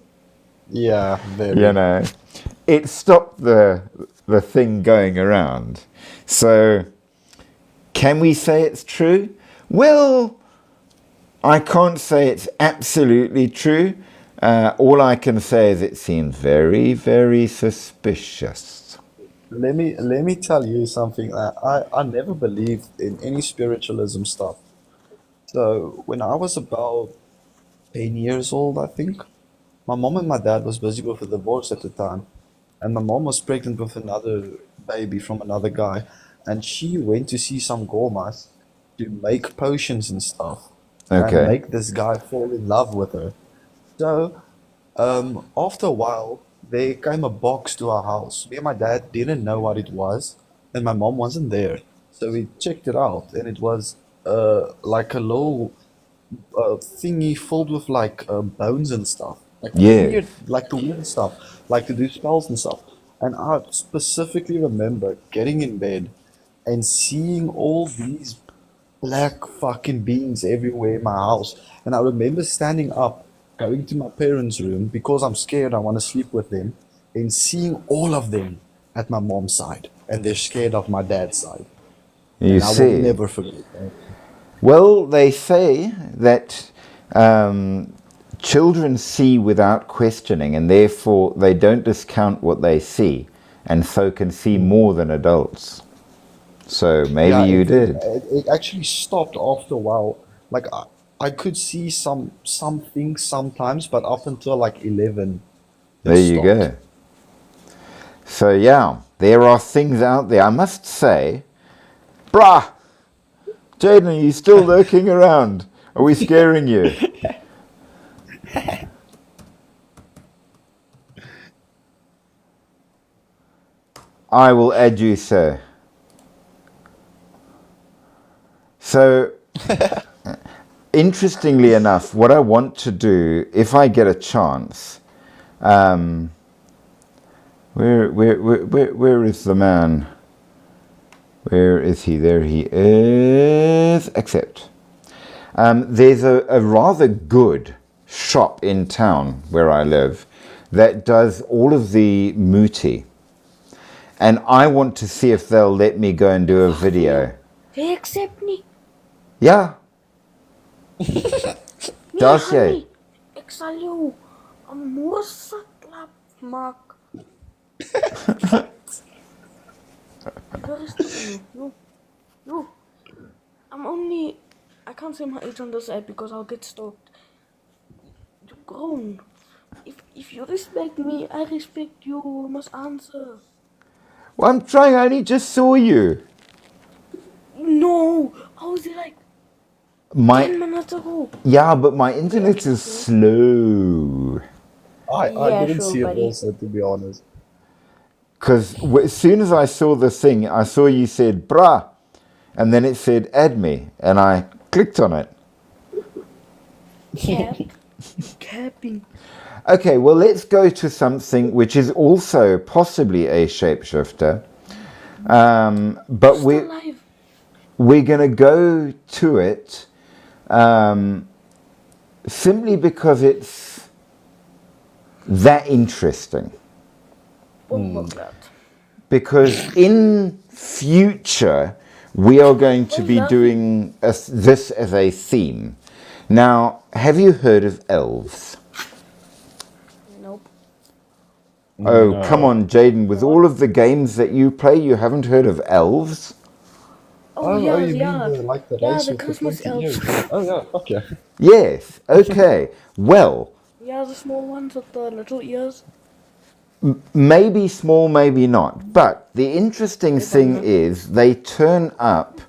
[SPEAKER 5] Yeah, very.
[SPEAKER 1] it stopped the thing going around. So can we say it's true? Well, I can't say it's absolutely true. All I can say is it seems very, very suspicious.
[SPEAKER 5] Let me tell you something. I never believed in any spiritualism stuff. So when I was about 10 years old, I think, my mom and my dad was busy with a divorce at the time, and my mom was pregnant with another baby from another guy, and she went to see some gourmets to make potions and stuff, and
[SPEAKER 1] Okay.
[SPEAKER 5] make this guy fall in love with her. So, after a while, there came a box to our house. Me and my dad didn't know what it was, and my mom wasn't there. So we checked it out, and it was like a little thingy filled with like bones and stuff, like
[SPEAKER 1] Yeah.
[SPEAKER 5] weird, like the weird stuff, like to do spells and stuff. And I specifically remember getting in bed and seeing all these black fucking beings everywhere in my house. And I remember standing up, going to my parents' room because I'm scared, I want to sleep with them, and seeing all of them at my mom's side, and they're scared of my dad's side.
[SPEAKER 1] You
[SPEAKER 5] And I will
[SPEAKER 1] see.
[SPEAKER 5] never forget that.
[SPEAKER 1] Well, they say that children see without questioning, and therefore they don't discount what they see, and so can see more than adults. So maybe
[SPEAKER 5] Yeah,
[SPEAKER 1] you
[SPEAKER 5] it,
[SPEAKER 1] did.
[SPEAKER 5] it actually stopped after a while. Like I could see some things sometimes, but up until like 11, it
[SPEAKER 1] There you
[SPEAKER 5] stopped.
[SPEAKER 1] go. So yeah, there are things out there. I must say, brah, Jaden, are you still lurking around? Are we scaring you? I will add you, sir. So, interestingly enough, what I want to do, if I get a chance, where is the man? Where is he? There he is. Accept. There's a rather good shop in town where I live that does all of the muti. And I want to see if they'll let me go and do a video.
[SPEAKER 4] They accept me.
[SPEAKER 1] Ja,
[SPEAKER 4] Nee,
[SPEAKER 1] Daar's jy.
[SPEAKER 4] honey. Ek sal jou 'n mosse klap maak. No. No. I can't say my age on this app because I'll get stalked. You're grown. If you respect me, I respect you. You must answer.
[SPEAKER 1] Well, I'm trying. I only just saw you.
[SPEAKER 4] No, I was there like 10
[SPEAKER 1] My
[SPEAKER 4] minutes ago.
[SPEAKER 1] yeah, but my internet is slow.
[SPEAKER 5] I
[SPEAKER 4] Yeah,
[SPEAKER 5] didn't
[SPEAKER 4] sure,
[SPEAKER 5] see it
[SPEAKER 4] buddy.
[SPEAKER 5] also, to be honest.
[SPEAKER 1] Because as soon as I saw the thing, I saw you said "brah," and then it said "add me," and I clicked on it.
[SPEAKER 4] Cap. Capping.
[SPEAKER 1] Okay, well, let's go to something which is also possibly a shapeshifter, but
[SPEAKER 4] Still alive.
[SPEAKER 1] we're going to go to it simply because it's that interesting.
[SPEAKER 4] Oh my god.
[SPEAKER 1] Because in future we are going to be doing this as a theme. Now, have you heard of elves?
[SPEAKER 4] Nope.
[SPEAKER 1] Oh, come on, Jaden. With all of the games that you play, you haven't heard of elves?
[SPEAKER 4] Oh, yeah,
[SPEAKER 5] you
[SPEAKER 4] yeah.
[SPEAKER 5] mean like the
[SPEAKER 4] Yeah,
[SPEAKER 5] race
[SPEAKER 4] the
[SPEAKER 5] with the
[SPEAKER 4] Christmas
[SPEAKER 5] pointy
[SPEAKER 4] elves.
[SPEAKER 5] ears? Oh yeah, okay.
[SPEAKER 1] Yes. Okay. Well,
[SPEAKER 4] Yeah, the small ones with the little ears.
[SPEAKER 1] maybe small, maybe not. But the interesting thing is they turn up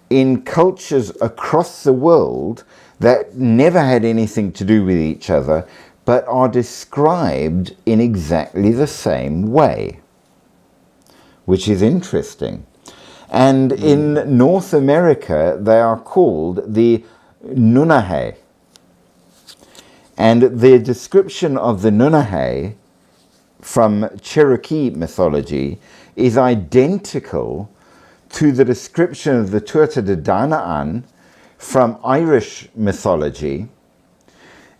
[SPEAKER 1] in cultures across the world that never had anything to do with each other, but are described in exactly the same way, which is interesting. And in North America, they are called the Nunahe. And the description of the Nunahe from Cherokee mythology is identical to the description of the Tuatha De Danann from Irish mythology,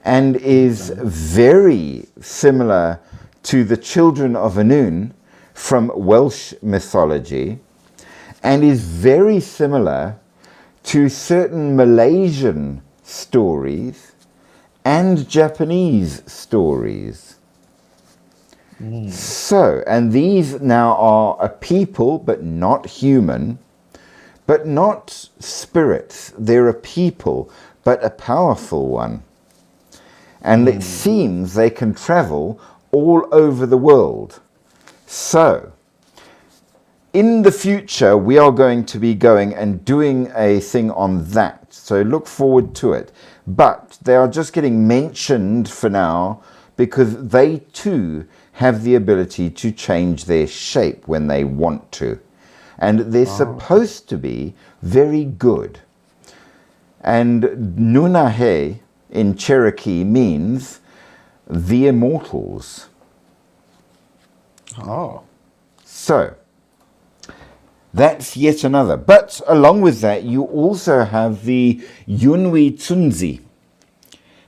[SPEAKER 1] and is very similar to the children of Anun from Welsh mythology, and is very similar to certain Malaysian stories and Japanese stories. So, and these now are a people, but not human, but not spirits. They're a people, but a powerful one. And it seems they can travel all over the world. So, in the future, we are going to be going and doing a thing on that. So look forward to it. But they are just getting mentioned for now because they too have the ability to change their shape when they want to. And they're supposed to be very good. And Nunahe in Cherokee means the immortals.
[SPEAKER 5] Oh.
[SPEAKER 1] So, that's yet another. But along with that, you also have the Yunwi Tsunzi,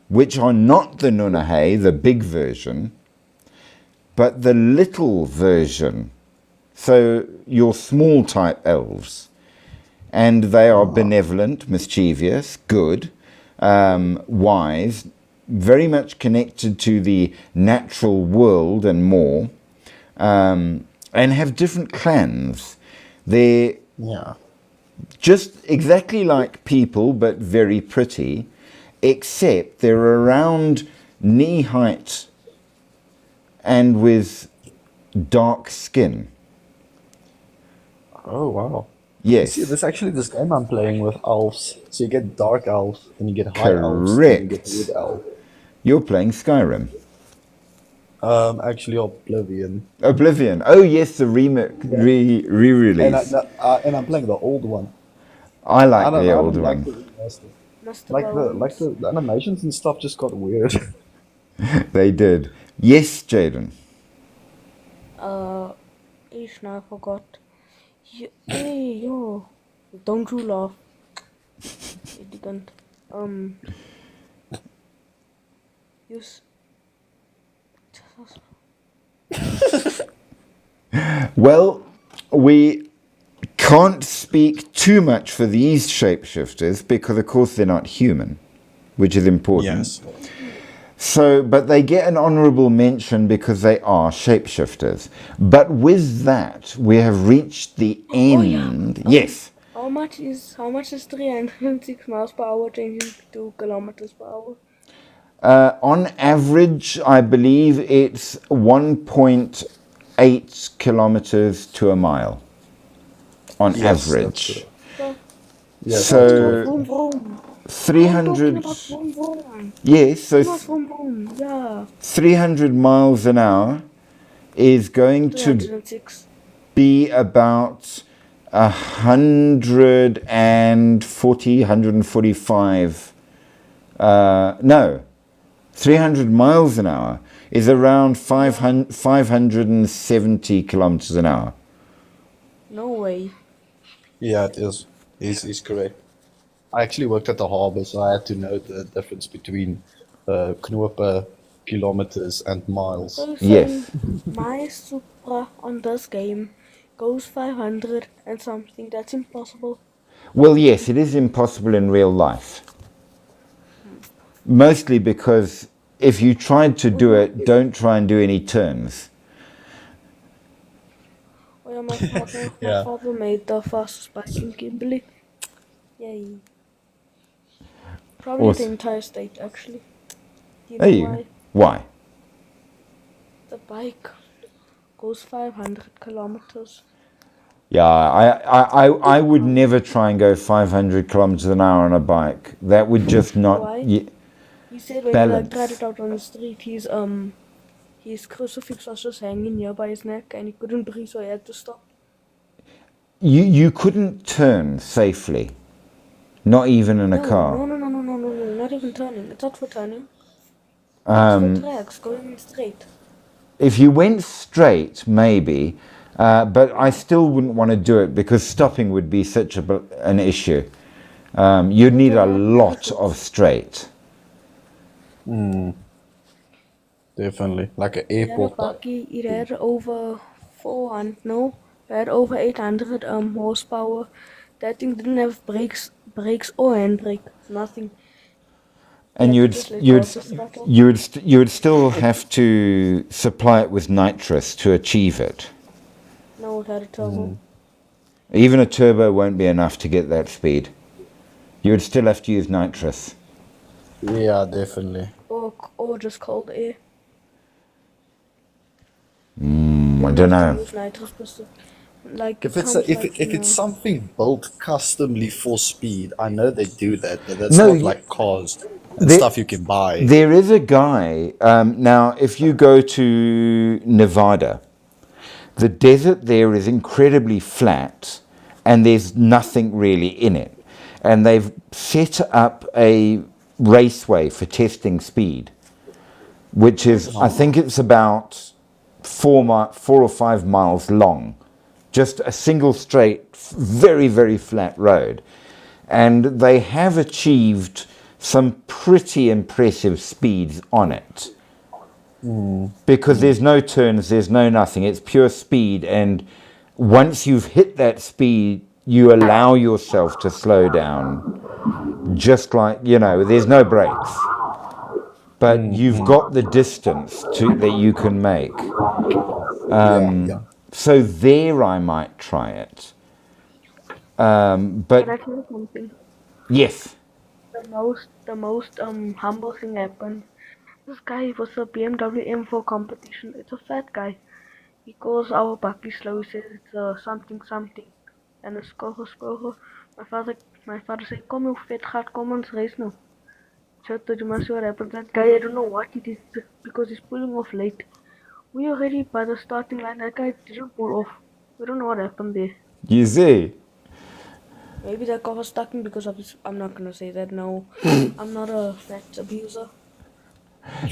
[SPEAKER 1] which are not the Nunahe, the big version, but the little version. So your small type elves. And they are benevolent, mischievous, good, wise, very much connected to the natural world and more, and have different clans. They're just exactly like people, but very pretty, except they're around knee height and with dark skin.
[SPEAKER 5] Oh wow.
[SPEAKER 1] Yes.
[SPEAKER 5] See, there's actually this game I'm playing with elves. So you get dark elves, and you get high elves, and you get
[SPEAKER 1] Correct.
[SPEAKER 5] wood elf.
[SPEAKER 1] You're playing Skyrim.
[SPEAKER 5] Actually Oblivion.
[SPEAKER 1] Oblivion. Oh yes, the re-release.
[SPEAKER 5] And I'm playing the old one.
[SPEAKER 1] I like
[SPEAKER 5] I don't
[SPEAKER 1] the
[SPEAKER 5] know, I
[SPEAKER 1] old
[SPEAKER 5] don't like
[SPEAKER 1] one.
[SPEAKER 5] the remaster.
[SPEAKER 4] Mr.
[SPEAKER 5] Like the animations and stuff just got weird.
[SPEAKER 1] They did. Yes, Jaden.
[SPEAKER 4] Ish, now I forgot. Hey, yo. Don't you laugh. Idiot. Use.
[SPEAKER 1] Well, we can't speak too much for these shapeshifters because, of course, they're not human, which is important. So, but they get an honourable mention because they are shapeshifters. But with that, we have reached the end. Yes.
[SPEAKER 4] How much is 306 miles per hour changing to kilometers per hour?
[SPEAKER 1] On average, I believe it's 1.8 8 kilometers to a mile on
[SPEAKER 5] Yes, that's
[SPEAKER 1] average.
[SPEAKER 5] true. Yes,
[SPEAKER 1] So
[SPEAKER 5] that's true.
[SPEAKER 4] Vroom, vroom.
[SPEAKER 1] 300,
[SPEAKER 4] Talking about vroom, vroom.
[SPEAKER 1] yes, so
[SPEAKER 4] Not vroom, vroom. Yeah.
[SPEAKER 1] 300 miles an hour is going to
[SPEAKER 4] 306.
[SPEAKER 1] be about 145. No, 300 miles an hour is around 570 kilometers an hour.
[SPEAKER 4] No way.
[SPEAKER 5] Yeah, it is. He's correct. I actually worked at the harbor, so I had to know the difference between knopen, kilometers, and miles.
[SPEAKER 4] So
[SPEAKER 1] Yes.
[SPEAKER 4] my Supra on this game goes 500 and something. That's impossible.
[SPEAKER 1] Well, yes, it is impossible in real life. Mostly because if you tried to do it, don't try and do any turns.
[SPEAKER 4] Oh yeah, my
[SPEAKER 5] Yeah.
[SPEAKER 4] father made the fastest bike in Kimberley. Yay. Probably
[SPEAKER 1] Awesome.
[SPEAKER 4] the entire state, actually. Do you
[SPEAKER 1] There
[SPEAKER 4] know
[SPEAKER 1] you
[SPEAKER 4] why?
[SPEAKER 1] go. Why?
[SPEAKER 4] The bike goes 500 kilometers.
[SPEAKER 1] Yeah, I would never try and go 500 kilometers an hour on a bike. That would just not.
[SPEAKER 4] Why? He said when
[SPEAKER 1] Balance.
[SPEAKER 4] he tried it out on the street, his crucifix was just hanging here by his neck and he couldn't breathe, so he had to stop.
[SPEAKER 1] You couldn't turn safely, not even in a car.
[SPEAKER 4] No, not even turning. It's not for turning. It's
[SPEAKER 1] Um,
[SPEAKER 4] for tracks, going straight.
[SPEAKER 1] If you went straight, maybe, but I still wouldn't want to do it because stopping would be such an issue. You'd need a lot of straight.
[SPEAKER 5] Definitely. Like an
[SPEAKER 4] He had a
[SPEAKER 5] airport.
[SPEAKER 4] buggy, it had over 400, no, it had over 800 horsepower. That thing didn't have brakes or handbrake, nothing.
[SPEAKER 1] And
[SPEAKER 4] Yeah,
[SPEAKER 1] you'd
[SPEAKER 4] just let
[SPEAKER 1] you'd
[SPEAKER 4] go of the throttle.
[SPEAKER 1] you'd still have to supply it with nitrous to achieve it.
[SPEAKER 4] No, it had a turbo.
[SPEAKER 1] Even a turbo won't be enough to get that speed. You would still have to use nitrous.
[SPEAKER 5] Yeah, definitely.
[SPEAKER 4] Or just cold air.
[SPEAKER 1] I don't know.
[SPEAKER 4] Use nitrous pistol. Like
[SPEAKER 5] If
[SPEAKER 4] it
[SPEAKER 5] it's
[SPEAKER 4] comes
[SPEAKER 5] if
[SPEAKER 4] like,
[SPEAKER 5] if
[SPEAKER 4] you
[SPEAKER 5] it's
[SPEAKER 4] know,
[SPEAKER 5] something built customly for speed, I know they do that, but that's
[SPEAKER 1] No,
[SPEAKER 5] not
[SPEAKER 1] you-
[SPEAKER 5] like cars and
[SPEAKER 1] There-
[SPEAKER 5] stuff you can buy.
[SPEAKER 1] There is a guy, now if you go to Nevada, the desert there is incredibly flat and there's nothing really in it. And they've set up a raceway for testing speed, which is, I think it's about 4 or 5 miles long. Just a single straight, very, very flat road. And they have achieved some pretty impressive speeds on it. Because there's no turns, there's no nothing, it's pure speed. And once you've hit that speed, you allow yourself to slow down. Just like, there's no brakes. But you've got the distance that you can make.
[SPEAKER 5] Yeah.
[SPEAKER 1] So there I might try it.
[SPEAKER 4] Can
[SPEAKER 1] But
[SPEAKER 4] I tell you something?
[SPEAKER 1] yes,
[SPEAKER 4] The most humble thing happened. This guy was a BMW M4 competition. It's a fat guy. He calls our buggy slow. He says it's something. And a score. My father said, "Kom you vet gat, kom ons race now." So did you see what happened? That guy, I don't know what it is because he's pulling off late. We already by the starting line. That guy didn't pull off. We don't know what happened there.
[SPEAKER 1] you see.
[SPEAKER 4] Maybe that car was stuck in because of his. I'm not gonna say that. No, I'm not a fat abuser.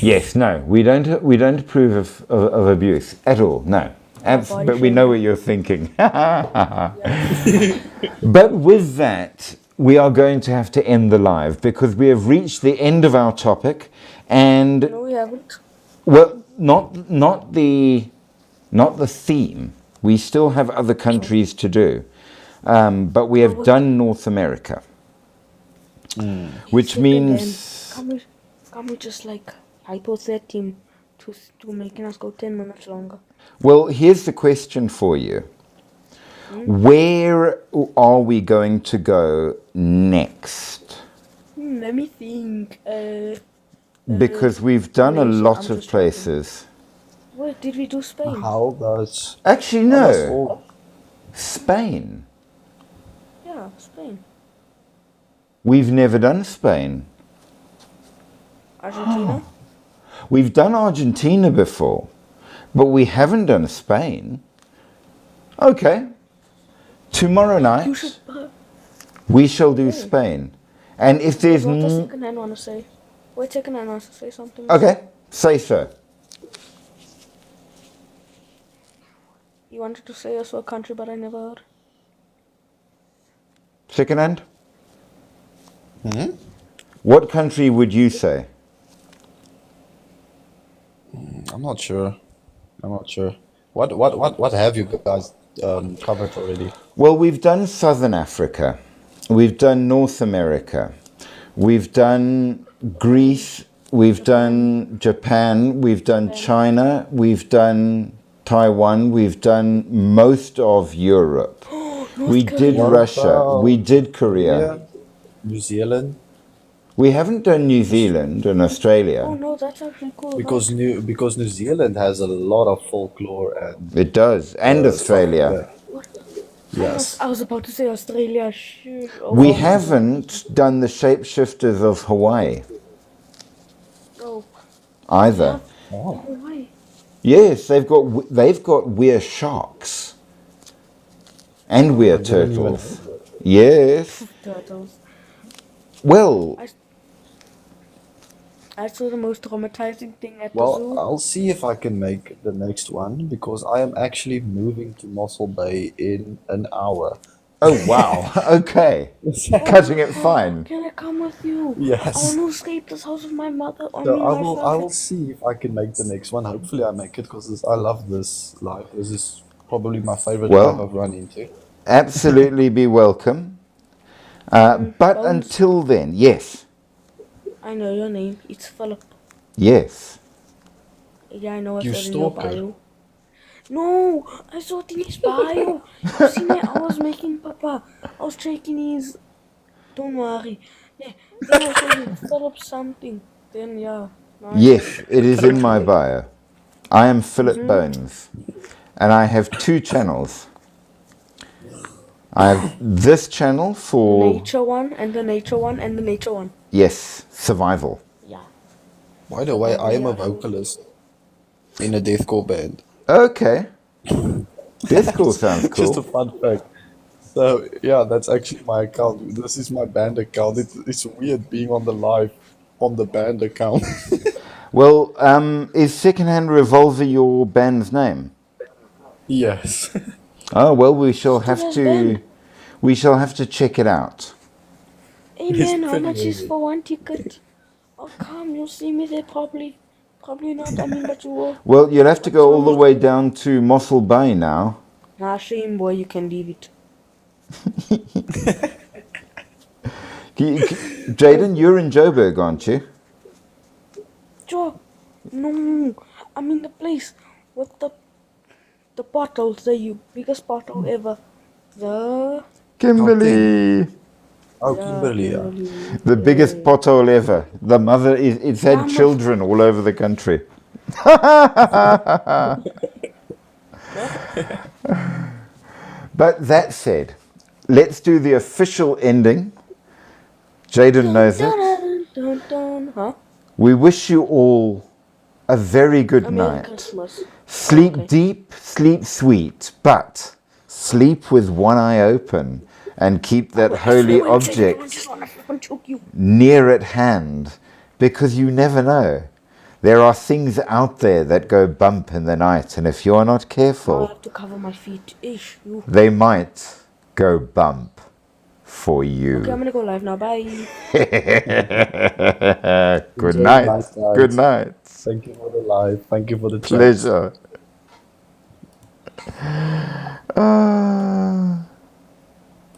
[SPEAKER 1] Yes, no, we don't approve of abuse at all. No,
[SPEAKER 4] body
[SPEAKER 1] but we know
[SPEAKER 4] shaming.
[SPEAKER 1] what you're thinking. But with that, we are going to have to end the live because we have reached the end of our topic, and
[SPEAKER 4] No, we haven't.
[SPEAKER 1] well, not the theme. We still have other countries to do, but we have done North America, which
[SPEAKER 4] Shit,
[SPEAKER 1] means.
[SPEAKER 4] then can we just like hypo that team to making us go 10 minutes longer?
[SPEAKER 1] Well, here's the question for you. Where are we going to go next?
[SPEAKER 4] Let me think.
[SPEAKER 1] Because we've done a
[SPEAKER 4] Malaysia,
[SPEAKER 1] lot
[SPEAKER 4] I'm
[SPEAKER 1] of
[SPEAKER 4] just
[SPEAKER 1] places.
[SPEAKER 4] Wait, did we do Spain?
[SPEAKER 5] How does
[SPEAKER 1] Actually,
[SPEAKER 5] how does
[SPEAKER 1] no.
[SPEAKER 5] all
[SPEAKER 1] Spain.
[SPEAKER 4] Yeah, Spain.
[SPEAKER 1] We've never done Spain.
[SPEAKER 4] Argentina?
[SPEAKER 1] We've done Argentina before, but we haven't done Spain. Okay. Tomorrow
[SPEAKER 4] You
[SPEAKER 1] night,
[SPEAKER 4] should.
[SPEAKER 1] we shall do Spain. And if there's...
[SPEAKER 4] What does second hand want to say? Wait, second hand wants to say something.
[SPEAKER 1] Okay, say so.
[SPEAKER 4] You wanted to say also a country, but I never heard.
[SPEAKER 1] Second hand? What country would you say?
[SPEAKER 5] I'm not sure. I'm not sure. What have you guys covered already?
[SPEAKER 1] Well, we've done Southern Africa. We've done North America. We've done Greece. We've done Japan. We've done China. We've done Taiwan. We've done most of Europe. We did
[SPEAKER 4] Korea.
[SPEAKER 1] Russia. We did Korea.
[SPEAKER 5] Yeah. New Zealand.
[SPEAKER 1] We haven't done New Zealand and Australia.
[SPEAKER 4] Oh no, that's actually cool.
[SPEAKER 5] Because New Zealand has a lot of folklore and
[SPEAKER 1] It does. And Australia.
[SPEAKER 5] yes.
[SPEAKER 4] I was about to say Australia. Shoot. Oh,
[SPEAKER 1] We
[SPEAKER 4] wow.
[SPEAKER 1] haven't done the shapeshifters of Hawaii
[SPEAKER 4] Oh,
[SPEAKER 1] either.
[SPEAKER 4] why?
[SPEAKER 1] Yes, they've got weir sharks and weir turtles. Yes.
[SPEAKER 4] Turtles.
[SPEAKER 1] Well,
[SPEAKER 4] I saw the most traumatizing thing at the
[SPEAKER 5] Well,
[SPEAKER 4] zoo.
[SPEAKER 5] I'll see if I can make the next one because I am actually moving to Mossel Bay in an hour.
[SPEAKER 1] oh wow. Okay. Cutting it fine.
[SPEAKER 4] Can I come with you? I
[SPEAKER 5] Yes.
[SPEAKER 4] want to escape this house with my mother.
[SPEAKER 5] So I will see if I can make the next one. Hopefully I make it because I love this life. This is probably my favorite
[SPEAKER 1] Well-
[SPEAKER 5] life I've run into.
[SPEAKER 1] Absolutely be welcome. But
[SPEAKER 4] Bones.
[SPEAKER 1] until then, yes.
[SPEAKER 4] I know your name. It's Philip.
[SPEAKER 1] Yes.
[SPEAKER 4] Yeah, I know. I
[SPEAKER 5] You
[SPEAKER 4] said in your
[SPEAKER 5] stalker.
[SPEAKER 4] bio. No, I saw it in his bio. You see me? I was making Papa. I was checking his. Don't worry. Yeah, then I saw him, Philip something. Then yeah. No, I
[SPEAKER 1] Yes, it is in my bio. I am Philip Bones. And I have 2 channels. I have this channel for,
[SPEAKER 4] Nature one and the nature one and the nature one.
[SPEAKER 1] yes, survival.
[SPEAKER 4] Yeah.
[SPEAKER 5] By the way, I am a vocalist in a deathcore band.
[SPEAKER 1] Okay. Deathcore sounds
[SPEAKER 5] Just a
[SPEAKER 1] cool.
[SPEAKER 5] fun fact. So yeah, that's actually my account. This is my band account. It's weird being on the live on the band account.
[SPEAKER 1] Well, is Secondhand Revolver your band's name?
[SPEAKER 5] Yes.
[SPEAKER 1] Oh, well, we shall have
[SPEAKER 4] Yes,
[SPEAKER 1] to,
[SPEAKER 4] Ben.
[SPEAKER 1] we shall have to check it out.
[SPEAKER 4] Hey
[SPEAKER 5] It's
[SPEAKER 4] man, how
[SPEAKER 5] pretty
[SPEAKER 4] much is
[SPEAKER 5] amazing.
[SPEAKER 4] for one ticket? Oh come, you'll see me there probably. Probably not. I mean, but you will.
[SPEAKER 1] Well, you'll have to go all the way down to Mossel Bay now.
[SPEAKER 4] Nah, shame boy, you can leave it.
[SPEAKER 1] Jaden, you're in Joburg, aren't you?
[SPEAKER 4] Joe, no, I'm in the place with the bottles, the biggest bottle ever. The
[SPEAKER 1] Kimberly!
[SPEAKER 5] Oh, Kimberly. Yeah.
[SPEAKER 1] The biggest pothole ever. The mother, it's had
[SPEAKER 4] Mama.
[SPEAKER 1] children all over the country. But that said, let's do the official ending. Jaden knows it.
[SPEAKER 4] dun, dun, huh?
[SPEAKER 1] We wish you all a very good
[SPEAKER 4] Merry
[SPEAKER 1] night.
[SPEAKER 4] Christmas.
[SPEAKER 1] Sleep
[SPEAKER 4] Okay.
[SPEAKER 1] deep, sleep sweet, but sleep with one eye open and keep that holy object near at hand, because you never know. There are things out there that go bump in the night, and if you're not
[SPEAKER 4] I
[SPEAKER 1] careful,
[SPEAKER 4] have to cover my feet. Ish, you.
[SPEAKER 1] they might go bump for you.
[SPEAKER 4] Okay, I'm gonna go live now. Bye.
[SPEAKER 1] Good
[SPEAKER 5] Enjoy
[SPEAKER 1] night.
[SPEAKER 5] the night, guys.
[SPEAKER 1] Good night.
[SPEAKER 5] Thank you for the live. Thank you for the chat.
[SPEAKER 1] Pleasure.